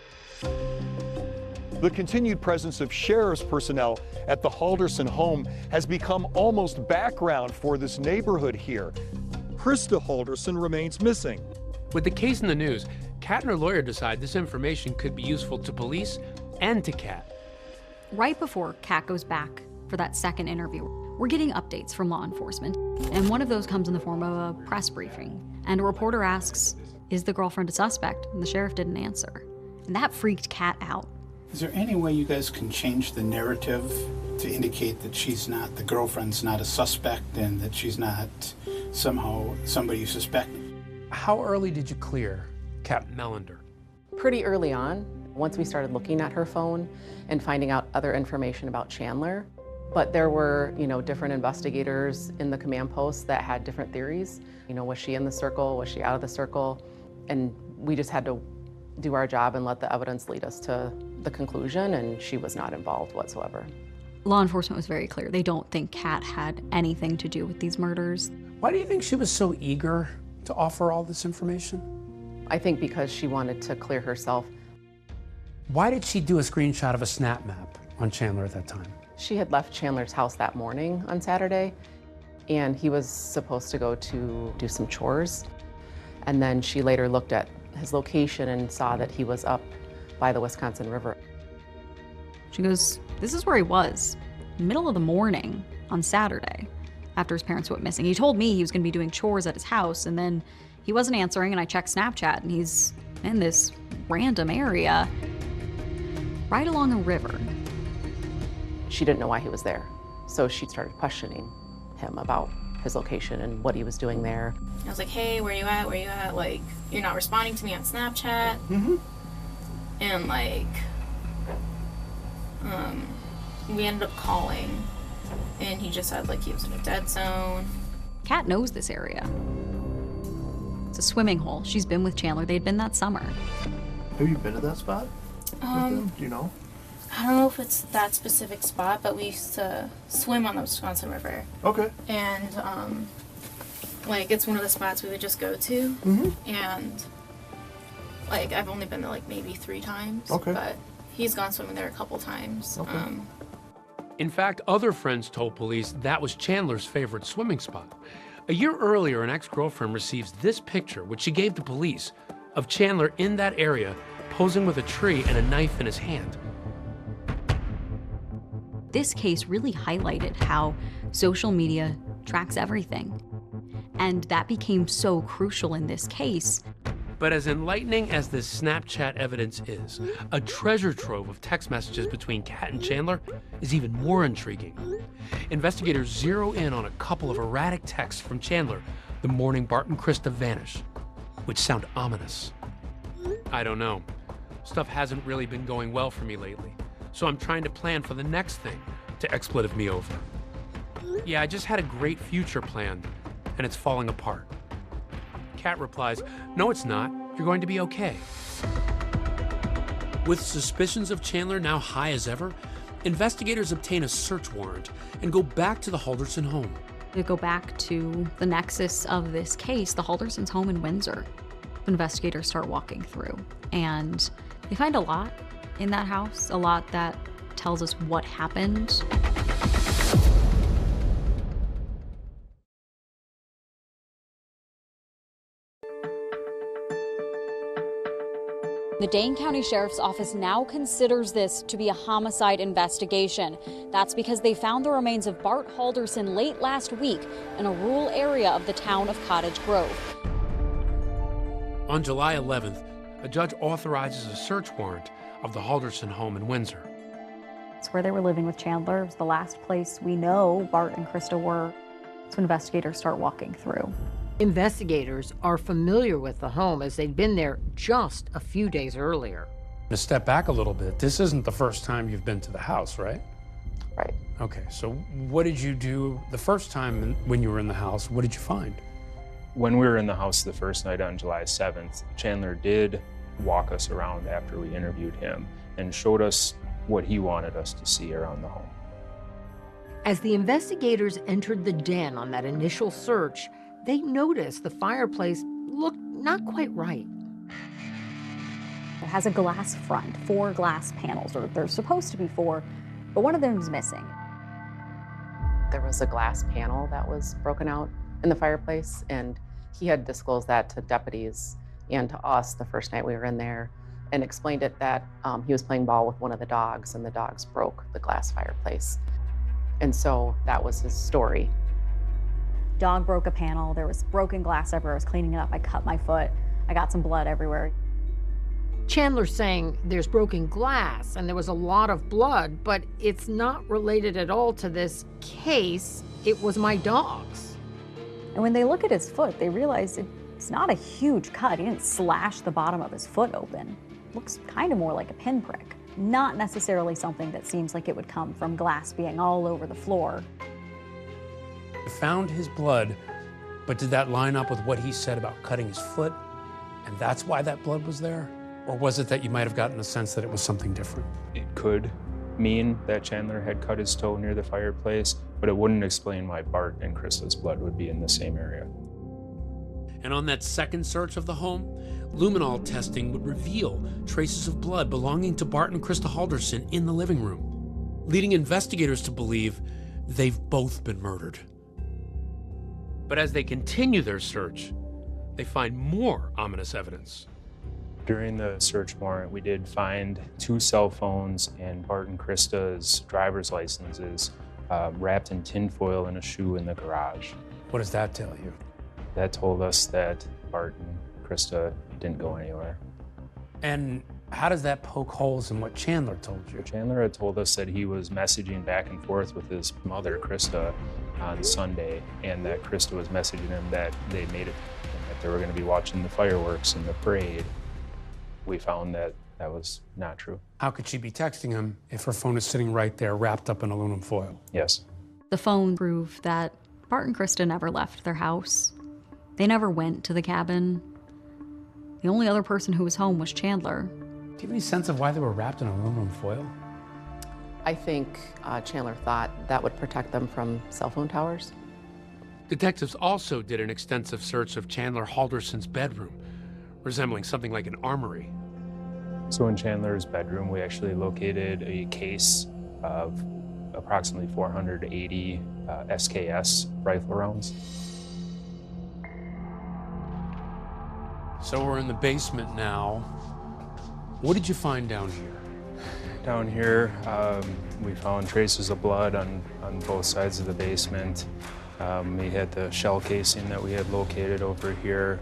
S18: The continued presence of sheriff's personnel at the Halderson home has become almost background for this neighborhood here. Krista Halderson remains missing.
S28: With the case in the news, Kat and her lawyer decide this information could be useful to police and to Kat.
S26: Right before Kat goes back for that second interview, we're getting updates from law enforcement, and one of those comes in the form of a press briefing. And a reporter asks, "Is the girlfriend a suspect?" And the sheriff didn't answer. And that freaked Kat out.
S4: Is there any way you guys can change the narrative to indicate that she's not, the girlfriend's not a suspect and that she's not somehow somebody you suspect?
S28: How early did you clear Kat Melander?
S5: Pretty early on, once we started looking at her phone and finding out other information about Chandler. But there were, different investigators in the command post that had different theories. Was she in the circle? Was she out of the circle? And we just had to do our job and let the evidence lead us to the conclusion, and she was not involved whatsoever.
S26: Law enforcement was very clear. They don't think Kat had anything to do with these murders.
S28: Why do you think she was so eager to offer all this information?
S5: I think because she wanted to clear herself.
S28: Why did she do a screenshot of a snap map on Chandler at that time?
S5: She had left Chandler's house that morning on Saturday, and he was supposed to go to do some chores. And then she later looked at his location and saw that he was up by the Wisconsin River.
S26: She goes, this is where he was, middle of the morning on Saturday, after his parents went missing. He told me he was going to be doing chores at his house, and then he wasn't answering, and I checked Snapchat, and he's in this random area right along a river.
S5: She didn't know why he was there, so she started questioning him about his location and what he was doing there.
S3: I was like, hey, where you at? Where you at? Like, you're not responding to me on Snapchat. And like, we ended up calling, and he just said like he was in a dead zone.
S26: Kat knows this area. It's a swimming hole. She's been with Chandler. They'd been that summer.
S8: Have you been to that spot? Do you know?
S3: I don't know if it's that specific spot, but we used to swim on the Wisconsin River.
S8: Okay.
S3: And like it's one of the spots we would just go to. And like I've only been there like maybe 3 times.
S8: Okay.
S3: But he's gone swimming there a couple times.
S8: Okay.
S28: In fact, other friends told police that was Chandler's favorite swimming spot. A year earlier, an ex-girlfriend receives this picture, which she gave to police, of Chandler in that area, posing with a tree and a knife in his hand.
S26: This case really highlighted how social media tracks everything. And that became so crucial in this case.
S28: But as enlightening as this Snapchat evidence is, a treasure trove of text messages between Kat and Chandler is even more intriguing. Investigators zero in on a couple of erratic texts from Chandler the morning Bart and Krista vanished, which sound ominous. I don't know. Stuff hasn't really been going well for me lately, so I'm trying to plan for the next thing to expletive me over. Yeah, I just had a great future plan, and it's falling apart. Kat replies, no, it's not. You're going to be okay. With suspicions of Chandler now high as ever, investigators obtain a search warrant and go back to the Halderson home.
S26: To go back to the nexus of this case, the Haldersons' home in Windsor. Investigators start walking through, and they find a lot in that house, a lot that tells us what happened.
S11: The Dane County Sheriff's Office now considers this to be a homicide investigation. That's because they found the remains of Bart Halderson late last week in a rural area of the town of Cottage Grove.
S28: On July 11th, a judge authorizes a search warrant of the Halderson home in Windsor.
S26: It's where they were living with Chandler. It was the last place we know Bart and Krista were. So investigators start walking through.
S2: Investigators are familiar with the home as they'd been there just a few days earlier.
S28: To step back a little bit, this isn't the first time you've been to the house, right?
S5: Right.
S28: Okay, so what did you do the first time when you were in the house? What did you find?
S6: When we were in the house the first night on July 7th, Chandler did walk us around after we interviewed him and showed us what he wanted us to see around the home.
S2: As the investigators entered the den on that initial search, they noticed the fireplace looked not quite right.
S26: It has a glass front, 4 glass panels, or there's supposed to be 4, but one of them is missing.
S5: There was a glass panel that was broken out in the fireplace, and he had disclosed that to deputies and to us the first night we were in there, and explained it that he was playing ball with one of the dogs, and the dogs broke the glass fireplace. And so that was his story.
S26: Dog broke a panel, there was broken glass everywhere. I was cleaning it up, I cut my foot, I got some blood everywhere.
S2: Chandler's saying there's broken glass and there was a lot of blood, but it's not related at all to this case. It was my dog's.
S26: And when they look at his foot, they realize it's not a huge cut. He didn't slash the bottom of his foot open. It looks kind of more like a pinprick. Not necessarily something that seems like it would come from glass being all over the floor.
S28: Found his blood, but did that line up with what he said about cutting his foot? And that's why that blood was there? Or was it that you might have gotten a sense that it was something different?
S6: It could mean that Chandler had cut his toe near the fireplace, but it wouldn't explain why Bart and Krista's blood would be in the same area.
S28: And on that second search of the home, luminol testing would reveal traces of blood belonging to Bart and Krista Halderson in the living room, leading investigators to believe they've both been murdered. But as they continue their search, they find more ominous evidence.
S6: During the search warrant, we did find 2 cell phones and Bart and Krista's driver's licenses wrapped in tinfoil in a shoe in the garage.
S28: What does that tell you?
S6: That told us that Bart and Krista didn't go anywhere.
S28: And how does that poke holes in what Chandler told you?
S6: Chandler had told us that he was messaging back and forth with his mother, Krista, on Sunday, and that Krista was messaging him that they made it, and that they were going to be watching the fireworks and the parade. We found that that was not true.
S28: How could she be texting him if her phone is sitting right there wrapped up in aluminum foil?
S6: Yes.
S26: The phone proved that Bart and Krista never left their house. They never went to the cabin. The only other person who was home was Chandler.
S28: Do you have any sense of why they were wrapped in aluminum foil?
S5: I think Chandler thought that would protect them from cell phone towers.
S28: Detectives also did an extensive search of Chandler Halderson's bedroom, resembling something like an armory.
S6: So in Chandler's bedroom, we actually located a case of approximately 480 SKS rifle rounds.
S28: So we're in the basement now. What did you find down here?
S6: Down here, we found traces of blood on both sides of the basement. We had the shell casing that we had located over here.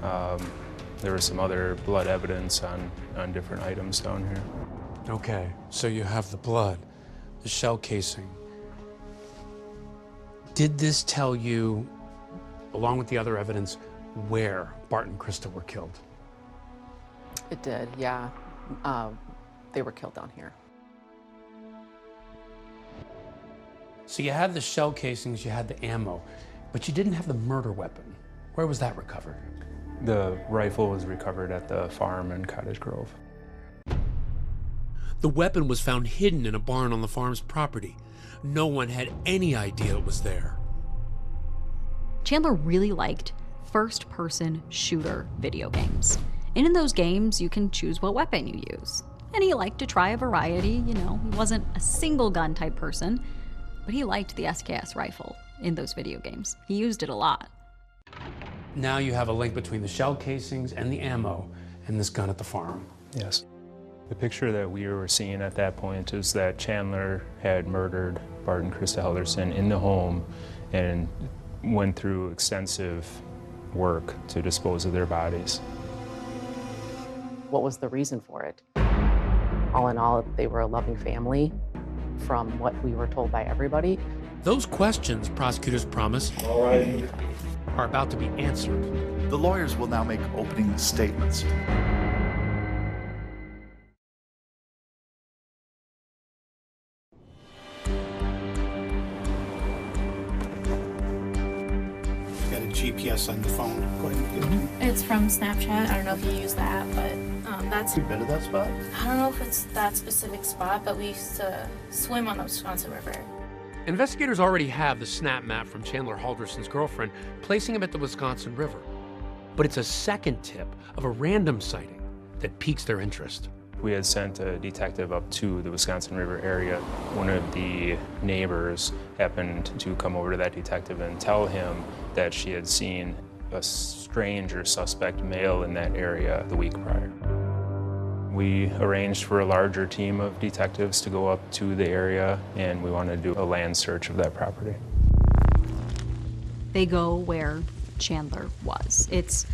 S6: There was some other blood evidence on different items down here.
S28: Okay, so you have the blood, the shell casing. Did this tell you, along with the other evidence, where Bart and Krista were killed?
S5: It did, yeah. They were killed down here.
S28: So you had the shell casings, you had the ammo, but you didn't have the murder weapon. Where was that recovered?
S6: The rifle was recovered at the farm in Cottage Grove.
S28: The weapon was found hidden in a barn on the farm's property. No one had any idea it was there.
S26: Chandler really liked first-person shooter video games. And in those games, you can choose what weapon you use. And he liked to try a variety, you know. He wasn't a single gun type person, but he liked the SKS rifle in those video games. He used it a lot.
S28: Now you have a link between the shell casings and the ammo and this gun at the farm.
S6: Yes. The picture that we were seeing at that point is that Chandler had murdered Bart and Krista Halderson in the home and went through extensive work to dispose of their bodies.
S5: What was the reason for it? All in all, they were a loving family from what we were told by everybody.
S28: Those questions, prosecutors promise, are about to be answered.
S8: The lawyers will now make opening statements.
S4: Got a GPS on the phone. Go ahead and give it.
S3: It's from Snapchat. I don't know if you use that, but that's.
S8: You been to that spot?
S3: I don't know if it's that specific spot, but we used to swim on the Wisconsin River.
S28: Investigators already have the snap map from Chandler Halderson's girlfriend, placing him at the Wisconsin River. But it's a second tip of a random sighting that piques their interest.
S6: We had sent a detective up to the Wisconsin River area. One of the neighbors happened to come over to that detective and tell him that she had seen a strange or suspect male in that area the week prior. We arranged for a larger team of detectives to go up to the area, and we wanted to do a land search of that property.
S26: They go where Chandler was. It's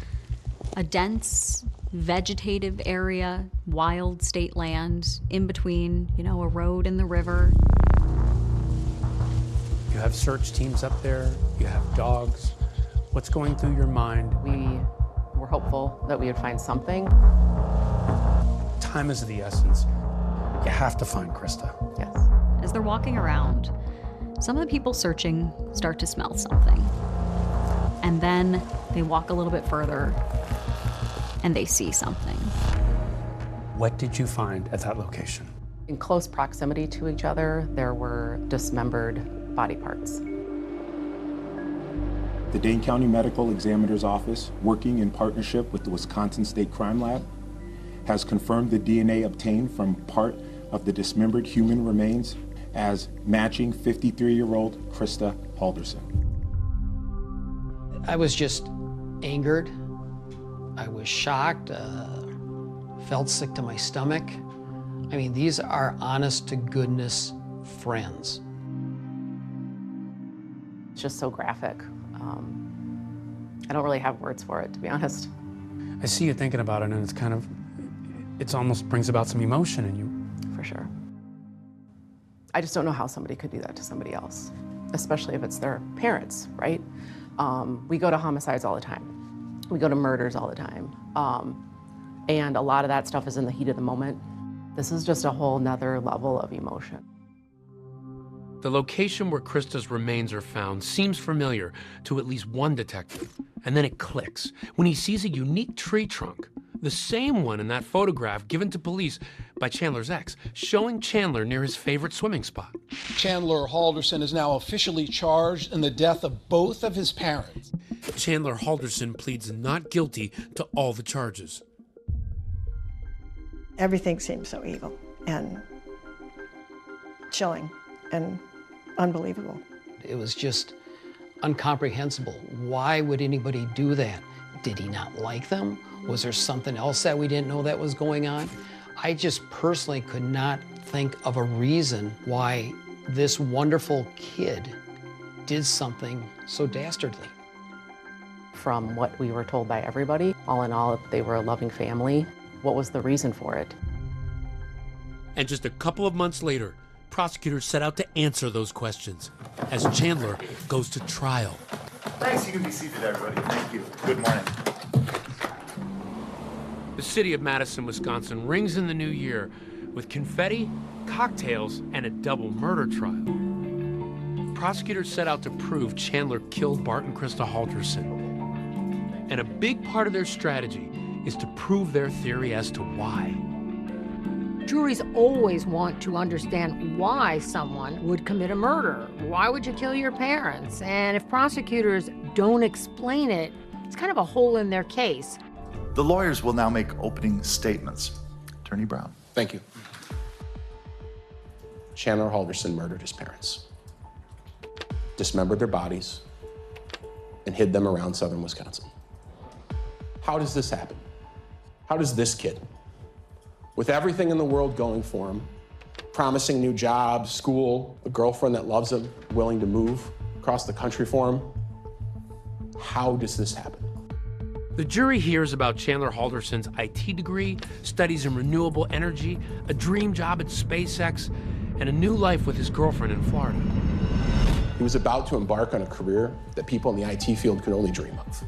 S26: a dense, vegetative area, wild state land, in between, you know, a road and the river.
S28: You have search teams up there, you have dogs. What's going through your mind?
S5: We were hopeful that we would find something.
S28: Time is of the essence. You have to find Krista.
S5: Yes.
S26: As they're walking around, some of the people searching start to smell something. And then they walk a little bit further and they see something.
S28: What did you find at that location?
S5: In close proximity to each other, there were dismembered body parts.
S10: The Dane County Medical Examiner's Office, working in partnership with the Wisconsin State Crime Lab, has confirmed the DNA obtained from part of the dismembered human remains as matching 53-year-old Krista Halderson.
S12: I was just angered. I was shocked. felt sick to my stomach. I mean, these are honest to goodness friends.
S5: It's just so graphic. I don't really have words for it, to be honest.
S28: I see you thinking about it, and it's kind of, it almost brings about some emotion in you.
S5: For sure. I just don't know how somebody could do that to somebody else, especially if it's their parents, right? We go to homicides all the time. We go to murders all the time. And a lot of that stuff is in the heat of the moment. This is just a whole nother level of emotion.
S28: The location where Krista's remains are found seems familiar to at least one detective, and then it clicks when he sees a unique tree trunk, the same one in that photograph given to police by Chandler's ex, showing Chandler near his favorite swimming spot.
S13: Chandler Halderson is now officially charged in the death of both of his parents.
S28: Chandler Halderson pleads not guilty to all the charges.
S9: Everything seems so evil and chilling and unbelievable.
S12: It was just incomprehensible. Why would anybody do that? Did he not like them? Was there something else that we didn't know that was going on? I just personally could not think of a reason why this wonderful kid did something so dastardly.
S5: From what we were told by everybody, all in all, they were a loving family. What was the reason for it?
S28: And just a couple of months later, prosecutors set out to answer those questions as Chandler goes to trial.
S15: Thanks, you can be seated, everybody. Thank you. Good morning.
S28: The city of Madison, Wisconsin rings in the new year with confetti, cocktails, and a double murder trial. Prosecutors set out to prove Chandler killed Bart and Krista Halderson. And a big part of their strategy is to prove their theory as to why.
S2: Juries always want to understand why someone would commit a murder. Why would you kill your parents? And if prosecutors don't explain it, it's kind of a hole in their case.
S15: The lawyers will now make opening statements. Attorney Brown.
S16: Thank you. Chandler Halderson murdered his parents, dismembered their bodies, and hid them around southern Wisconsin. How does this happen? How does this kid, with everything in the world going for him, promising new jobs, school, a girlfriend that loves him, willing to move across the country for him, how does this happen?
S28: The jury hears about Chandler Halderson's IT degree, studies in renewable energy, a dream job at SpaceX, and a new life with his girlfriend in Florida.
S16: He was about to embark on a career that people in the IT field could only dream of.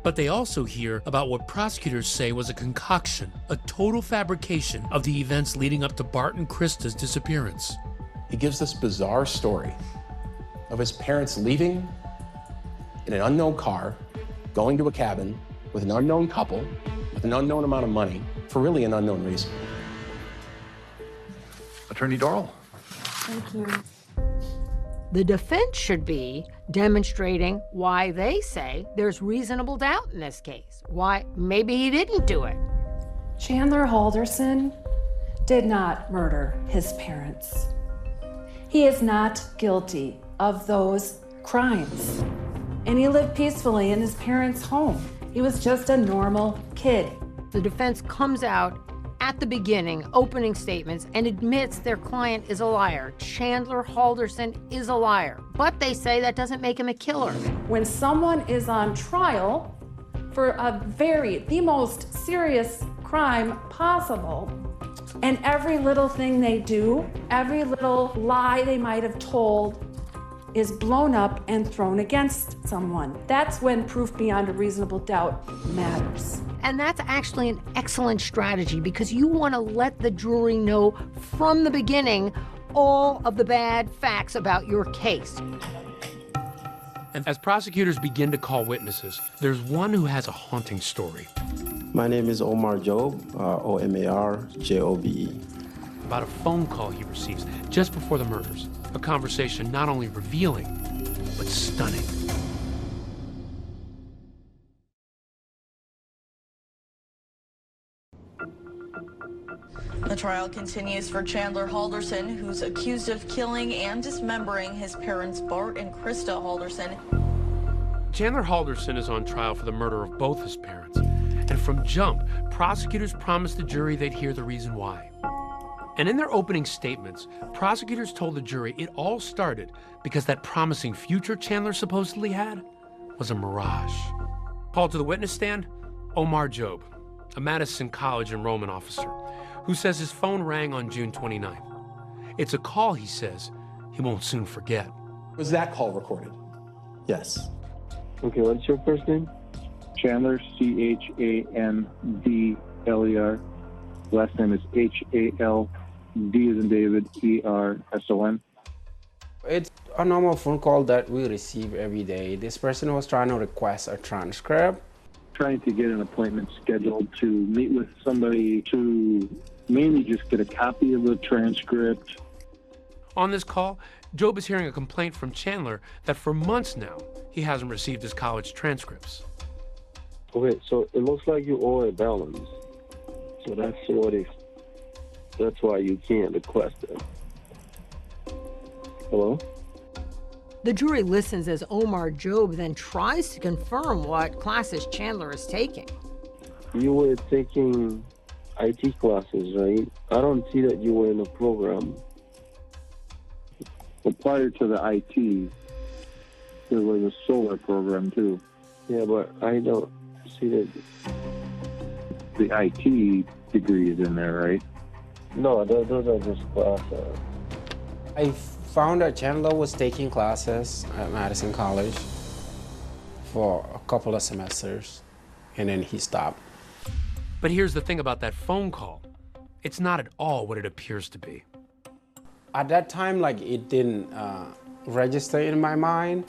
S28: But they also hear about what prosecutors say was a concoction, a total fabrication of the events leading up to Bart and Krista's disappearance.
S16: He gives this bizarre story of his parents leaving in an unknown car, going to a cabin with an unknown couple, with an unknown amount of money, for really an unknown reason.
S15: Attorney Dorrell.
S2: Thank you. The defense should be demonstrating why they say there's reasonable doubt in this case, why maybe he didn't do it.
S20: Chandler Halderson did not murder his parents. He is not guilty of those crimes. And he lived peacefully in his parents' home. He was just a normal kid.
S2: The defense comes out at the beginning, opening statements, and admits their client is a liar. Chandler Halderson is a liar. But they say that doesn't make him a killer.
S20: When someone is on trial for the most serious crime possible, and every little thing they do, every little lie they might have told is blown up and thrown against someone. That's when proof beyond a reasonable doubt matters.
S2: And that's actually an excellent strategy because you want to let the jury know from the beginning all of the bad facts about your case.
S28: And as prosecutors begin to call witnesses, there's one who has a haunting story.
S21: My name is Omar Job, O-M-A-R-J-O-B-E.
S28: About a phone call he receives just before the murders. A conversation not only revealing, but stunning.
S23: The trial continues for Chandler Halderson, who's accused of killing and dismembering his parents, Bart and Krista Halderson.
S28: Chandler Halderson is on trial for the murder of both his parents. And And from jump, prosecutors promised the jury they'd hear the reason why. And in their opening statements, prosecutors told the jury it all started because that promising future Chandler supposedly had was a mirage. Called to the witness stand, Omar Job, a Madison College enrollment officer, who says his phone rang on June 29th. It's a call, he says, he won't soon forget.
S16: Was that call recorded?
S21: Yes.
S7: Okay, what's your first name? Chandler, Chandler. Last name is Hald, D as in David, ERSON.
S14: It's a normal phone call that we receive every day. This person was trying to request a transcript.
S7: Trying to get an appointment scheduled to meet with somebody to mainly just get a copy of the transcript.
S28: On this call, Job is hearing a complaint from Chandler that for months now, he hasn't received his college transcripts.
S7: Okay, so it looks like you owe a balance. So that's why you can't request it. Hello?
S2: The jury listens as Omar Job then tries to confirm what classes Chandler is taking.
S7: You were taking IT classes, right? I don't see that you were in a program. But prior to the IT, there was a solar program too. Yeah, but I don't see that the IT degree is in there, right? No, those are just classes.
S14: I found that Chandler was taking classes at Madison College for a couple of semesters, and then he stopped.
S28: But here's the thing about that phone call. It's not at all what it appears to be.
S14: At that time, it didn't register in my mind.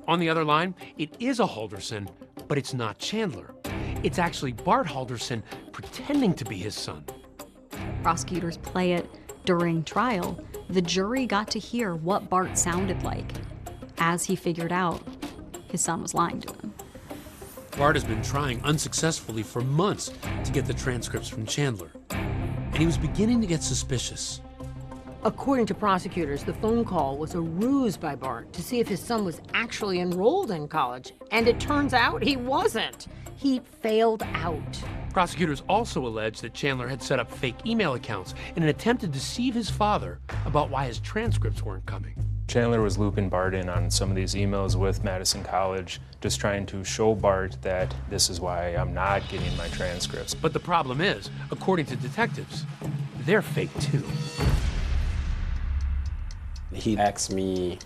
S28: On the other line, it is a Halderson, but it's not Chandler. It's actually Bart Halderson pretending to be his son.
S11: Prosecutors play it during trial. The jury got to hear what Bart sounded like as he figured out his son was lying to him.
S28: Bart has been trying unsuccessfully for months to get the transcripts from Chandler, and he was beginning to get suspicious.
S2: According to prosecutors, the phone call was a ruse by Bart to see if his son was actually enrolled in college, and it turns out he wasn't. He failed out.
S28: Prosecutors also allege that Chandler had set up fake email accounts in an attempt to deceive his father about why his transcripts weren't coming.
S6: Chandler was looping Bart in on some of these emails with Madison College, just trying to show Bart that this is why I'm not getting my transcripts.
S28: But the problem is, according to detectives, they're fake too.
S14: He asked me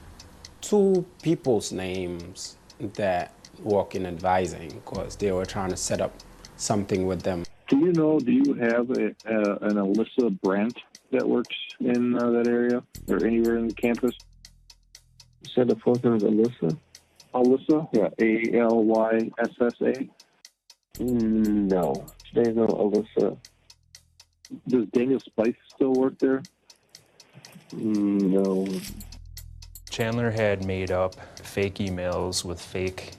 S14: 2 people's names that work in advising because they were trying to set up something with them.
S7: Do you have an Alyssa Brandt that works in that area or anywhere in the campus? You said the first name is Alyssa? Alyssa? Yeah, Alyssa? No, there's no Alyssa. Does Daniel Spice still work there? No.
S6: Chandler had made up fake emails with fake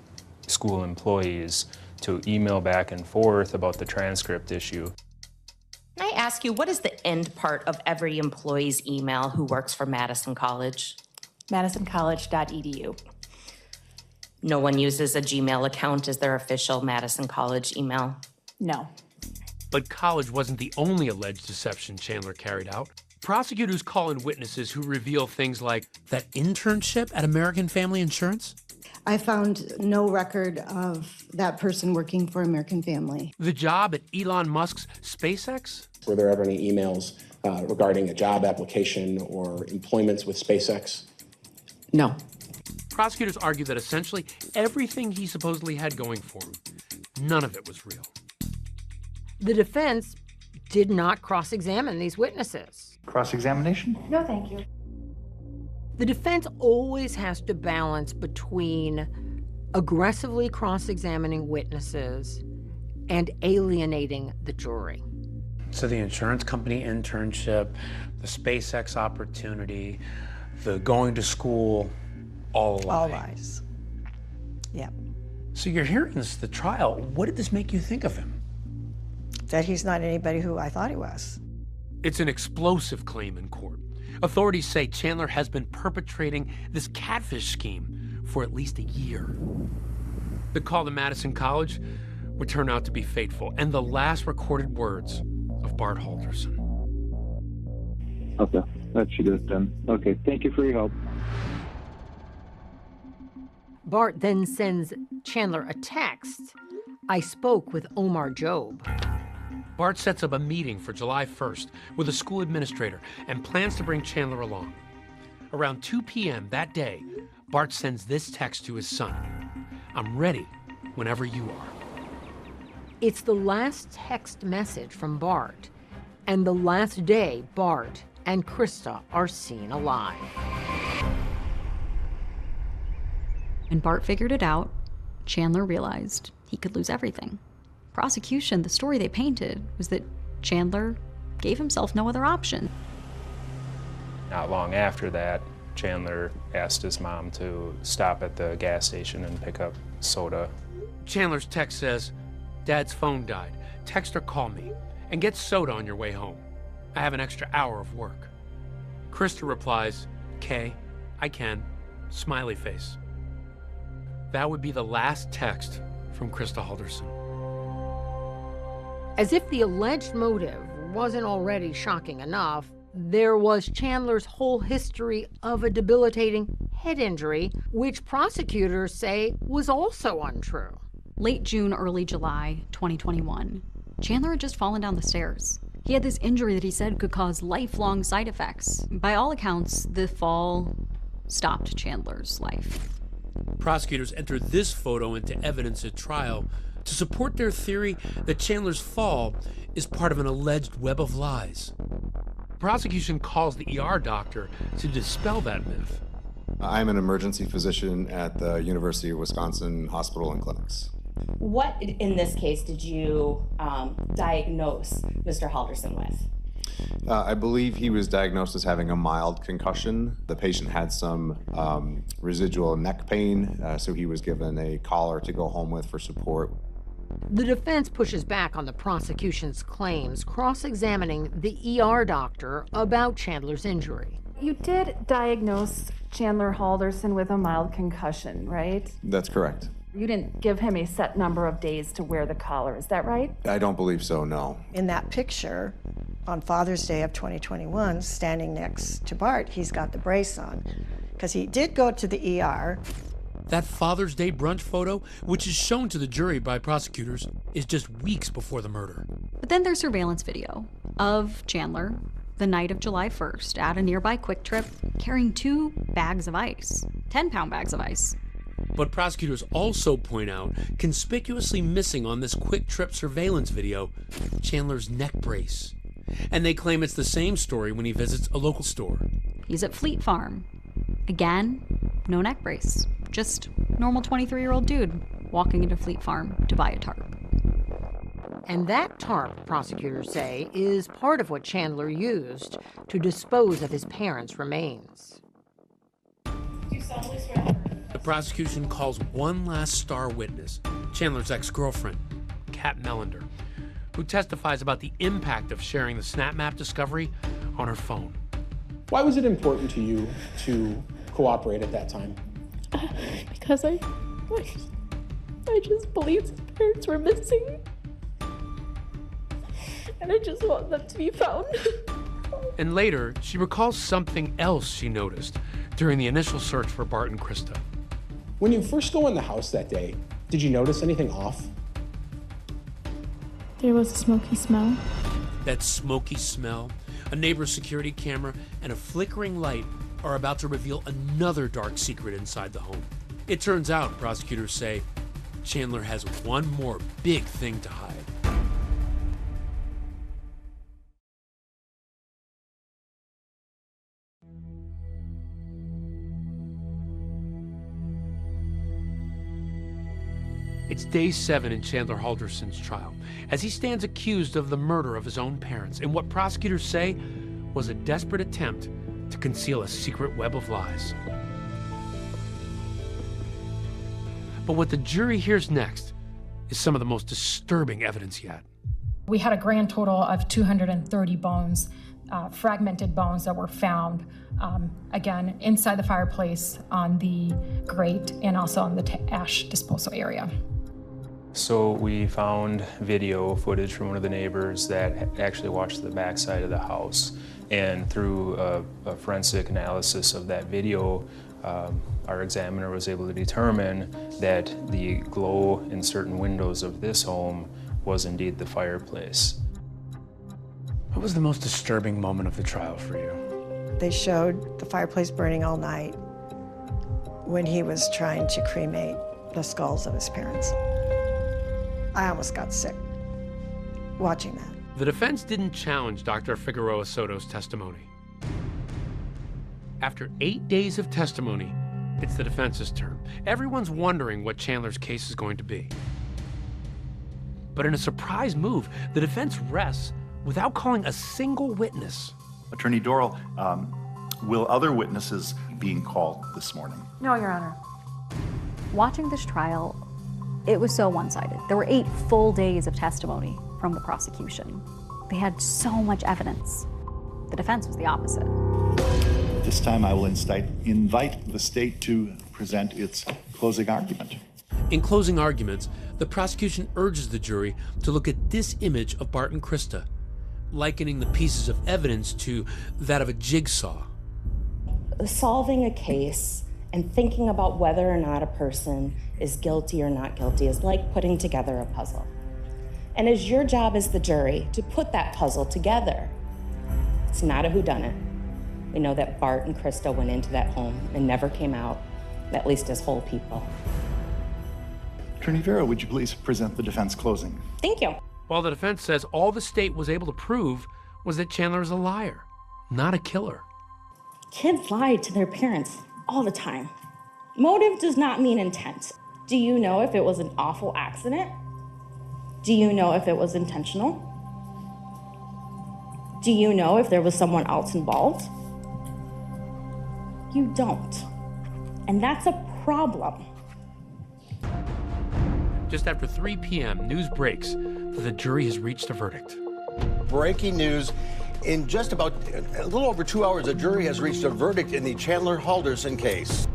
S6: school employees to email back and forth about the transcript issue.
S17: Can I ask you, what is the end part of every employee's email who works for Madison College?
S19: MadisonCollege.edu.
S17: No one uses a Gmail account as their official Madison College email?
S19: No.
S28: But college wasn't the only alleged deception Chandler carried out. Prosecutors call in witnesses who reveal things like that internship at American Family Insurance.
S22: I found no record of that person working for American Family.
S28: The job at Elon Musk's SpaceX?
S16: Were there ever any emails regarding a job application or employments with SpaceX?
S17: No.
S28: Prosecutors argue that essentially everything he supposedly had going for him, none of it was real.
S2: The defense did not cross-examine these witnesses.
S15: Cross-examination?
S19: No, thank you.
S2: The defense always has to balance between aggressively cross-examining witnesses and alienating the jury.
S28: So the insurance company internship, the SpaceX opportunity, the going to school, all a lie.
S9: All lies. Yep.
S28: So you're hearing this at the trial. What did this make you think of him?
S9: That he's not anybody who I thought he was.
S28: It's an explosive claim in court. Authorities say Chandler has been perpetrating this catfish scheme for at least a year. The call to Madison College would turn out to be fateful and the last recorded words of Bart Halderson.
S7: Okay, that should do it then. Okay, thank you for your help.
S2: Bart then sends Chandler a text. I spoke with Omar Job.
S28: Bart sets up a meeting for July 1st with a school administrator and plans to bring Chandler along. Around 2 p.m. that day, Bart sends this text to his son. I'm ready whenever you are.
S2: It's the last text message from Bart, and the last day Bart and Krista are seen alive.
S26: When Bart figured it out, Chandler realized he could lose everything. Prosecution, the story they painted was that Chandler gave himself no other option.
S6: Not long after that, Chandler asked his mom to stop at the gas station and pick up soda.
S28: Chandler's text says, Dad's phone died. Text or call me, and get soda on your way home. I have an extra hour of work. Krista replies, "Kay, I can," smiley face. That would be the last text from Krista Halderson.
S2: As if the alleged motive wasn't already shocking enough, there was Chandler's whole history of a debilitating head injury, which prosecutors say was also untrue.
S26: Late June, early July 2021, Chandler had just fallen down the stairs. He had this injury that he said could cause lifelong side effects. By all accounts, the fall stopped Chandler's life.
S28: Prosecutors entered this photo into evidence at trial to support their theory that Chandler's fall is part of an alleged web of lies. Prosecution calls the ER doctor to dispel that myth.
S1: I'm an emergency physician at the University of Wisconsin Hospital and Clinics.
S17: What in this case did you diagnose Mr. Halderson with?
S1: I believe he was diagnosed as having a mild concussion. The patient had some residual neck pain, so he was given a collar to go home with for support.
S2: The defense pushes back on the prosecution's claims, cross-examining the ER doctor about Chandler's injury.
S20: You did diagnose Chandler Halderson with a mild concussion, right?
S1: That's correct.
S20: You didn't give him a set number of days to wear the collar, is that right?
S1: I don't believe so, no.
S9: In that picture, on Father's Day of 2021, standing next to Bart, he's got the brace on, because he did go to the ER.
S28: That Father's Day brunch photo, which is shown to the jury by prosecutors, is just weeks before the murder.
S26: But then there's surveillance video of Chandler the night of July 1st at a nearby Quick Trip carrying 2 bags of ice, 10-pound bags of ice.
S28: But prosecutors also point out, conspicuously missing on this Quick Trip surveillance video, Chandler's neck brace. And they claim it's the same story when he visits a local store.
S26: He's at Fleet Farm. Again, no neck brace. Just normal 23-year-old dude walking into Fleet Farm to buy a tarp.
S2: And that tarp, prosecutors say, is part of what Chandler used to dispose of his parents' remains.
S28: The prosecution calls one last star witness, Chandler's ex-girlfriend, Kat Melander, who testifies about the impact of sharing the Snap Map discovery on her phone.
S16: Why was it important to you to cooperate at that time?
S3: Because I just believed his parents were missing. And I just want them to be found.
S28: And later, she recalls something else she noticed during the initial search for Bart and Krista.
S16: When you first go in the house that day, did you notice anything off?
S3: There was a smoky smell.
S28: That smoky smell, a neighbor's security camera, and a flickering light are about to reveal another dark secret inside the home. It turns out, prosecutors say, Chandler has one more big thing to hide. It's day 7 in Chandler Halderson's trial, as he stands accused of the murder of his own parents in what prosecutors say was a desperate attempt to conceal a secret web of lies. But what the jury hears next is some of the most disturbing evidence yet.
S4: We had a grand total of 230 bones, fragmented bones that were found, again, inside the fireplace, on the grate, and also on the ash disposal area.
S6: So we found video footage from one of the neighbors that actually watched the backside of the house. And through a forensic analysis of that video, our examiner was able to determine that the glow in certain windows of this home was indeed the fireplace.
S28: What was the most disturbing moment of the trial for you?
S9: They showed the fireplace burning all night when he was trying to cremate the skulls of his parents. I almost got sick watching that.
S28: The defense didn't challenge Dr. Figueroa Soto's testimony. After 8 days of testimony, it's the defense's turn. Everyone's wondering what Chandler's case is going to be. But in a surprise move, the defense rests without calling a single witness.
S15: Attorney Dorrell, will other witnesses being called this morning?
S8: No, Your Honor. Watching this trial, it was so one-sided. There were 8 full days of testimony from the prosecution. They had so much evidence. The defense was the opposite.
S15: This time I will invite the state to present its closing argument.
S28: In closing arguments, the prosecution urges the jury to look at this image of Bart and Krista, likening the pieces of evidence to that of a jigsaw.
S17: Solving a case and thinking about whether or not a person is guilty or not guilty is like putting together a puzzle. And it's your job as the jury to put that puzzle together. It's not a whodunit. We know that Bart and Krista went into that home and never came out, at least as whole people.
S15: Attorney Vera, would you please present the defense closing?
S17: Thank you.
S28: While the defense says all the state was able to prove was that Chandler is a liar, not a killer.
S17: Kids lie to their parents all the time. Motive does not mean intent. Do you know if it was an awful accident? Do you know if it was intentional? Do you know if there was someone else involved? You don't. And that's a problem.
S28: Just after 3 p.m., news breaks that the jury has reached a verdict.
S10: Breaking news. In just about a little over 2 hours, the jury has reached a verdict in the Chandler Halderson case.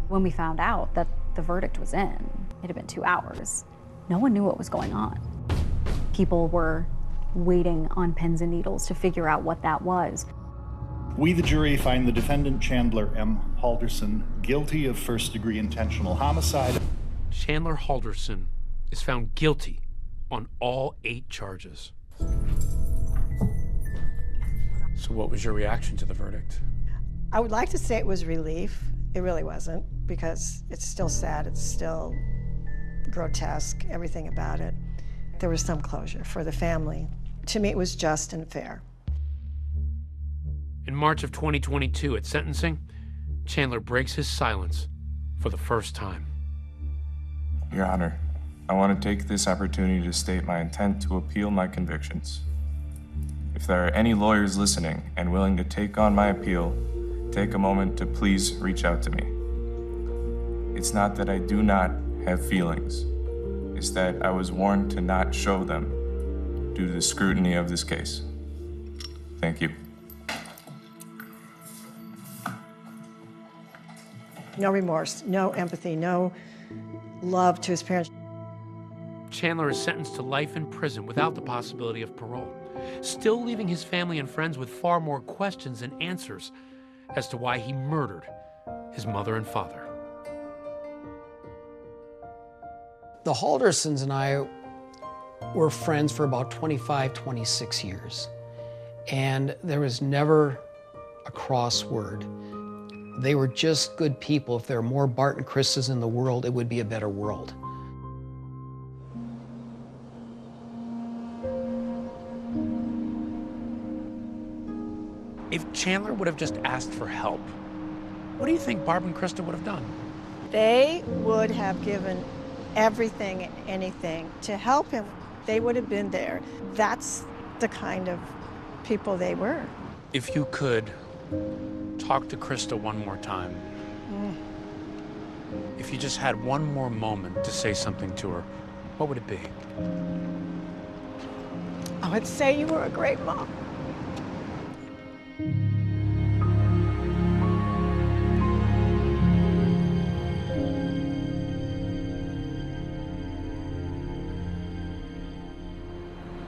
S8: When we found out that the verdict was in, it had been 2 hours. No one knew what was going on. People were waiting on pins and needles to figure out what that was.
S15: We, the jury, find the defendant Chandler M. Halderson guilty of first-degree intentional homicide.
S28: Chandler Halderson is found guilty on all 8 charges. So what was your reaction to the verdict?
S9: I would like to say it was relief. It really wasn't, because it's still sad, it's still grotesque, everything about it. There was some closure for the family. To me, it was just and fair.
S28: In March of 2022, at sentencing, Chandler breaks his silence for the first time.
S12: Your Honor, I want to take this opportunity to state my intent to appeal my convictions. If there are any lawyers listening and willing to take on my appeal, take a moment to please reach out to me. It's not that I do not have feelings. It's that I was warned to not show them due to the scrutiny of this case. Thank you.
S9: No remorse, no empathy, no love to his parents.
S28: Chandler is sentenced to life in prison without the possibility of parole, still leaving his family and friends with far more questions than answers as to why he murdered his mother and father.
S13: The Haldersons and I were friends for about 25, 26 years. And there was never a cross word. They were just good people. If there were more Bart and Kristas in the world, it would be a better world.
S28: If Chandler would have just asked for help, what do you think Barb and Krista would have done?
S9: They would have given everything and anything to help him. They would have been there. That's the kind of people they were.
S28: If you could talk to Krista one more time, if you just had one more moment to say something to her, what would it be?
S9: I would say you were a great mom.